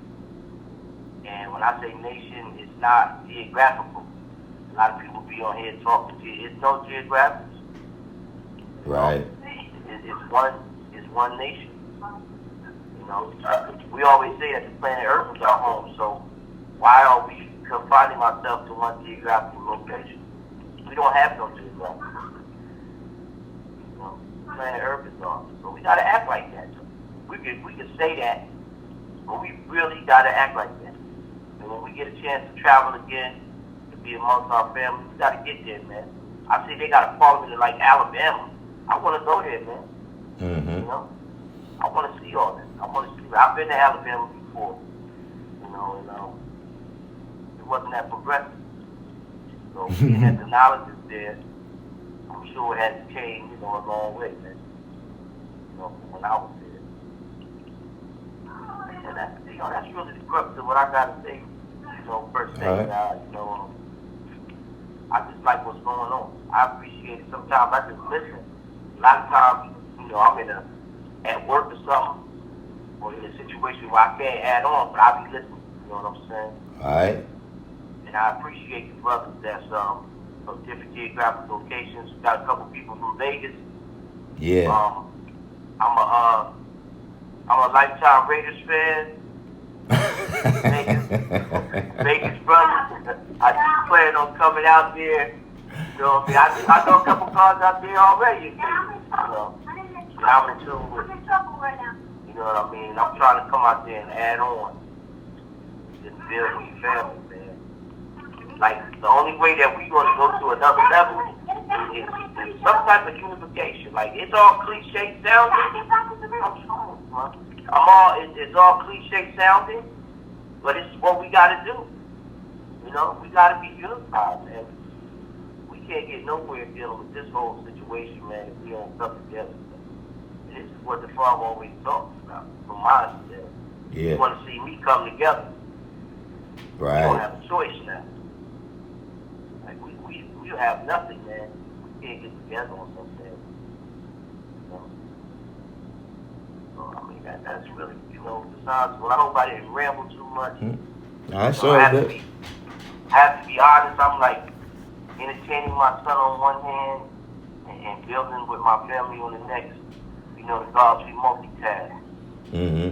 And when I say nation, it's not geographical. A lot of people be on here talking to you. It's no geographics. Right. It's one nation. You know, we always say that the planet Earth is our home. So why are we confining ourselves to one geographical location? We don't have no geographical. You know, planet Earth is ours. So we gotta act like that. We can say that, but we really gotta act like that. And when we get a chance to travel again, to be amongst our family, we gotta get there, man. I see they got a parliament in like Alabama. I want to go there, man. Mm-hmm. You know, I want to see all that. I want to see. I've been to Alabama before, you know, and it wasn't that progressive. So being that the knowledge is there, I'm sure it has changed, you know, a long way, man. You know, from when I was there. And that's, you know, that's really the crux of what I gotta say. You know, first thing, Right. you know, I just like what's going on. I appreciate it. Sometimes I just listen. A lot of times, you know, I'm at work or something, or in a situation where I can't add on, but I'll be listening. You know what I'm saying? All right. And I appreciate the brothers that's from different geographic locations. We got a couple people from Vegas. Yeah. I'm a lifetime Raiders fan. Vegas brothers. I just plan on coming out there. You know what I mean? I know a couple cars out there already. You know, I'm in tune with it. You know what I mean? I'm trying to come out there and add on. Just build a family, man. Like, the only way that we're going to go to another level is some type of unification. Like, it's all cliche sounding. It's all cliche sounding, but it's what we got to do. You know, we got to be unified, man. We can't get nowhere dealing with this whole situation, man, if we don't come together. And this is what the father always talks about, from my understanding. Yeah. You want to see me come together. We don't Right. have a choice now. Like we have nothing, man. We can't get together on something. You know? So I mean that's really, besides, well, I hope I didn't ramble too much. That's I all have good. to be honest. I'm like entertaining my son on one hand and building with my family on the next. The gods we multitask. Mm-hmm.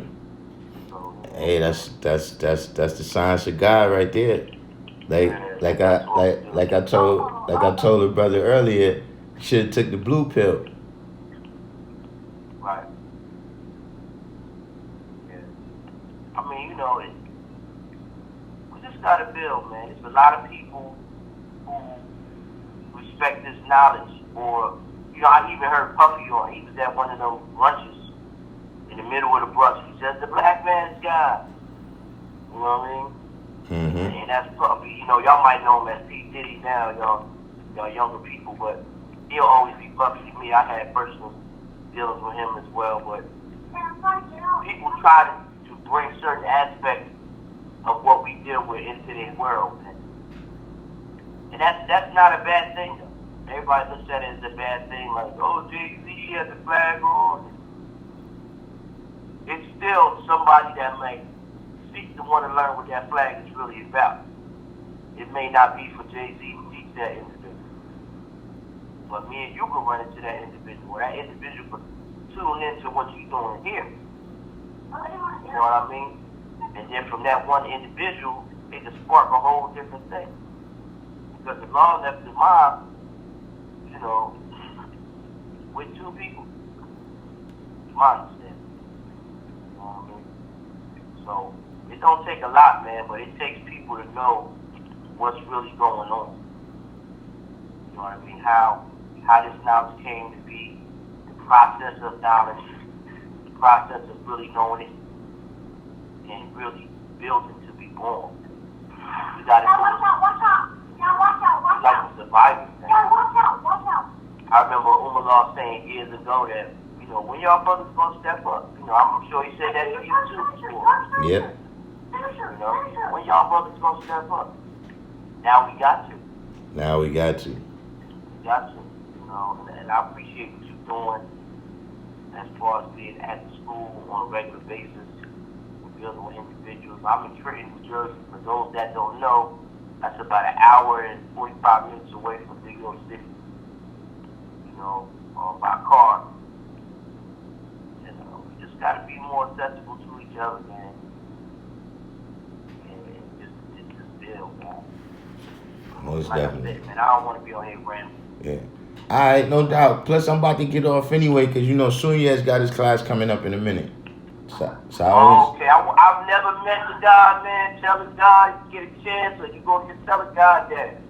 So, Hey, that's the science of God right there. Like yeah, like that's I what we like do. like I told the brother earlier, should have took the blue pill. Right. Yeah. I mean, we just gotta build, man. There's a lot of people who respect this knowledge, or I even heard Puffy on. He was at one of those brunches in the middle of the brunch. He says the black man's God. You know what I mean? Mm-hmm. And that's Puffy. Y'all might know him as P Diddy now, y'all younger people, but he'll always be Puffy to me. I had personal dealings with him as well, but people try to bring certain aspects of what we deal with into their world, and that's not a bad thing, though. Everybody looks at it as a bad thing, like, oh, Jay-Z has the flag on. It's still somebody that may seek to want to learn what that flag is really about. It may not be for Jay-Z to teach that individual, but me and you can run into that individual, or that individual can tune into what you're doing here. You know what I mean? And then from that one individual, it can spark a whole different thing. Because the law left the mob, with two people. My understanding. You know what I mean? So it don't take a lot, man, but it takes people to know what's really going on. You know what I mean? How this knowledge came to be, the process of knowledge, the process of really knowing it, and really building to be born. You gotta do it. It's like a survival thing. I remember Umar saying years ago that, when y'all brothers gonna step up? I'm sure he said that to you too before. Yeah. When y'all brothers gonna step up? Now we got to. Now we got to. We got to. And I appreciate what you're doing as far as being at the school on a regular basis, building with individuals. I'm in Trenton, New Jersey. For those that don't know, that's about an hour and 45 minutes away from New York City. By car. We just got to be more accessible to each other, man. And just build, man. Most Like definitely. I said, man, I don't want to be on here rambling. Yeah. All right, no doubt. Plus, I'm about to get off anyway, because Sunya's got his class coming up in a minute. So I always... Okay, I've never met the guy, man. Tell the guy, you get a chance, or you go just tell the guy that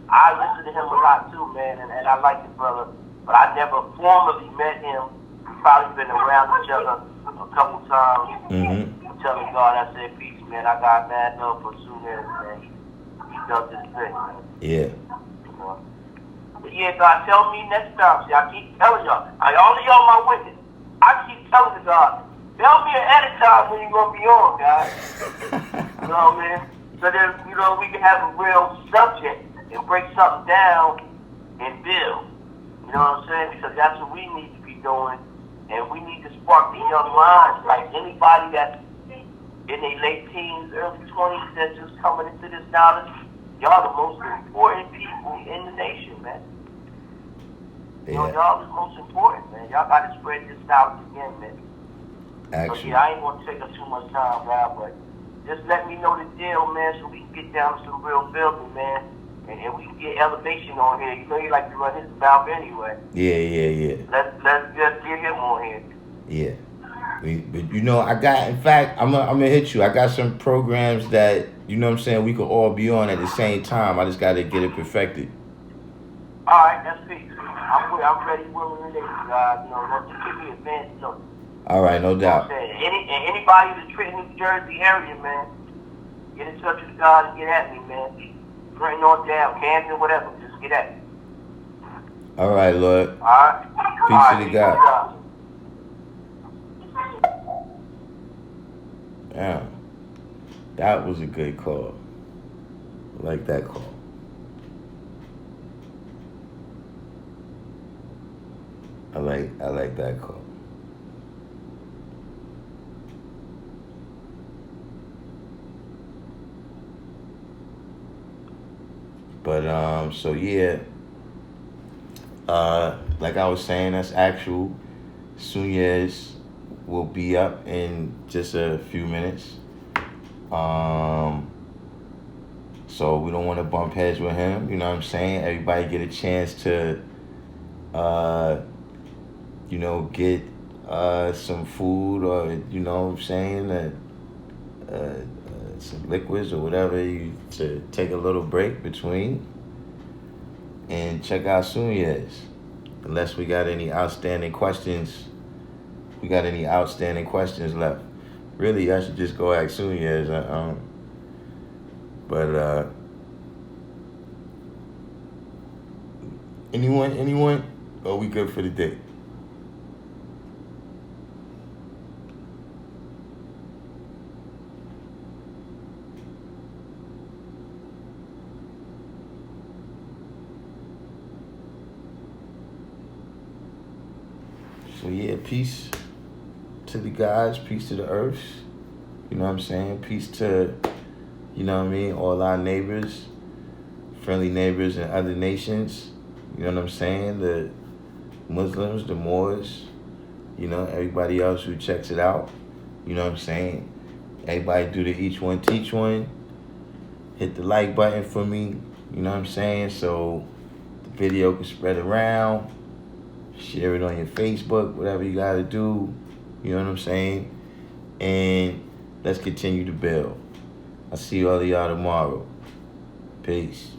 I listen to him a lot too, man, and I like the brother. But I never formally met him. We've probably been around each other a couple times. Mm-hmm. I'm telling God, I said, peace, man. I got mad love for Sunez, man. He does his thing, man. Yeah. But yeah, God, tell me next time. See, I keep telling y'all. All of y'all my witness. I keep telling the God, tell me ahead of time when you're going to be on, guys. You know what I mean? So that, we can have a real subject and break something down and build. You know what I'm saying? Because that's what we need to be doing. And we need to spark the young minds. Like anybody that's in their late teens, early 20s that's just coming into this knowledge, y'all the most important people in the nation, man. Yeah. Y'all the most important, man. Y'all got to spread this knowledge again, man. Actually. But yeah, I ain't going to take up too much time, Rob, but just let me know the deal, man, so we can get down to some real building, man. And we can get elevation on here. He like to run his mouth anyway. Yeah. Let's just get him on here. Yeah. But I got, in fact, I'm gonna hit you. I got some programs that, we could all be on at the same time. I just got to get it perfected. All right, that's peace. I'm ready, willing, and able, guys. Just give me advance notice. All right, no doubt. Anybody in the Trenton, New Jersey area, man, get in touch with God and get at me, man. Bring on down, Camden, whatever. Just get at me. All right, Lord. All right? Peace to the God. Damn. That was a good call. I like that call. I like that call. But so yeah, like I was saying, that's actual. Sunez will be up in just a few minutes. So we don't want to bump heads with him. You know what I'm saying? Everybody get a chance to, get some food, or you know what I'm saying, some liquids or whatever, to take a little break between, and check out Sunez. Unless we got any outstanding questions. We got any outstanding questions left? Really, I should just go ask Sunez. But anyone? Or we good for the day? So yeah, peace to the guys, peace to the earth. You know what I'm saying? Peace to, you know what I mean, all our neighbors, friendly neighbors in other nations. You know what I'm saying? The Muslims, the Moors, everybody else who checks it out. You know what I'm saying? Everybody do the each one teach one. Hit the like button for me. You know what I'm saying? So the video can spread around. Share it on your Facebook, whatever you gotta do. You know what I'm saying? And let's continue to build. I'll see all of y'all tomorrow. Peace.